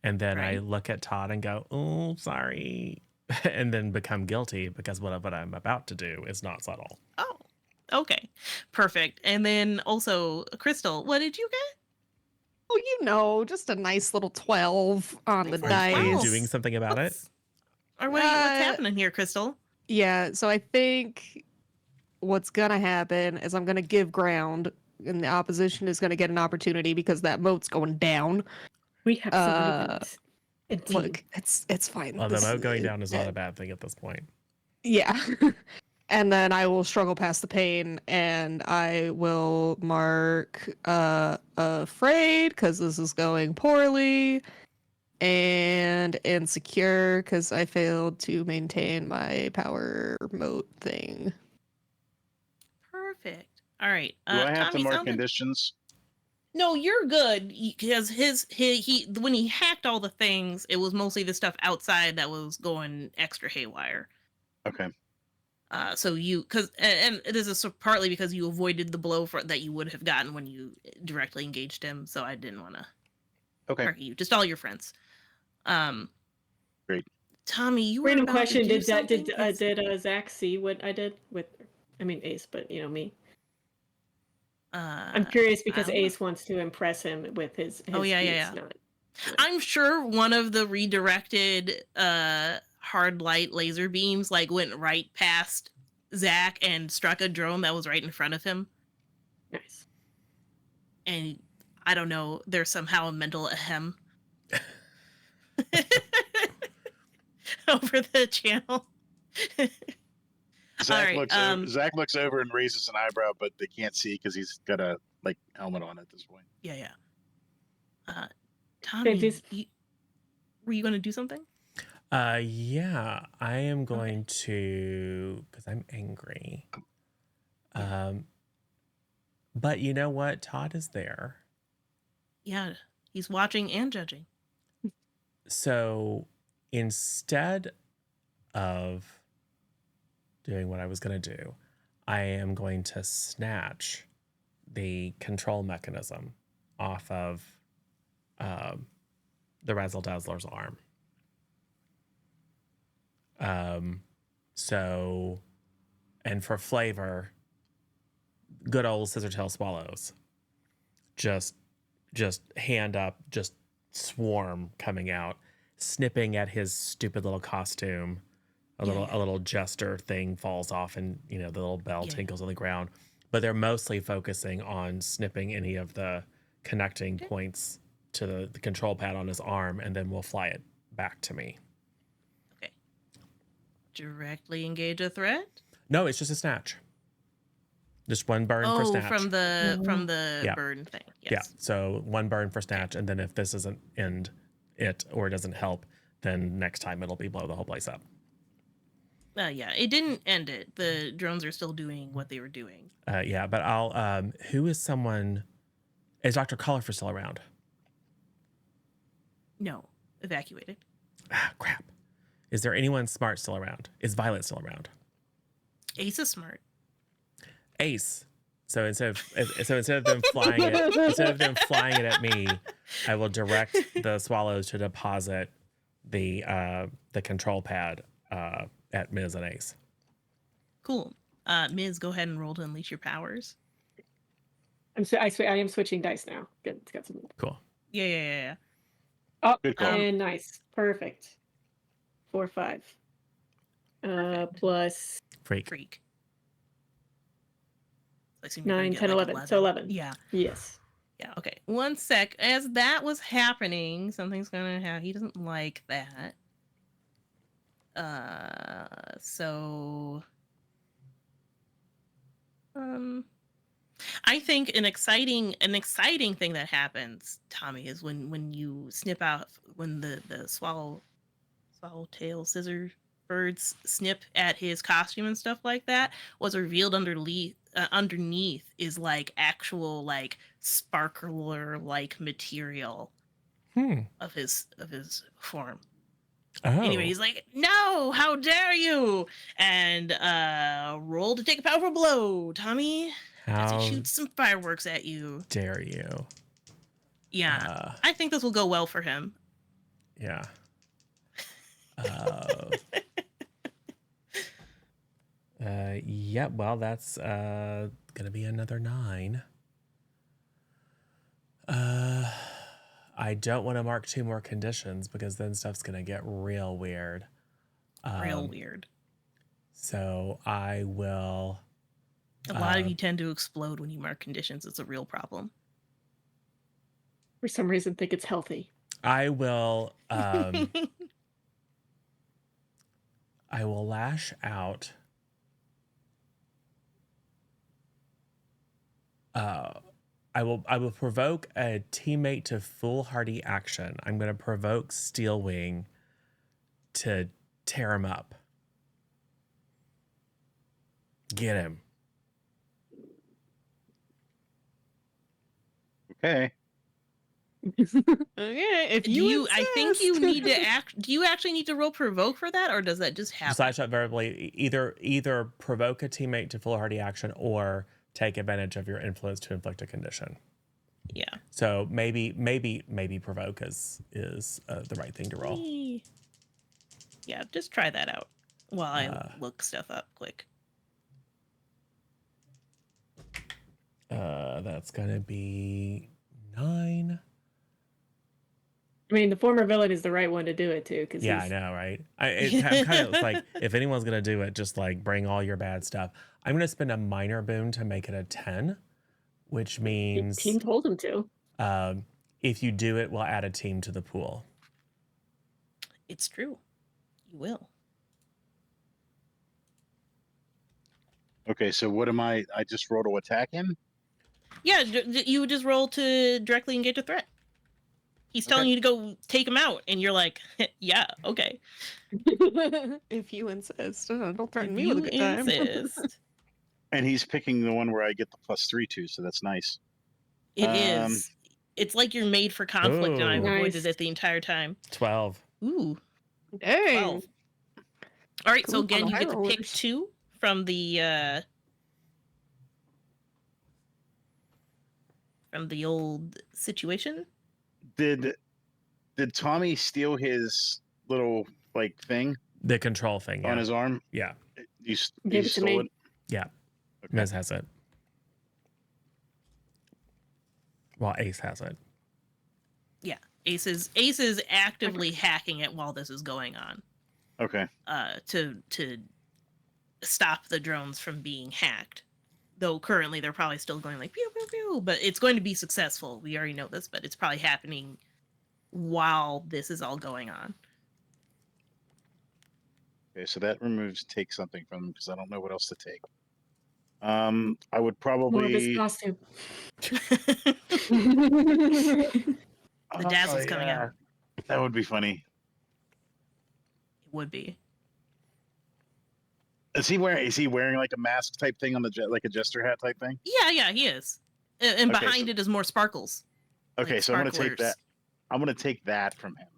[SPEAKER 1] And then I
[SPEAKER 2] Right.
[SPEAKER 1] look at Todd and go, oh, sorry. And then become guilty because what I'm about to do is not subtle.
[SPEAKER 2] Oh, okay. Perfect. And then also, Crystal, what did you get?
[SPEAKER 6] Oh, you know, just a nice little 12 on the
[SPEAKER 2] Nice little
[SPEAKER 6] dice.
[SPEAKER 1] Are you
[SPEAKER 2] 12.
[SPEAKER 1] doing something about it?
[SPEAKER 2] What's happening here, Crystal?
[SPEAKER 6] Yeah, so I think what's gonna happen is I'm gonna give ground, and the opposition is gonna get an opportunity because that moat's going down.
[SPEAKER 3] We have so many things. And team.
[SPEAKER 6] Look, it's fine.
[SPEAKER 1] Well, the
[SPEAKER 6] This
[SPEAKER 1] moat going
[SPEAKER 6] is-
[SPEAKER 1] down is not a bad thing at this point.
[SPEAKER 6] Yeah. And then I will struggle past the pain, and I will mark afraid because this is going poorly, and insecure because I failed to maintain my power moat thing.
[SPEAKER 2] Perfect. All right.
[SPEAKER 5] Do I have
[SPEAKER 2] Tommy,
[SPEAKER 5] to mark
[SPEAKER 2] something-
[SPEAKER 5] conditions?
[SPEAKER 2] No, you're good because he when he hacked all the things, it was mostly the stuff outside that was going extra haywire.
[SPEAKER 5] Okay.
[SPEAKER 2] So you and this is partly because you avoided the blow that you would have gotten when you directly engaged him. So I didn't want to
[SPEAKER 5] Okay.
[SPEAKER 2] target you, just all your friends.
[SPEAKER 5] Great.
[SPEAKER 2] Tommy, you were
[SPEAKER 3] Random
[SPEAKER 2] about to
[SPEAKER 3] question:
[SPEAKER 2] do
[SPEAKER 3] Did
[SPEAKER 2] something?
[SPEAKER 3] Zach see what I did with? I mean Ace, but you know me.
[SPEAKER 2] I'm
[SPEAKER 3] I'm curious because
[SPEAKER 2] I don't know.
[SPEAKER 3] Ace wants to impress him with his
[SPEAKER 2] yeah.
[SPEAKER 3] feats, not-
[SPEAKER 2] I'm sure one of the redirected hard light laser beams like went right past Zach and struck a drone that was right in front of him.
[SPEAKER 3] Nice.
[SPEAKER 2] And I don't know, there's somehow a mental ahem over the channel.
[SPEAKER 5] Zach
[SPEAKER 2] right,
[SPEAKER 5] looks over, Zach looks over and raises an eyebrow, but they can't see because he's got a helmet on at this point.
[SPEAKER 2] Yeah. Tommy,
[SPEAKER 3] just-
[SPEAKER 2] were you going to do something?
[SPEAKER 1] Yeah, I am going to, because I'm angry. But you know what? Todd is there.
[SPEAKER 2] Yeah, he's watching and judging.
[SPEAKER 1] So instead of doing what I was going to do, I am going to snatch the control mechanism off of the Razzle Dazzler's arm. So, and for flavor, good old scissor tail swallows. Just hand up, just swarm coming out, snipping at his stupid little costume. A little jester thing falls off, and the little bell tinkles on the ground. But they're mostly focusing on snipping any of the connecting points to the control pad on his arm, and then we'll fly it back to me.
[SPEAKER 2] Okay. Directly engage a threat?
[SPEAKER 1] No, it's just a snatch. Just one burn for snatch.
[SPEAKER 2] from the
[SPEAKER 1] Yeah.
[SPEAKER 2] burn thing. Yes.
[SPEAKER 1] Yeah, so one burn for snatch, and then if this doesn't end it or doesn't help, then next time it'll be blow the whole place up.
[SPEAKER 2] Yeah, it didn't end it. The drones are still doing what they were doing.
[SPEAKER 1] Yeah, but I'll. Who is someone? Is Dr. Collifer still around?
[SPEAKER 2] No, evacuated.
[SPEAKER 1] Ah, crap. Is there anyone smart still around? Is Violet still around?
[SPEAKER 2] Ace is smart.
[SPEAKER 1] Ace. So instead of them flying it at me, I will direct the swallows to deposit the control pad at Ms. and Ace.
[SPEAKER 2] Cool. Ms, go ahead and roll to unleash your powers.
[SPEAKER 3] I am switching dice now. Good, it's got some.
[SPEAKER 1] Cool.
[SPEAKER 2] Yeah.
[SPEAKER 3] Oh,
[SPEAKER 5] Good call.
[SPEAKER 3] and nice, perfect. 4, 5.
[SPEAKER 2] Perfect.
[SPEAKER 3] Plus
[SPEAKER 2] Freak. I assume you're gonna
[SPEAKER 3] 9,
[SPEAKER 2] get
[SPEAKER 3] 10,
[SPEAKER 2] like
[SPEAKER 3] 11. So 11.
[SPEAKER 2] Yeah.
[SPEAKER 3] Yes.
[SPEAKER 2] Yeah. Okay. One sec. As that was happening, something's gonna happen. He doesn't like that. So. I think an exciting thing that happens, Tommy, is when you snip out when the swallowtail scissor birds snip at his costume and stuff like that. What's revealed underneath is like actual like sparkler like material of his form.
[SPEAKER 1] Oh.
[SPEAKER 2] Anyway, he's like, "No, how dare you!" And roll to take a powerful blow, Tommy. As he
[SPEAKER 1] How
[SPEAKER 2] shoots some fireworks at you.
[SPEAKER 1] dare you?
[SPEAKER 2] Yeah, I think this will go well for him.
[SPEAKER 1] Yeah. Yeah, well, that's gonna be another 9. I don't want to mark 2 more conditions because then stuff's gonna get real weird.
[SPEAKER 2] Real weird.
[SPEAKER 1] So I will.
[SPEAKER 2] A lot of you tend to explode when you mark conditions. It's a real problem.
[SPEAKER 3] For some reason, think it's healthy.
[SPEAKER 1] I will. I will lash out. I will provoke a teammate to foolhardy action. I'm going to provoke Steelwing to tear him up. Get him.
[SPEAKER 5] Okay.
[SPEAKER 6] Okay, if you
[SPEAKER 2] I think you
[SPEAKER 6] insist.
[SPEAKER 2] need to act. Do you actually need to roll provoke for that, or does that just happen?
[SPEAKER 1] Slash out verbally. Either provoke a teammate to foolhardy action or take advantage of your influence to inflict a condition.
[SPEAKER 2] Yeah.
[SPEAKER 1] So maybe provoke is the right thing to roll.
[SPEAKER 2] Yeah, just try that out while I look stuff up quick.
[SPEAKER 1] That's gonna be 9.
[SPEAKER 3] I mean, the former villain is the right one to do it too, because
[SPEAKER 1] Yeah, I know, right? I'm kind of like, if anyone's gonna do it, just like bring all your bad stuff. I'm gonna spend a minor boon to make it a 10, which means
[SPEAKER 3] team told him to.
[SPEAKER 1] if you do it, we'll add a team to the pool.
[SPEAKER 2] It's true. You will.
[SPEAKER 5] Okay, so what am I just roll to attack him?
[SPEAKER 2] Yeah, you would just roll to directly engage a threat. He's telling you to go take him out, and you're like, yeah, okay.
[SPEAKER 6] If you insist. Don't threaten
[SPEAKER 2] If
[SPEAKER 6] me with a
[SPEAKER 2] you
[SPEAKER 6] good time.
[SPEAKER 2] insist.
[SPEAKER 5] And he's picking the one where I get the +3 to, so that's nice.
[SPEAKER 2] It is. It's like you're made for conflict, and I've
[SPEAKER 1] Ooh.
[SPEAKER 2] avoided
[SPEAKER 3] Nice.
[SPEAKER 2] it the entire time.
[SPEAKER 1] 12.
[SPEAKER 2] Ooh,
[SPEAKER 6] Dang.
[SPEAKER 2] 12. All right, so
[SPEAKER 6] Cool,
[SPEAKER 2] again,
[SPEAKER 6] on the
[SPEAKER 2] you get
[SPEAKER 6] high
[SPEAKER 2] to pick
[SPEAKER 6] rollers.
[SPEAKER 2] 2 from the old situation.
[SPEAKER 5] Did Tommy steal his little like thing
[SPEAKER 1] The control thing, yeah.
[SPEAKER 5] on his arm?
[SPEAKER 1] Yeah.
[SPEAKER 5] You
[SPEAKER 3] Give it to
[SPEAKER 5] stole
[SPEAKER 3] me.
[SPEAKER 1] Yeah.
[SPEAKER 5] Okay.
[SPEAKER 1] Miz has it. Well, Ace has it.
[SPEAKER 2] Yeah, Ace is actively hacking it while this is going on.
[SPEAKER 5] Okay.
[SPEAKER 2] To stop the drones from being hacked. Though currently they're probably still going like pew pew pew, but it's going to be successful. We already know this, but it's probably happening while this is all going on.
[SPEAKER 5] Okay, so that removes take something from him because I don't know what else to take. I would
[SPEAKER 3] More of his
[SPEAKER 5] probably
[SPEAKER 3] costume.
[SPEAKER 2] The dazzle's coming out.
[SPEAKER 5] That would be funny.
[SPEAKER 2] It would be.
[SPEAKER 5] Is he wearing like a mask type thing on the like a jester hat type thing?
[SPEAKER 2] Yeah, he is. And
[SPEAKER 5] Okay,
[SPEAKER 2] behind
[SPEAKER 5] so-
[SPEAKER 2] it is more sparkles.
[SPEAKER 5] Okay,
[SPEAKER 2] Like
[SPEAKER 5] so I'm gonna take that.
[SPEAKER 2] sparklers.
[SPEAKER 5] I'm gonna take that from him,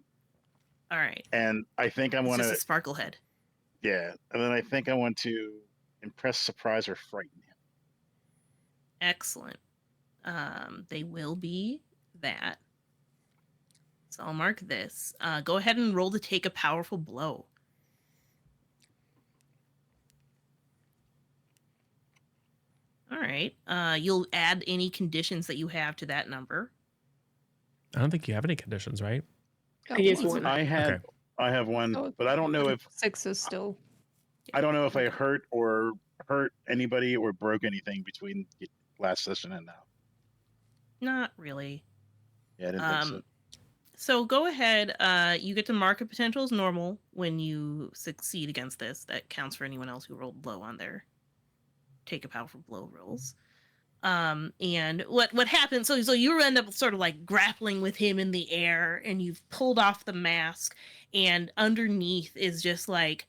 [SPEAKER 2] All right.
[SPEAKER 5] and I think I'm
[SPEAKER 2] It's
[SPEAKER 5] gonna
[SPEAKER 2] just a sparkle head.
[SPEAKER 5] yeah, and then I think I want to impress, surprise, or frighten him.
[SPEAKER 2] Excellent. They will be that. So I'll mark this. Go ahead and roll to take a powerful blow. All right. You'll add any conditions that you have to that number.
[SPEAKER 1] I don't think you have any conditions, right?
[SPEAKER 3] I use one.
[SPEAKER 5] I
[SPEAKER 1] Okay.
[SPEAKER 5] have one,
[SPEAKER 6] Oh,
[SPEAKER 5] but I don't know if
[SPEAKER 6] 6 is still.
[SPEAKER 5] I hurt anybody or broke anything between the last session and now.
[SPEAKER 2] Not really.
[SPEAKER 5] Yeah, I didn't think so.
[SPEAKER 2] So go ahead. You get to mark a potential as normal when you succeed against this. That counts for anyone else who rolled low on their take a powerful blow rolls. And what happens? So you end up sort of like grappling with him in the air, and you've pulled off the mask, and underneath is just like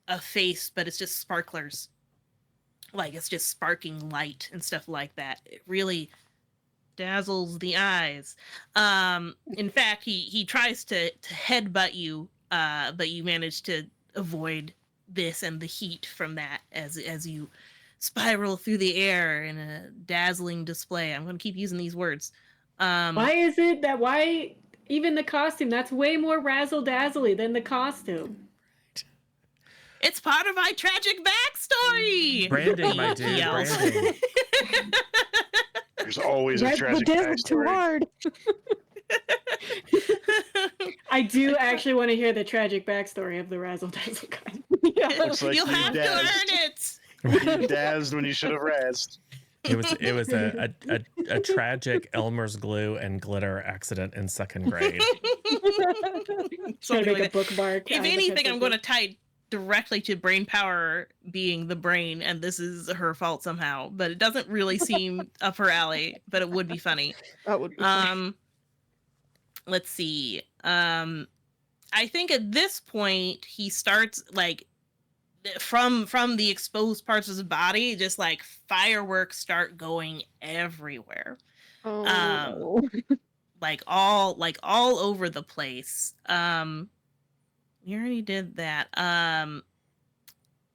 [SPEAKER 2] a face, but it's just sparklers. Like it's just sparking light and stuff like that. It really dazzles the eyes. In fact, he tries to headbutt you, but you manage to avoid this and the heat from that as you spiral through the air in a dazzling display. I'm going to keep using these words.
[SPEAKER 3] Why is it that even the costume, that's way more razzle dazzly than the costume?
[SPEAKER 2] It's part of my tragic backstory.
[SPEAKER 1] Branding, my
[SPEAKER 2] He
[SPEAKER 1] dude,
[SPEAKER 2] yells.
[SPEAKER 1] branding.
[SPEAKER 5] There's always a
[SPEAKER 6] The
[SPEAKER 5] tragic
[SPEAKER 6] death was too
[SPEAKER 5] backstory.
[SPEAKER 6] hard.
[SPEAKER 3] I do actually want to hear the tragic backstory of the razzle dazzle guy.
[SPEAKER 6] Yeah.
[SPEAKER 5] Looks like
[SPEAKER 2] You'll
[SPEAKER 5] you
[SPEAKER 2] have to
[SPEAKER 5] dazzed.
[SPEAKER 2] earn it.
[SPEAKER 5] You dazzed when you should have razzed.
[SPEAKER 1] It was a tragic Elmer's glue and glitter accident in second grade.
[SPEAKER 3] Trying to
[SPEAKER 2] Something
[SPEAKER 3] make
[SPEAKER 2] like
[SPEAKER 3] a bookmark.
[SPEAKER 2] If anything, I'm going to tie directly to brain power being the brain, and this is her fault somehow. But it doesn't really seem up her alley. But it would be funny.
[SPEAKER 6] That would be funny.
[SPEAKER 2] Let's see. I think at this point he starts like from the exposed parts of his body, just like fireworks start going everywhere.
[SPEAKER 6] Oh.
[SPEAKER 2] Like all over the place. We already did that.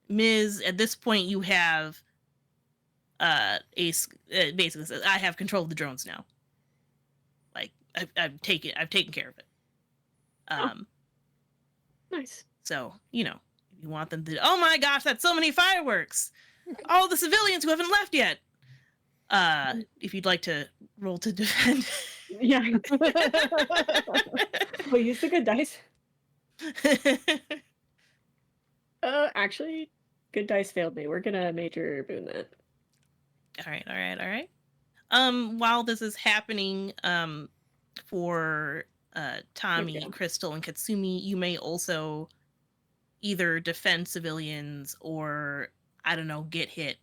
[SPEAKER 2] Ms. At this point, you have Ace basically says, "I have control of the drones now. Like I've taken care of it."
[SPEAKER 3] Nice.
[SPEAKER 2] So you know, if you want them to, oh my gosh, that's so many fireworks! All the civilians who haven't left yet. If you'd like to roll to defend.
[SPEAKER 3] Yeah. Wait, use the good dice. Actually, good dice failed me. We're gonna major boon that.
[SPEAKER 2] All right. While this is happening, for Tommy,
[SPEAKER 3] go.
[SPEAKER 2] Crystal, and Katsumi, you may also either defend civilians or, I don't know, get hit.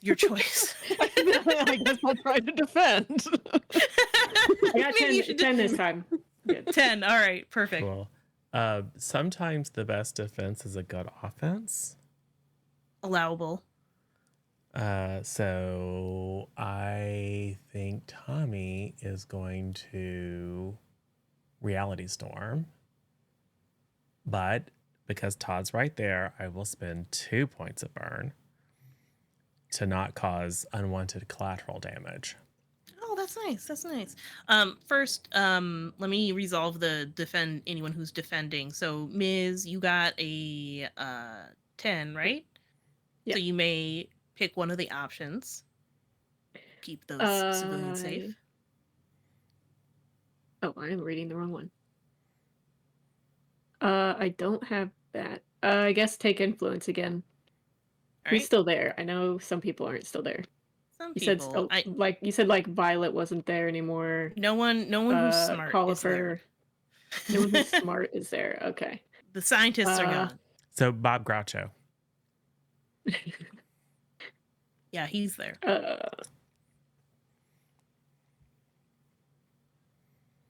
[SPEAKER 2] Your choice.
[SPEAKER 6] I guess I'll try to defend.
[SPEAKER 3] I got
[SPEAKER 2] Maybe you
[SPEAKER 3] 10,
[SPEAKER 2] should
[SPEAKER 3] 10 this time. Good.
[SPEAKER 2] 10. All right, perfect.
[SPEAKER 1] Cool. Sometimes the best defense is a good offense.
[SPEAKER 2] Allowable.
[SPEAKER 1] So I think Tommy is going to Reality Storm. But because Todd's right there, I will spend 2 points of burn to not cause unwanted collateral damage.
[SPEAKER 2] Oh, that's nice. That's nice. First, let me resolve the defend anyone who's defending. So, Ms., you got a 10, right?
[SPEAKER 3] Yeah.
[SPEAKER 2] So you may pick one of the options. Keep those civilians safe.
[SPEAKER 3] Oh, I am reading the wrong one. I don't have that. I guess take influence again.
[SPEAKER 2] All
[SPEAKER 3] Who's
[SPEAKER 2] right.
[SPEAKER 3] still there? I know some people aren't still there.
[SPEAKER 2] Some
[SPEAKER 3] You said
[SPEAKER 2] people.
[SPEAKER 3] you said like Violet wasn't there anymore.
[SPEAKER 2] No one who's smart is there.
[SPEAKER 3] Colifer. No one who's smart is there. Okay.
[SPEAKER 2] The scientists are gone.
[SPEAKER 1] So Bob Groucho.
[SPEAKER 2] Yeah, he's there.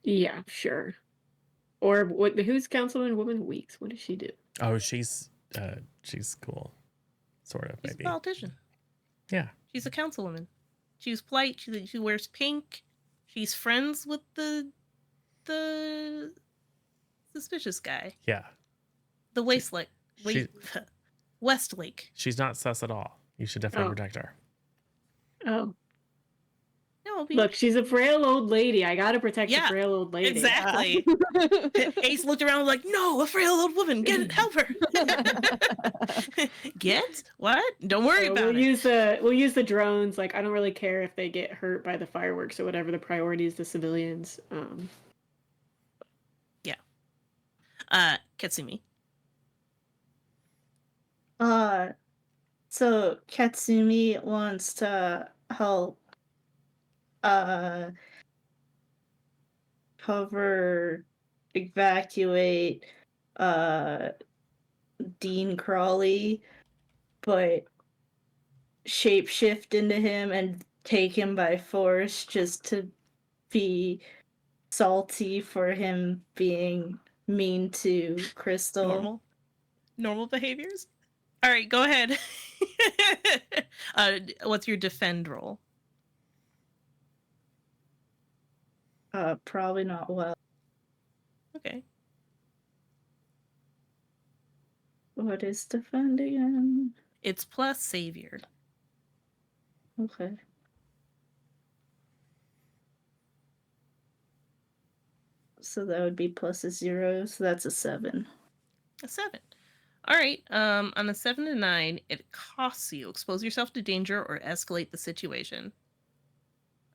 [SPEAKER 3] Yeah, sure. Or what? Who's Councilman Woman Weeks? What does she do?
[SPEAKER 1] Oh, she's cool. Sort of,
[SPEAKER 2] She's a
[SPEAKER 1] maybe.
[SPEAKER 2] politician.
[SPEAKER 1] Yeah.
[SPEAKER 2] She's a councilwoman. She's polite. She wears pink. She's friends with the suspicious guy.
[SPEAKER 1] Yeah.
[SPEAKER 2] The Westlake. Westlake.
[SPEAKER 1] She's not sus at all. You should definitely
[SPEAKER 3] Oh.
[SPEAKER 1] protect her.
[SPEAKER 3] Oh,
[SPEAKER 2] No, No,
[SPEAKER 3] Look, she's a frail old lady. I gotta protect the frail old lady.
[SPEAKER 2] exactly. Ace looked around like, no, a frail old woman. Get it, help her. Get what? Don't worry about it.
[SPEAKER 3] We'll use the drones. Like, I don't really care if they get hurt by the fireworks or whatever. The priority is the civilians.
[SPEAKER 2] Katsumi.
[SPEAKER 4] So Katsumi wants to help evacuate Dean Crawley, but shapeshift into him and take him by force just to be salty for him being mean to Crystal.
[SPEAKER 2] Normal behaviors. All right, go ahead. What's your defend roll?
[SPEAKER 4] Probably not well.
[SPEAKER 2] Okay.
[SPEAKER 4] What is defend again?
[SPEAKER 2] It's plus savior.
[SPEAKER 4] Okay. So that would be plus a 0, so that's a 7.
[SPEAKER 2] A 7. All right. On a 7 to 9, it costs you expose yourself to danger or escalate the situation.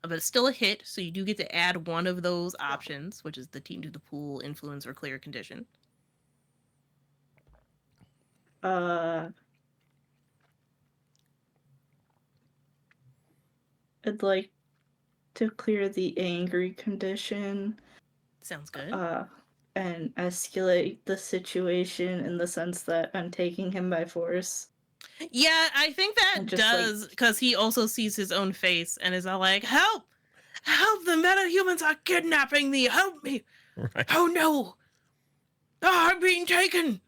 [SPEAKER 2] But it's still a hit, so you do get to add one of those options, which is the team to the pool, influence, or clear condition.
[SPEAKER 4] I'd like to clear the angry condition.
[SPEAKER 2] Sounds good.
[SPEAKER 4] And escalate the situation in the sense that I'm taking him by force.
[SPEAKER 2] Yeah, I think that
[SPEAKER 4] And just,
[SPEAKER 2] does, because he also sees his own face and is all like, help! Help! The metahumans are kidnapping me! Help me!
[SPEAKER 1] Right.
[SPEAKER 2] Oh no! Oh, I'm being taken!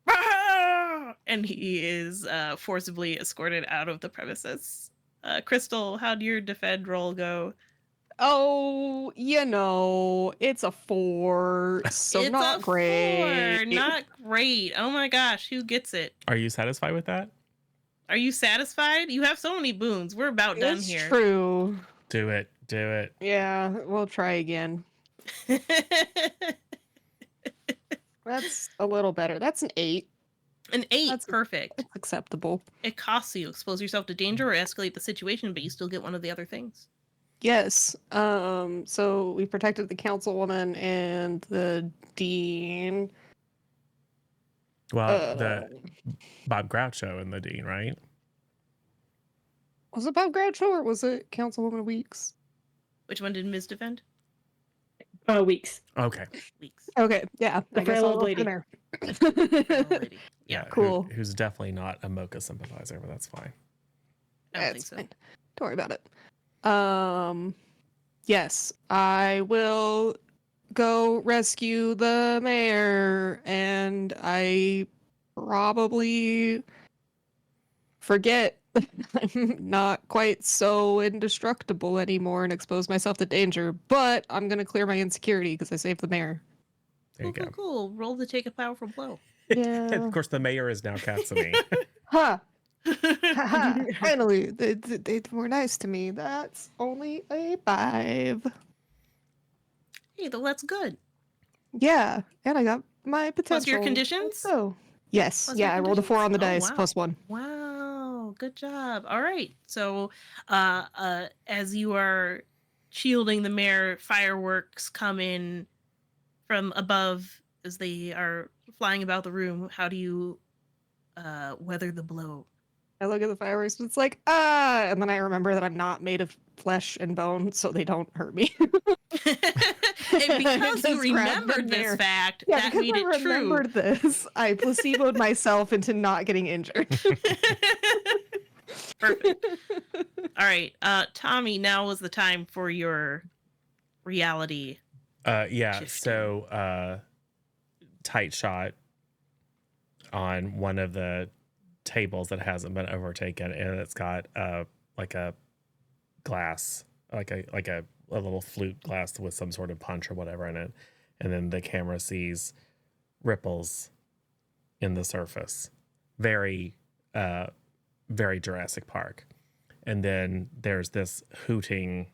[SPEAKER 2] Ah! And he is forcibly escorted out of the premises. Crystal, how'd your defend roll go?
[SPEAKER 6] Oh, it's a 4, so
[SPEAKER 2] it's
[SPEAKER 6] not
[SPEAKER 2] a
[SPEAKER 6] great.
[SPEAKER 2] 4, not great. Oh my gosh, who gets it?
[SPEAKER 1] Are you satisfied with that?
[SPEAKER 2] Are you satisfied? You have so many boons. We're about done
[SPEAKER 6] It's
[SPEAKER 2] here.
[SPEAKER 6] true.
[SPEAKER 1] Do it. Do it.
[SPEAKER 6] Yeah, we'll try again. That's a little better. That's an 8.
[SPEAKER 2] An 8,
[SPEAKER 6] That's
[SPEAKER 2] perfect.
[SPEAKER 6] That's acceptable.
[SPEAKER 2] It costs you. Expose yourself to danger or escalate the situation, but you still get one of the other things.
[SPEAKER 6] Yes. So we protected the councilwoman and the dean.
[SPEAKER 1] Well, the Bob Groucho and the dean, right?
[SPEAKER 6] Was it Bob Groucho or was it Councilwoman Weeks?
[SPEAKER 2] Which one did Ms. defend?
[SPEAKER 3] Weeks.
[SPEAKER 1] Okay.
[SPEAKER 2] Weeks.
[SPEAKER 6] Okay, yeah.
[SPEAKER 3] The
[SPEAKER 6] I guess
[SPEAKER 3] frail
[SPEAKER 6] I'll
[SPEAKER 3] old
[SPEAKER 6] go
[SPEAKER 3] lady.
[SPEAKER 6] for
[SPEAKER 2] Frail
[SPEAKER 6] there.
[SPEAKER 2] lady. Yeah,
[SPEAKER 6] cool.
[SPEAKER 1] Who's definitely not a Mocha sympathizer, but that's fine.
[SPEAKER 2] I don't think so.
[SPEAKER 6] Fine. Don't worry about it. Yes, I will go rescue the mayor, and I probably forget I'm not quite so indestructible anymore and expose myself to danger, but I'm gonna clear my insecurity because I saved the mayor.
[SPEAKER 1] There you go.
[SPEAKER 2] Cool. Roll to take a powerful blow.
[SPEAKER 6] Yeah.
[SPEAKER 1] Of course, the mayor is now Katsumi.
[SPEAKER 6] Ha! Haha! Finally, they were nice to me. That's only a 5.
[SPEAKER 2] Hey, that's good.
[SPEAKER 6] Yeah, and I got my potential.
[SPEAKER 2] Plus your conditions?
[SPEAKER 6] So, yes.
[SPEAKER 2] Plus your
[SPEAKER 6] Yeah, I rolled a 4 on the
[SPEAKER 2] conditions? Oh,
[SPEAKER 6] dice,
[SPEAKER 2] wow.
[SPEAKER 6] plus 1.
[SPEAKER 2] Wow, good job. All right. So, as you are shielding the mayor, fireworks come in from above as they are flying about the room. How do you weather the blow?
[SPEAKER 6] I look at the fireworks and it's like, ah! And then I remember that I'm not made of flesh and bone, so they don't hurt me.
[SPEAKER 2] And because you
[SPEAKER 6] Just grab the
[SPEAKER 2] remembered this
[SPEAKER 6] mayor.
[SPEAKER 2] fact,
[SPEAKER 6] Yeah,
[SPEAKER 2] that
[SPEAKER 6] because
[SPEAKER 2] made
[SPEAKER 6] I
[SPEAKER 2] it true.
[SPEAKER 6] remembered this, I placeboed myself into not getting injured.
[SPEAKER 2] Perfect. All right, Tommy, now is the time for your reality.
[SPEAKER 1] Yeah.
[SPEAKER 2] Shifting.
[SPEAKER 1] So, tight shot on one of the tables that hasn't been overtaken, and it's got like a glass, like a little flute glass with some sort of punch or whatever in it, and then the camera sees ripples in the surface, very very Jurassic Park, and then there's this hooting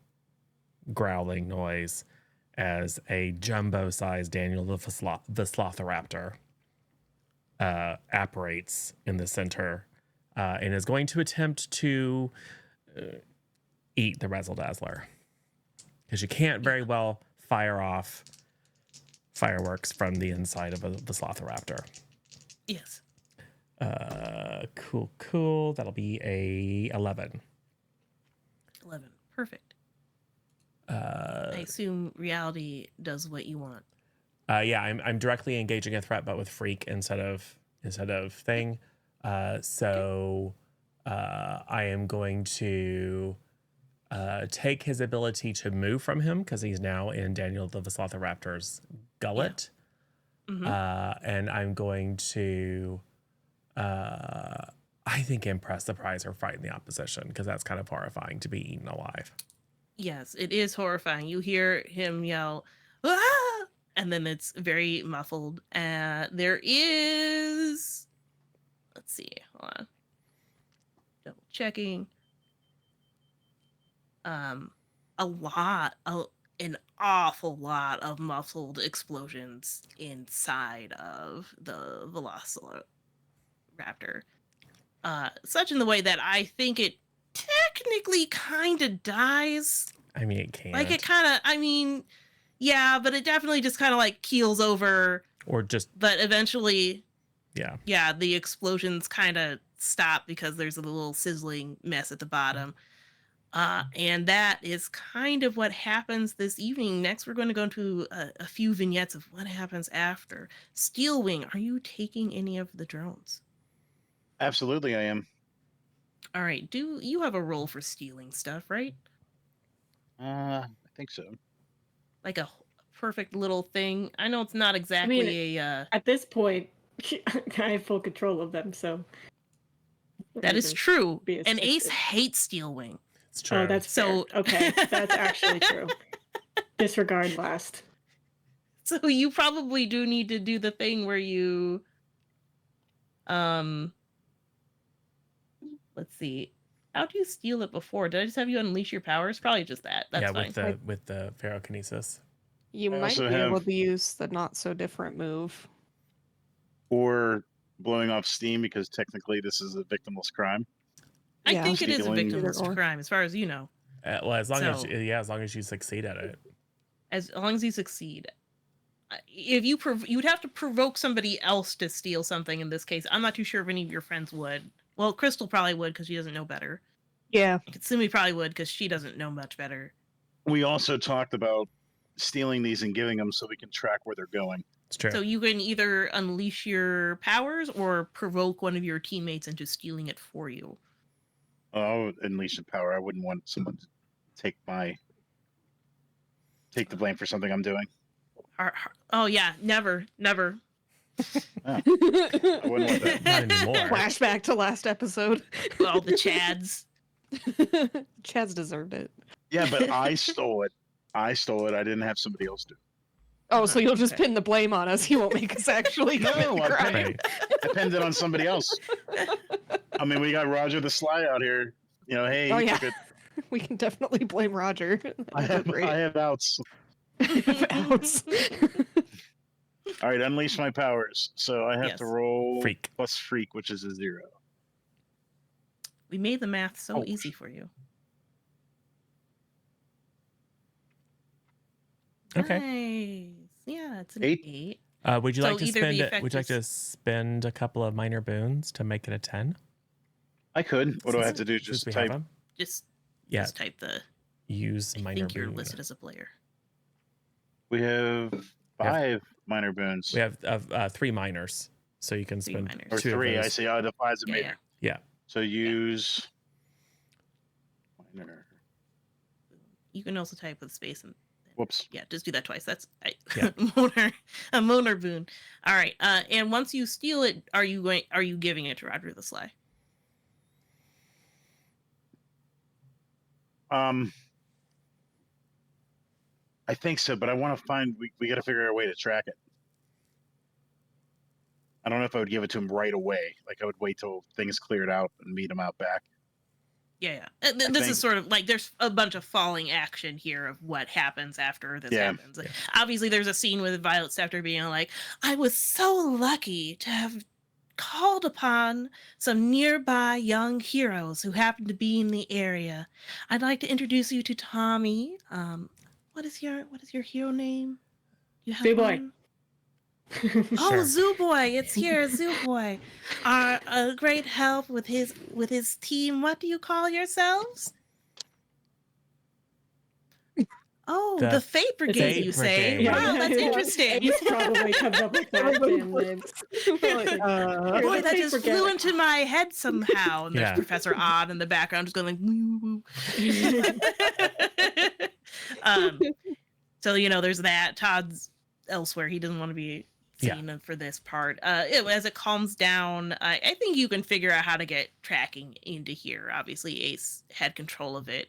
[SPEAKER 1] growling noise as a jumbo-sized Daniel the Slothraptor apparates in the center and is going to attempt to eat the Razzle Dazzler. Because you can't very well fire off fireworks from the inside of the Slothraptor.
[SPEAKER 2] Yes.
[SPEAKER 1] Cool. That'll be a 11.
[SPEAKER 2] 11. Perfect. I assume reality does what you want.
[SPEAKER 1] Yeah, I'm directly engaging a threat, but with freak instead of thing. So I am going to take his ability to move from him because he's now in Daniel the Slothraptor's gullet.
[SPEAKER 2] Yeah. Mm-hmm.
[SPEAKER 1] And I'm going to, I think, impress, surprise, or frighten the opposition because that's kind of horrifying to be eaten alive.
[SPEAKER 2] Yes, it is horrifying. You hear him yell, "Ah!" And then it's very muffled. There is, let's see, hold on, double checking. An awful lot of muffled explosions inside of the Velociraptor. Such in the way that I think it technically kind of dies.
[SPEAKER 1] I mean, it can't.
[SPEAKER 2] Like it kind of, I mean, yeah, but it definitely just kind of like keels over.
[SPEAKER 1] Or just.
[SPEAKER 2] But eventually,
[SPEAKER 1] yeah.
[SPEAKER 2] Yeah, the explosions kind of stop because there's a little sizzling mess at the bottom. And that is kind of what happens this evening. Next, we're going to go into a few vignettes of what happens after. Steelwing, are you taking any of the drones?
[SPEAKER 5] Absolutely, I am.
[SPEAKER 2] All right. Do you have a role for stealing stuff, right?
[SPEAKER 5] I think so.
[SPEAKER 2] Like a perfect little thing. I know it's not exactly
[SPEAKER 3] at this point, I have full control of them, so
[SPEAKER 2] that is true.
[SPEAKER 3] be
[SPEAKER 2] And Ace
[SPEAKER 3] assisted.
[SPEAKER 2] hates Steelwing.
[SPEAKER 1] It's true.
[SPEAKER 3] Oh, that's
[SPEAKER 2] So
[SPEAKER 3] fair. Okay, that's actually true. Disregard last.
[SPEAKER 2] So you probably do need to do the thing where you let's see. How do you steal it before? Did I just have you unleash your powers? Probably just that. That's fine.
[SPEAKER 1] with the Ferrokinesis.
[SPEAKER 6] You
[SPEAKER 5] I
[SPEAKER 6] might
[SPEAKER 5] also
[SPEAKER 6] be able
[SPEAKER 5] have-
[SPEAKER 6] to use the not so different move.
[SPEAKER 5] Or blowing off steam because technically this is a victimless crime.
[SPEAKER 2] I
[SPEAKER 6] Yeah.
[SPEAKER 2] think it is a
[SPEAKER 5] Stealing-
[SPEAKER 2] victimless
[SPEAKER 6] Either or.
[SPEAKER 2] crime, as far as you know.
[SPEAKER 1] Well, as long
[SPEAKER 2] So-
[SPEAKER 1] as long as you succeed at it.
[SPEAKER 2] As long as you succeed. If you you'd have to provoke somebody else to steal something in this case. I'm not too sure if any of your friends would. Well, Crystal probably would because she doesn't know better.
[SPEAKER 6] Yeah.
[SPEAKER 2] Katsumi probably would because she doesn't know much better.
[SPEAKER 5] We also talked about stealing these and giving them so we can track where they're going.
[SPEAKER 1] It's true.
[SPEAKER 2] So you can either unleash your powers or provoke one of your teammates into stealing it for you.
[SPEAKER 5] Oh, unleash the power. I wouldn't want someone to take the blame for something I'm doing.
[SPEAKER 2] Oh yeah, never.
[SPEAKER 5] I wouldn't want that.
[SPEAKER 1] Not anymore.
[SPEAKER 6] Flashback to last episode.
[SPEAKER 2] All the Chads.
[SPEAKER 6] Chad's deserved it.
[SPEAKER 5] Yeah, but I stole it. I didn't have somebody else do it.
[SPEAKER 6] Oh, so you'll just
[SPEAKER 2] Okay.
[SPEAKER 6] pin the blame on us. You won't make us actually commit
[SPEAKER 5] No,
[SPEAKER 6] the
[SPEAKER 5] I
[SPEAKER 6] crime.
[SPEAKER 5] pinned Depended on somebody else. I mean, we got Roger the Sly out here. You know, hey,
[SPEAKER 6] Oh,
[SPEAKER 5] he
[SPEAKER 6] yeah.
[SPEAKER 5] took it.
[SPEAKER 6] We can definitely blame Roger.
[SPEAKER 5] I have outs.
[SPEAKER 6] Outs.
[SPEAKER 5] All right, unleash my powers. So I have
[SPEAKER 2] Yes.
[SPEAKER 5] to roll
[SPEAKER 1] Freak.
[SPEAKER 5] plus freak, which is a 0.
[SPEAKER 2] We made the math so
[SPEAKER 5] Oh,
[SPEAKER 2] easy for you.
[SPEAKER 1] Okay.
[SPEAKER 2] Nice. Yeah, it's an
[SPEAKER 5] 8.
[SPEAKER 2] 8.
[SPEAKER 1] Would you
[SPEAKER 2] So
[SPEAKER 1] like to
[SPEAKER 2] either
[SPEAKER 1] spend?
[SPEAKER 2] the
[SPEAKER 1] Would you like
[SPEAKER 2] effect
[SPEAKER 1] to
[SPEAKER 2] is-
[SPEAKER 1] spend a couple of minor boons to make it a 10?
[SPEAKER 5] I could. What do I have
[SPEAKER 1] Since-
[SPEAKER 5] to do?
[SPEAKER 1] since
[SPEAKER 5] Just
[SPEAKER 1] we have
[SPEAKER 5] type.
[SPEAKER 1] them?
[SPEAKER 2] Just
[SPEAKER 1] Yeah.
[SPEAKER 2] type the.
[SPEAKER 1] Use
[SPEAKER 2] I
[SPEAKER 1] minor
[SPEAKER 2] think you're
[SPEAKER 1] boon.
[SPEAKER 2] listed as a player.
[SPEAKER 5] We have 5 minor boons.
[SPEAKER 1] We have 3 minors, so you can
[SPEAKER 2] 3
[SPEAKER 1] spend
[SPEAKER 2] minors.
[SPEAKER 5] Or
[SPEAKER 1] 2
[SPEAKER 5] 3.
[SPEAKER 1] of
[SPEAKER 5] I
[SPEAKER 1] those.
[SPEAKER 5] see. Oh, the 5's a
[SPEAKER 2] Yeah,
[SPEAKER 5] major.
[SPEAKER 1] Yeah.
[SPEAKER 5] So use minor.
[SPEAKER 2] You can also type with space and.
[SPEAKER 5] Whoops.
[SPEAKER 2] Yeah, just do that twice. That's
[SPEAKER 1] Yeah.
[SPEAKER 2] a Moner boon. All right. And once you steal it, are you giving it to Roger the Sly?
[SPEAKER 5] I think so, but I want to find. We got to figure out a way to track it. I don't know if I would give it to him right away. Like I would wait till things cleared out and meet him out back.
[SPEAKER 2] Yeah. This is sort of like there's a bunch of falling action here of what happens after this happens.
[SPEAKER 1] Yeah.
[SPEAKER 2] Obviously, there's a scene with Violet Scepter being like, I was so lucky to have called upon some nearby young heroes who happen to be in the area. I'd like to introduce you to Tommy. What is your hero name? You have
[SPEAKER 3] Zoo Boy.
[SPEAKER 2] one? Oh,
[SPEAKER 1] Sure.
[SPEAKER 2] Zoo Boy, it's here, Zoo Boy. Are a great help with his team. What do you call yourselves? Oh,
[SPEAKER 1] The
[SPEAKER 2] the Fate Brigade,
[SPEAKER 1] Fate
[SPEAKER 2] you say?
[SPEAKER 1] Brigade.
[SPEAKER 2] Wow, that's interesting.
[SPEAKER 3] Ace probably comes up with that fan name.
[SPEAKER 2] Boy, that just flew into my head somehow. And there's
[SPEAKER 1] Yeah.
[SPEAKER 2] Professor Odd in the background just going like, woo, woo. So, there's that. Todd's elsewhere. He doesn't want to be seen for this part. As it calms down, I think you can figure out how to get tracking into here. Obviously, Ace had control of it.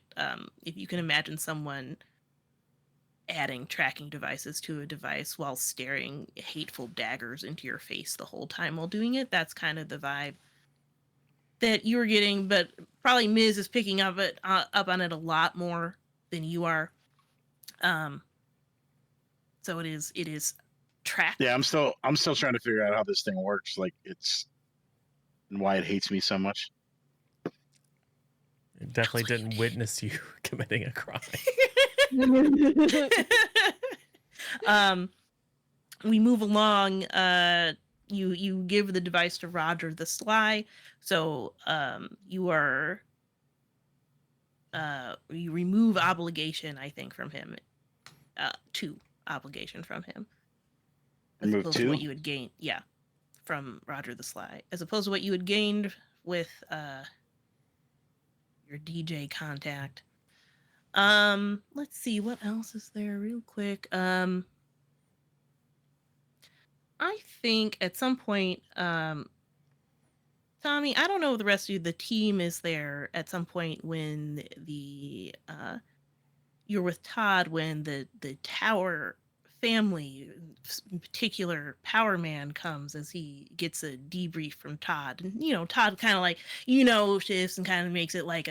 [SPEAKER 2] If you can imagine someone adding tracking devices to a device while staring hateful daggers into your face the whole time while doing it, that's kind of the vibe that you were getting. But probably Miz is picking up on it a lot more than you are. So it is tracked.
[SPEAKER 5] Yeah, I'm still trying to figure out how this thing works. Like and why it hates me so much.
[SPEAKER 1] It definitely didn't witness you committing a crime.
[SPEAKER 2] We move along. You give the device to Roger the Sly. So you remove obligation, I think, from him. 2 obligation from him. As
[SPEAKER 5] Remove
[SPEAKER 2] opposed
[SPEAKER 5] 2?
[SPEAKER 2] to what you would gain, from Roger the Sly. As opposed to what you had gained with your DJ contact. Let's see, what else is there real quick? I think at some point, Tommy, I don't know if the rest of the team is there at some point when you're with Todd when the Tower family, in particular Power Man, comes as he gets a debrief from Todd. And, Todd kind of like, shifts and kind of makes it like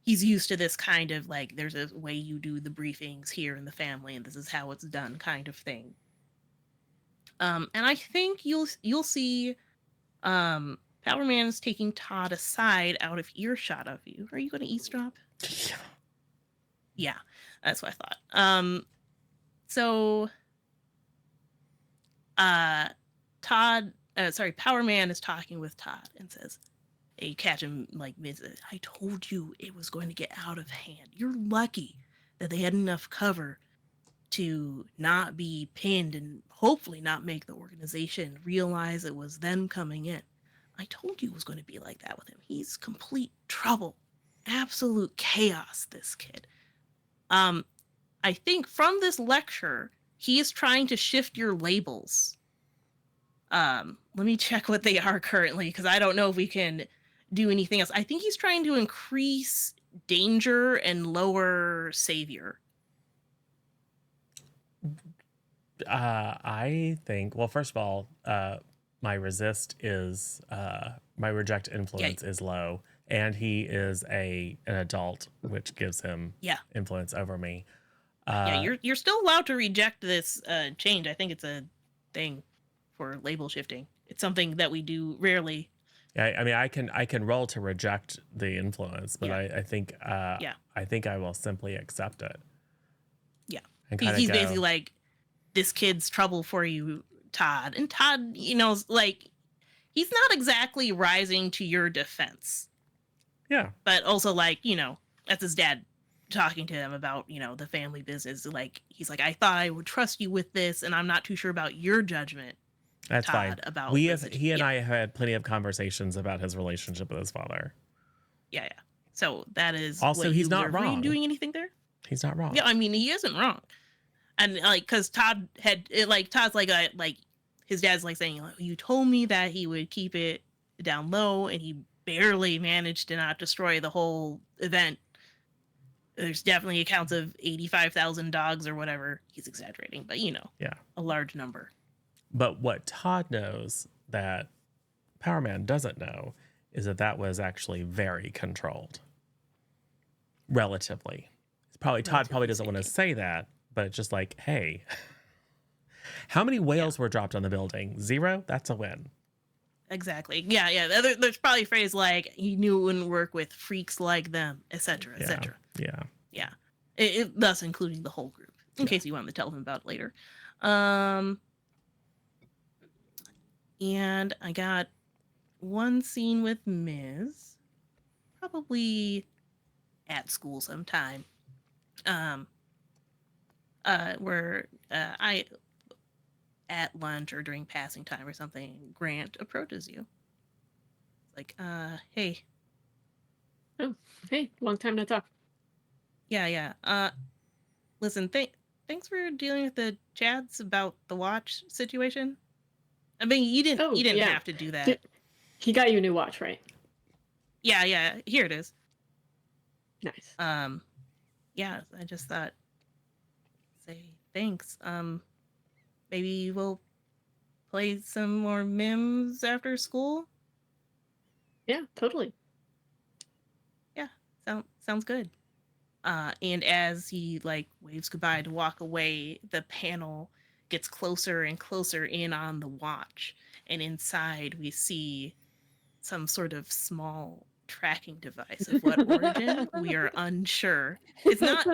[SPEAKER 2] he's used to this kind of like, there's a way you do the briefings here in the family and this is how it's done kind of thing. And I think you'll see Power Man is taking Todd aside out of earshot of you. Are you going to eavesdrop? Yeah, that's what I thought. So Power Man is talking with Todd and says, hey, you catch him like mid, I told you it was going to get out of hand. You're lucky that they had enough cover to not be pinned and hopefully not make the organization realize it was them coming in. I told you it was going to be like that with him. He's complete trouble. Absolute chaos, this kid. I think from this lecture, he is trying to shift your labels. Let me check what they are currently, because I don't know if we can do anything else. I think he's trying to increase danger and lower savior.
[SPEAKER 1] I think, well, first of all, my resist is, my reject influence is low, and he is an adult, which gives him influence over me.
[SPEAKER 2] You're still allowed to reject this change. I think it's a thing for label shifting. It's something that we do rarely.
[SPEAKER 1] Yeah, I mean, I can roll to reject the influence, but I think I will simply accept it.
[SPEAKER 2] Yeah,
[SPEAKER 1] and
[SPEAKER 2] he's basically like, this kid's trouble for you, Todd. And Todd, like, he's not exactly rising to your defense.
[SPEAKER 1] Yeah,
[SPEAKER 2] but also like, that's his dad talking to him about, the family business. Like, he's like, I thought I would trust you with this, and I'm not too sure about your judgment.
[SPEAKER 1] That's
[SPEAKER 2] Todd,
[SPEAKER 1] fine.
[SPEAKER 2] About
[SPEAKER 1] he and I have had plenty of conversations about his relationship with his father.
[SPEAKER 2] Yeah. So that is
[SPEAKER 1] also, he's not wrong.
[SPEAKER 2] Are you doing anything there?
[SPEAKER 1] He's not wrong.
[SPEAKER 2] Yeah, I mean, he isn't wrong. And like, because Todd Todd's like his dad's like saying, you told me that he would keep it down low, and he barely managed to not destroy the whole event. There's definitely accounts of 85,000 dogs or whatever. He's exaggerating, but a large number.
[SPEAKER 1] But what Todd knows that Power Man doesn't know is that was actually very controlled. relatively. Todd probably
[SPEAKER 2] Relatively
[SPEAKER 1] doesn't want to
[SPEAKER 2] speaking.
[SPEAKER 1] say that, but it's just like, hey, how many whales were dropped on the building? 0? That's a win.
[SPEAKER 2] Exactly. Yeah. There's probably a phrase like he knew it wouldn't work with freaks like them, etc.,
[SPEAKER 1] Yeah.
[SPEAKER 2] etc.
[SPEAKER 1] Yeah.
[SPEAKER 2] Yeah. Thus including the whole group, in case you wanted to tell them about it later. And I got one scene with Ms. Probably at school sometime. Where I at lunch or during passing time or something, Grant approaches you. Like, hey.
[SPEAKER 3] Oh, hey, long time no talk.
[SPEAKER 2] Yeah. Listen, thanks for dealing with the chads about the watch situation. I mean, you didn't
[SPEAKER 3] yeah.
[SPEAKER 2] have to do that.
[SPEAKER 3] He got you a new watch, right?
[SPEAKER 2] Yeah. Here it is.
[SPEAKER 3] Nice.
[SPEAKER 2] Yeah. I just thought, say thanks. Maybe we'll play some more Mims after school.
[SPEAKER 3] Yeah, totally.
[SPEAKER 2] Yeah, sounds good. And as he like waves goodbye to walk away, the panel gets closer and closer in on the watch, and inside we see some sort of small tracking device of what origin we are unsure. It's not.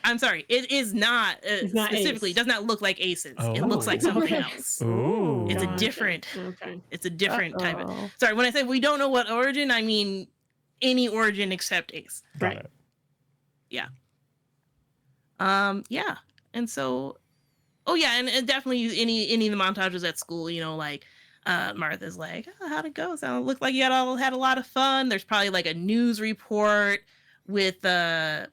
[SPEAKER 2] I'm sorry. It is not
[SPEAKER 3] It's not
[SPEAKER 2] specifically.
[SPEAKER 3] Ace.
[SPEAKER 2] It does not look like Ace's. It
[SPEAKER 1] Oh.
[SPEAKER 2] looks like something
[SPEAKER 3] Okay.
[SPEAKER 2] else.
[SPEAKER 1] Ooh.
[SPEAKER 2] It's a
[SPEAKER 3] Gotcha.
[SPEAKER 2] different.
[SPEAKER 3] Okay.
[SPEAKER 2] It's a different type of.
[SPEAKER 6] Uh-oh.
[SPEAKER 2] Sorry, when I say we don't know what origin, I mean any origin except Ace.
[SPEAKER 1] Got
[SPEAKER 3] Right.
[SPEAKER 1] it.
[SPEAKER 2] Yeah. And so, and definitely any of the montages at school, like Martha's like, oh, how'd it go? So it looked like you had a lot of fun. There's probably like a news report with let's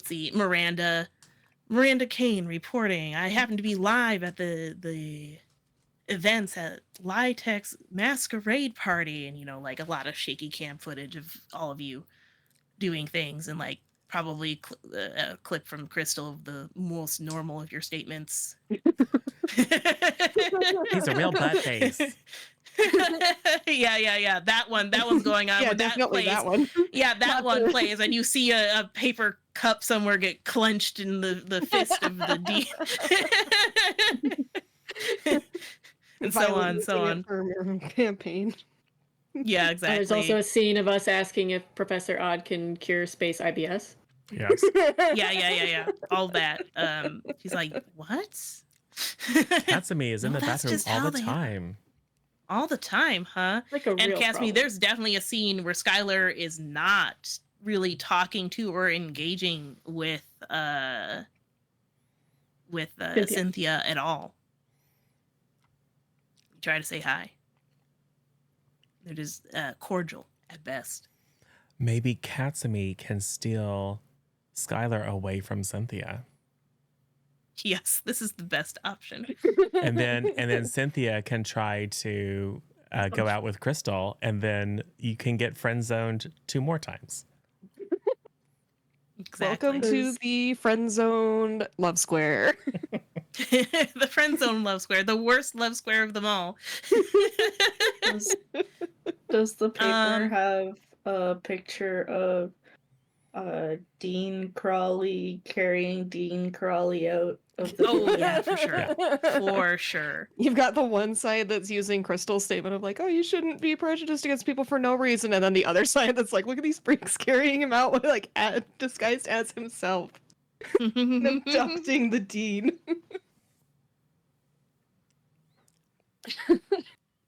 [SPEAKER 2] see, Miranda Kane reporting. I happened to be live at the events at Lytek's masquerade party, and like a lot of shaky cam footage of all of you doing things, and like probably a clip from Crystal of the most normal of your statements.
[SPEAKER 1] He's a real butt face.
[SPEAKER 2] Yeah. That one's going on.
[SPEAKER 6] Yeah,
[SPEAKER 2] When that
[SPEAKER 6] definitely
[SPEAKER 2] plays,
[SPEAKER 6] that one.
[SPEAKER 2] yeah, that
[SPEAKER 6] Not
[SPEAKER 2] one
[SPEAKER 6] the-
[SPEAKER 2] plays, and you see a paper cup somewhere get clenched in the fist of the D. And so on.
[SPEAKER 6] using it for your campaign.
[SPEAKER 2] Yeah, exactly.
[SPEAKER 3] There's also a scene of us asking if Professor Odd can cure space IBS.
[SPEAKER 1] Yes.
[SPEAKER 2] Yeah. All that. She's like, what?
[SPEAKER 1] Katsumi is in
[SPEAKER 2] No,
[SPEAKER 1] the
[SPEAKER 2] that's
[SPEAKER 1] bathroom
[SPEAKER 2] just
[SPEAKER 1] all
[SPEAKER 2] how
[SPEAKER 1] the
[SPEAKER 2] they-
[SPEAKER 1] time.
[SPEAKER 2] All the time, huh?
[SPEAKER 3] Like a
[SPEAKER 2] And
[SPEAKER 3] real
[SPEAKER 2] Catsby,
[SPEAKER 3] problem.
[SPEAKER 2] there's definitely a scene where Skylar is not really talking to or engaging with Cynthia at all. You try to say hi. They're just cordial at best.
[SPEAKER 1] Maybe Katsumi can steal Skylar away from Cynthia.
[SPEAKER 2] Yes, this is the best option.
[SPEAKER 1] And then Cynthia can try to go out with Crystal, and then you can get friend zoned 2 more times.
[SPEAKER 2] Exactly.
[SPEAKER 6] Welcome to the friend zoned love square.
[SPEAKER 2] The friend zone love square, the worst love square of them all.
[SPEAKER 4] Does the paper
[SPEAKER 2] Um,
[SPEAKER 4] have a picture of Dean Crawley carrying Dean Crawley out of the
[SPEAKER 2] Oh yeah, for sure.
[SPEAKER 1] Yeah.
[SPEAKER 2] For sure.
[SPEAKER 6] You've got the one side that's using Crystal's statement of like, oh, you shouldn't be prejudiced against people for no reason, and then the other side that's like, look at these freaks carrying him out with like disguised as himself, and abducting the dean.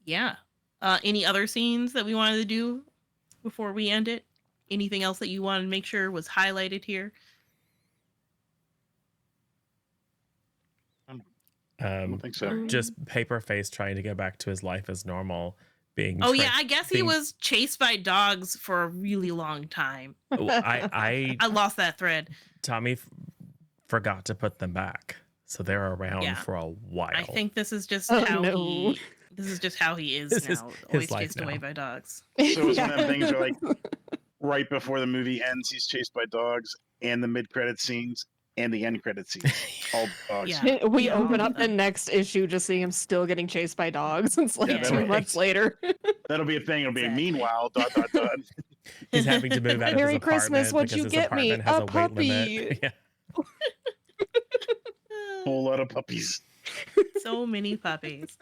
[SPEAKER 2] Yeah. Any other scenes that we wanted to do before we end it? Anything else that you wanted to make sure was highlighted here?
[SPEAKER 5] I don't think so.
[SPEAKER 1] Just Paperface trying to go back to his life as normal, being.
[SPEAKER 2] Oh yeah, I guess he
[SPEAKER 1] being-
[SPEAKER 2] was chased by dogs for a really long time.
[SPEAKER 1] Oh, I
[SPEAKER 2] I lost that thread.
[SPEAKER 1] Tommy forgot to put them back, so they're around
[SPEAKER 2] Yeah.
[SPEAKER 1] for a while.
[SPEAKER 2] I think this is just
[SPEAKER 6] Oh,
[SPEAKER 2] how
[SPEAKER 6] no.
[SPEAKER 2] he. This is just how he is
[SPEAKER 1] This is
[SPEAKER 2] now.
[SPEAKER 1] his
[SPEAKER 2] Always
[SPEAKER 1] life
[SPEAKER 2] chased away
[SPEAKER 1] now.
[SPEAKER 2] by dogs.
[SPEAKER 5] So it's one of them things where, like, right before the movie ends, he's chased by dogs, and the mid-credit scenes and the end credit scenes, all dogs.
[SPEAKER 2] Yeah.
[SPEAKER 6] We
[SPEAKER 2] Yeah.
[SPEAKER 6] open up the next issue just seeing him still getting chased by dogs. It's like
[SPEAKER 5] Yeah,
[SPEAKER 6] 2
[SPEAKER 5] right.
[SPEAKER 6] months later.
[SPEAKER 5] That'll be a thing. It'll be
[SPEAKER 2] Exactly.
[SPEAKER 5] meanwhile ...
[SPEAKER 1] He's having to move out of his
[SPEAKER 6] Merry Christmas,
[SPEAKER 1] apartment
[SPEAKER 6] what'd
[SPEAKER 1] because
[SPEAKER 6] you
[SPEAKER 1] his
[SPEAKER 6] get me?
[SPEAKER 1] apartment has
[SPEAKER 6] A
[SPEAKER 1] a weight limit.
[SPEAKER 6] puppy.
[SPEAKER 1] Yeah.
[SPEAKER 5] Whole lot of puppies.
[SPEAKER 2] So many puppies.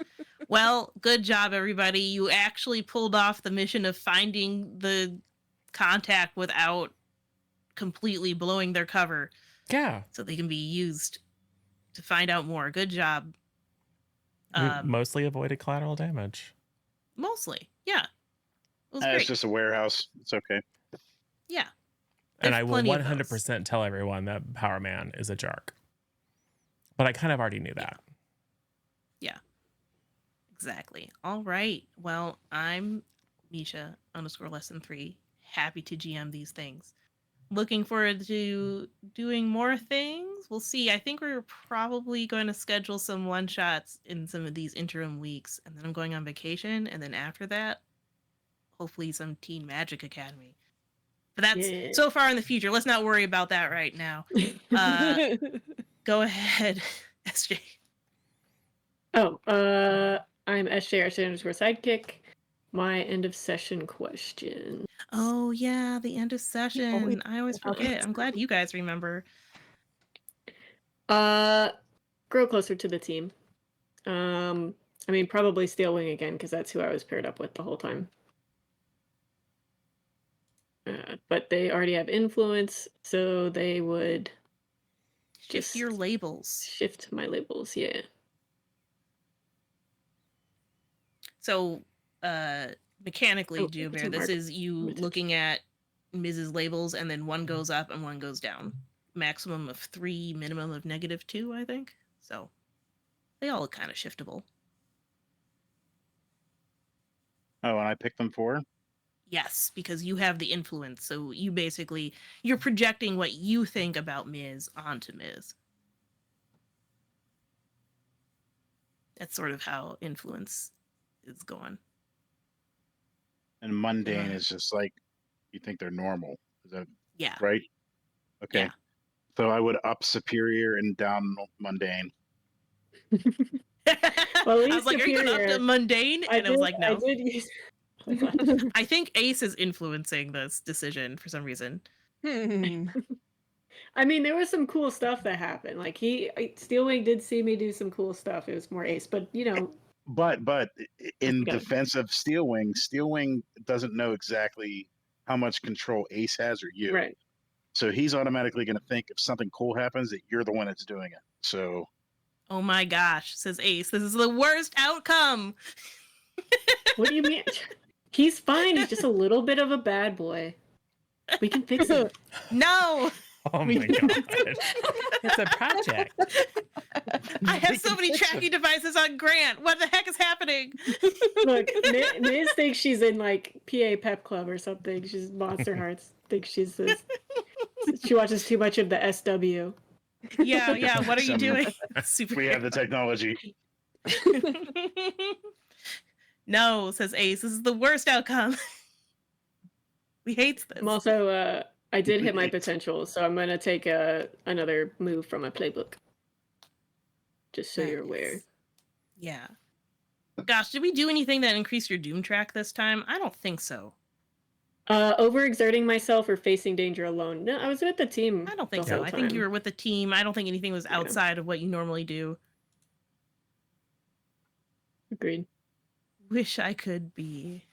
[SPEAKER 2] Well, good job, everybody. You actually pulled off the mission of finding the contact without completely blowing their cover
[SPEAKER 1] Yeah.
[SPEAKER 2] so they can be used to find out more. Good job.
[SPEAKER 1] We mostly avoided collateral damage.
[SPEAKER 2] Mostly. Yeah. It was
[SPEAKER 5] It's
[SPEAKER 2] great.
[SPEAKER 5] just a warehouse. It's okay.
[SPEAKER 2] Yeah.
[SPEAKER 1] And
[SPEAKER 2] There's
[SPEAKER 1] I will
[SPEAKER 2] plenty of those.
[SPEAKER 1] 100% tell everyone that Power Man is a jerk. But I kind of already knew that.
[SPEAKER 2] Yeah. Exactly. All right. Well, I'm Misha _lesson3. Happy to GM these things. Looking forward to doing more things. We'll see. I think we're probably going to schedule some one-shots in some of these interim weeks. And then I'm going on vacation. And then after that, hopefully some Teen Magic Academy. But that's so far in the future. Let's not worry about that right now. Go ahead, SJ.
[SPEAKER 3] Oh, I'm SJ_sidekick. My end of session question.
[SPEAKER 2] Oh yeah, the end of session. I always
[SPEAKER 3] Okay.
[SPEAKER 2] forget. I'm glad you guys remember.
[SPEAKER 3] Grow closer to the team. I mean, probably Steel Wing again, because that's who I was paired up with the whole time. But they already have influence, so they would
[SPEAKER 2] Shift your labels.
[SPEAKER 3] shift my labels, yeah.
[SPEAKER 2] So, mechanically,
[SPEAKER 3] Oh,
[SPEAKER 2] Geo
[SPEAKER 3] it's
[SPEAKER 2] Bear,
[SPEAKER 3] a
[SPEAKER 2] this
[SPEAKER 3] mark.
[SPEAKER 2] is you looking at Mrs. labels, and then one goes up and one goes down. Maximum of 3, minimum of -2, I think. So, they all look kind of shiftable.
[SPEAKER 5] Oh, and I picked them for?
[SPEAKER 2] Yes, because you have the influence. So you basically you're projecting what you think about Ms. onto Ms. That's sort of how influence is going.
[SPEAKER 5] And mundane is just like you think they're normal. Is that
[SPEAKER 2] Yeah.
[SPEAKER 5] right? Okay.
[SPEAKER 2] Yeah.
[SPEAKER 5] So I would up superior and down mundane.
[SPEAKER 3] Well, at
[SPEAKER 2] I was like, are you going up to
[SPEAKER 3] superior.
[SPEAKER 2] mundane? And it was like, no.
[SPEAKER 3] I did use.
[SPEAKER 2] I think Ace is influencing this decision for some reason.
[SPEAKER 3] I mean, there was some cool stuff that happened. Like Steelwing did see me do some cool stuff. It was more Ace, but you know.
[SPEAKER 5] But in
[SPEAKER 3] Okay.
[SPEAKER 5] defense of Steelwing doesn't know exactly how much control Ace has or you.
[SPEAKER 3] Right.
[SPEAKER 5] So he's automatically going to think if something cool happens that you're the one that's doing it. So.
[SPEAKER 2] Oh my gosh, says Ace. This is the worst outcome.
[SPEAKER 3] What do you mean? He's fine. He's just a little bit of a bad boy. We can fix it.
[SPEAKER 2] No.
[SPEAKER 1] Oh my god. It's a project.
[SPEAKER 2] I have so many tracking devices on Grant. What the heck is happening?
[SPEAKER 3] Look, Miz thinks she's in like PA Pep Club or something. She's Monster Hearts. Thinks she's this. She watches too much of the SW.
[SPEAKER 2] Yeah. What are you doing?
[SPEAKER 5] We have the technology.
[SPEAKER 2] No, says Ace. This is the worst outcome. We hate this.
[SPEAKER 3] I'm also, I did hit my potential, so I'm going to take another move from my playbook. Just so you're aware.
[SPEAKER 2] Yeah. Gosh, did we do anything that increased your Doom track this time? I don't think so.
[SPEAKER 3] Overexerting myself or facing danger alone. No, I was with the team.
[SPEAKER 2] I don't think so. I think you were with the team. I don't think anything was
[SPEAKER 3] Yeah.
[SPEAKER 2] outside of what you normally do.
[SPEAKER 3] Agreed.
[SPEAKER 2] Wish I could be.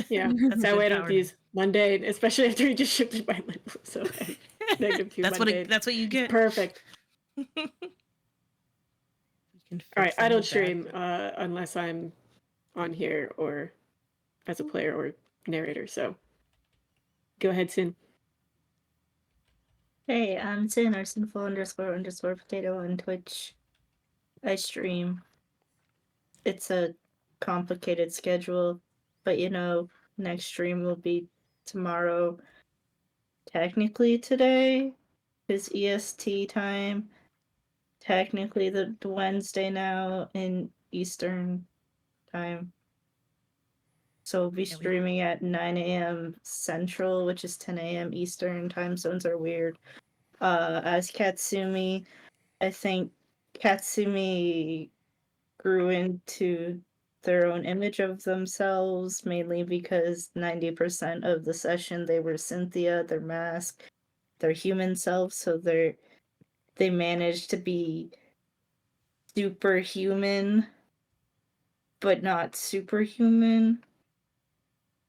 [SPEAKER 3] Yeah,
[SPEAKER 2] That's
[SPEAKER 3] that
[SPEAKER 2] a
[SPEAKER 3] way I
[SPEAKER 2] good
[SPEAKER 3] don't
[SPEAKER 2] power.
[SPEAKER 3] use mundane, especially after he just shifted my label. So -2
[SPEAKER 2] that's
[SPEAKER 3] mundane.
[SPEAKER 2] what you get.
[SPEAKER 3] Perfect.
[SPEAKER 2] You can
[SPEAKER 3] All right,
[SPEAKER 2] fix
[SPEAKER 3] I
[SPEAKER 2] any
[SPEAKER 3] don't
[SPEAKER 2] bad
[SPEAKER 3] stream
[SPEAKER 2] thing.
[SPEAKER 3] unless I'm on here or as a player or narrator. So go ahead, Sin.
[SPEAKER 4] Hey, I'm Sin or Sinful__potato on Twitch. I stream. It's a complicated schedule, but you know, next stream will be tomorrow. Technically today is EST time. Technically the Wednesday now in Eastern time. So we'll be
[SPEAKER 2] Yeah, we-
[SPEAKER 4] streaming at 9 a.m. Central, which is 10 a.m. Eastern. Time zones are weird. As Katsumi, I think Katsumi grew into their own image of themselves, mainly because 90% of the session they were Cynthia, their mask, their human self, so they managed to be superhuman, but not superhuman,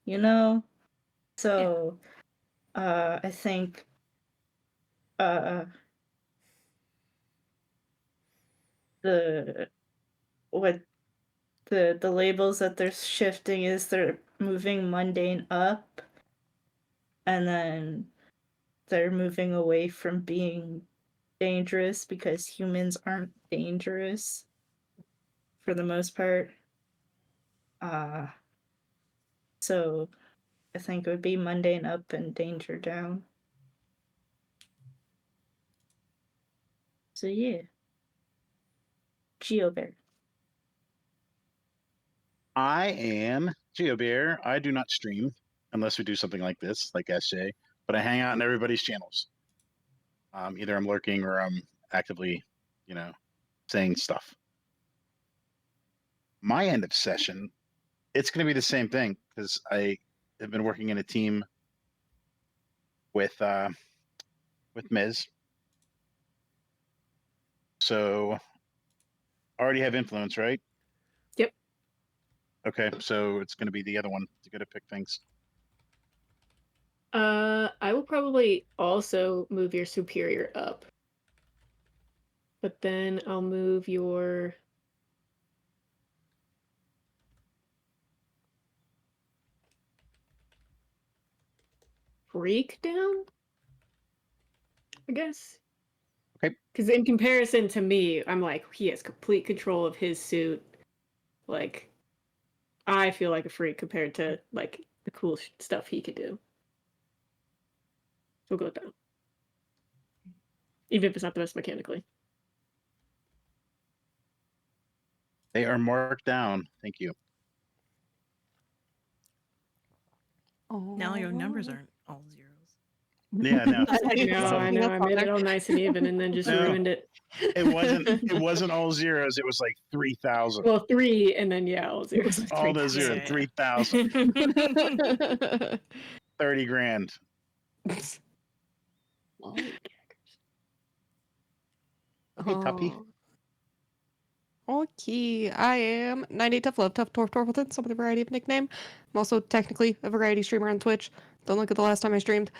[SPEAKER 4] you know? So, I think, the what the labels that they're shifting is they're moving mundane up, and then they're moving away from being dangerous because humans aren't dangerous for the most part. So I think it would be mundane up and danger down. So yeah. GeoBear.
[SPEAKER 5] I am GeoBear. I do not stream unless we do something like this, like SJ, but I hang out in everybody's channels. Either I'm lurking or I'm actively, saying stuff. My end of session, it's going to be the same thing because I have been working in a team with Ms. So I already have influence, right?
[SPEAKER 3] Yep.
[SPEAKER 5] Okay, so it's going to be the other one to go to pick things.
[SPEAKER 3] I will probably also move your superior up. But then I'll move your freak down, I guess.
[SPEAKER 5] Okay.
[SPEAKER 3] Because in comparison to me, I'm like, he has complete control of his suit. Like, I feel like a freak compared to, like, the cool stuff he could do. We'll go with that. Even if it's not the best mechanically.
[SPEAKER 5] They are marked down. Thank you.
[SPEAKER 2] Now your numbers aren't all zeros.
[SPEAKER 5] Yeah, no.
[SPEAKER 3] I know. I made it all nice and even and then just ruined it.
[SPEAKER 5] It wasn't all zeros. It was like 3,000.
[SPEAKER 3] Well, 3 and then, yeah, all zeros.
[SPEAKER 5] All those zeros.
[SPEAKER 2] Yeah.
[SPEAKER 5] 3,000. 30 grand. Okay, Tuppy.
[SPEAKER 6] Okay, I am 98 Tough Love, Tough Torf Torfleton, some of the variety of nickname. I'm also technically a variety streamer on Twitch. Don't look at the last time I streamed.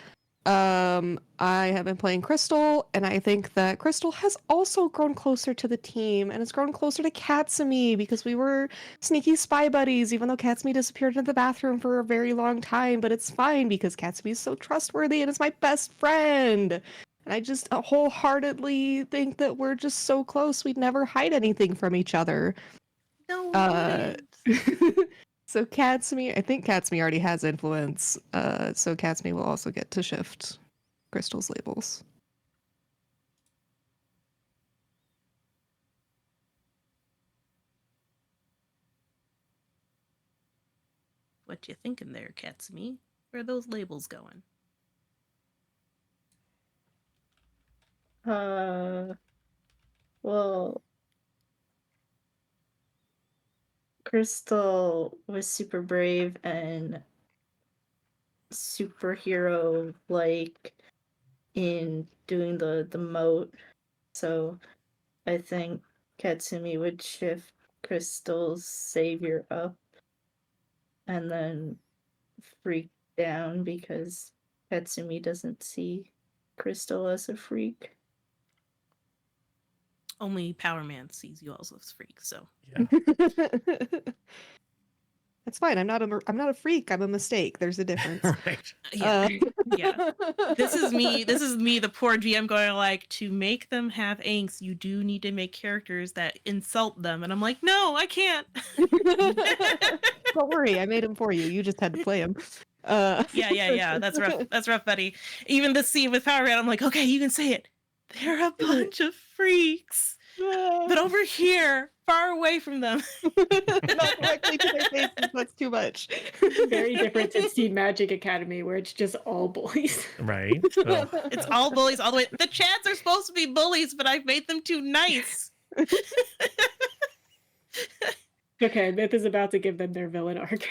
[SPEAKER 6] I have been playing Crystal, and I think that Crystal has also grown closer to the team, and it's grown closer to Katsumi, because we were sneaky spy buddies, even though Katsumi disappeared into the bathroom for a very long time, but it's fine, because Katsumi is so trustworthy and is my best friend! And I just wholeheartedly think that we're just so close, we'd never hide anything from each other.
[SPEAKER 2] No,
[SPEAKER 6] So Katsumi, I think Katsumi already has influence, so Katsumi will also get to shift Crystal's labels.
[SPEAKER 2] What you thinking there, Katsumi? Where are those labels going?
[SPEAKER 4] Well, Crystal was super brave and superhero like in doing the moat. So I think Katsumi would shift Crystal's savior up and then freak down because Katsumi doesn't see Crystal as a freak.
[SPEAKER 2] Only Power Man sees you also as freak, so
[SPEAKER 1] Yeah.
[SPEAKER 6] That's fine. I'm not a freak. I'm a mistake. There's a difference.
[SPEAKER 1] Right.
[SPEAKER 2] yeah. Yeah. This is me, the poor GM going like, to make them have angst, you do need to make characters that insult them. And I'm like, no, I can't.
[SPEAKER 6] Don't worry, I made him for you. You just had to play him.
[SPEAKER 2] Yeah. That's rough. That's rough, buddy. Even this scene with Power Man, I'm like, okay, you can say it. They're a bunch of freaks. But over here, far away from them.
[SPEAKER 6] Not directly to their faces, that's too much.
[SPEAKER 3] Very different to Steam Magic Academy, where it's just all boys.
[SPEAKER 1] Right. Well,
[SPEAKER 2] It's all bullies all the way. The chats are supposed to be bullies, but I've made them too nice.
[SPEAKER 3] Okay, Myth is about to give them their villain arc.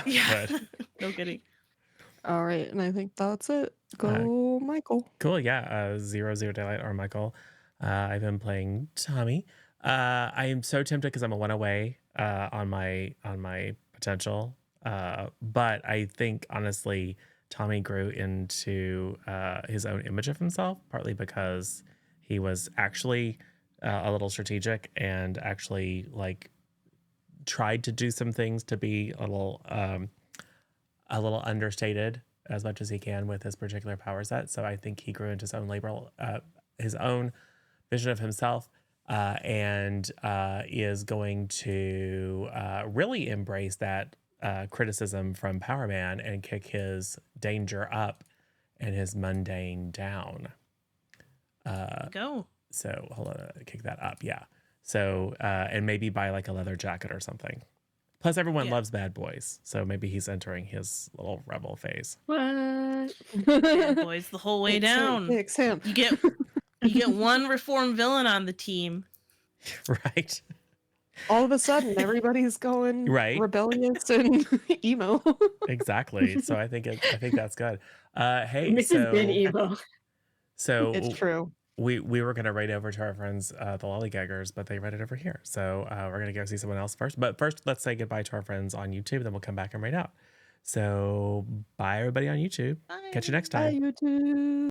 [SPEAKER 2] Yeah.
[SPEAKER 1] Good.
[SPEAKER 2] No kidding.
[SPEAKER 6] All right, and I think that's it. Go, Michael.
[SPEAKER 1] Cool. Yeah. Zero Daylight or Michael. I've been playing Tommy. I am so tempted because I'm a one away on my potential. But I think honestly, Tommy grew into his own image of himself, partly because he was actually a little strategic and actually like tried to do some things to be a little understated as much as he can with his particular power set. So I think he grew into his own vision of himself, and is going to really embrace that criticism from Power Man and kick his danger up and his mundane down.
[SPEAKER 2] Go.
[SPEAKER 1] So hold on, kick that up, yeah. So and maybe buy like a leather jacket or something. Plus, everyone
[SPEAKER 2] Yeah.
[SPEAKER 1] loves bad boys, so maybe he's entering his little rebel phase.
[SPEAKER 3] What?
[SPEAKER 2] Bad boys the whole way
[SPEAKER 6] Thanks, Sam.
[SPEAKER 2] down.
[SPEAKER 6] Thanks, Sam.
[SPEAKER 2] You get one reformed villain on the team.
[SPEAKER 1] Right?
[SPEAKER 6] All of a sudden, everybody's going
[SPEAKER 1] Right.
[SPEAKER 6] rebellious and emo.
[SPEAKER 1] Exactly. So I think that's good. Hey,
[SPEAKER 3] Myth has been
[SPEAKER 1] so
[SPEAKER 3] emo.
[SPEAKER 6] It's true.
[SPEAKER 1] we were gonna raid over to our friends the Lollygaggers, but they raided over here. So we're gonna go see someone else first. But first, let's say goodbye to our friends on YouTube, then we'll come back and raid out. So bye everybody on YouTube.
[SPEAKER 2] Bye.
[SPEAKER 1] Catch you next
[SPEAKER 6] Bye,
[SPEAKER 1] time.
[SPEAKER 6] YouTube.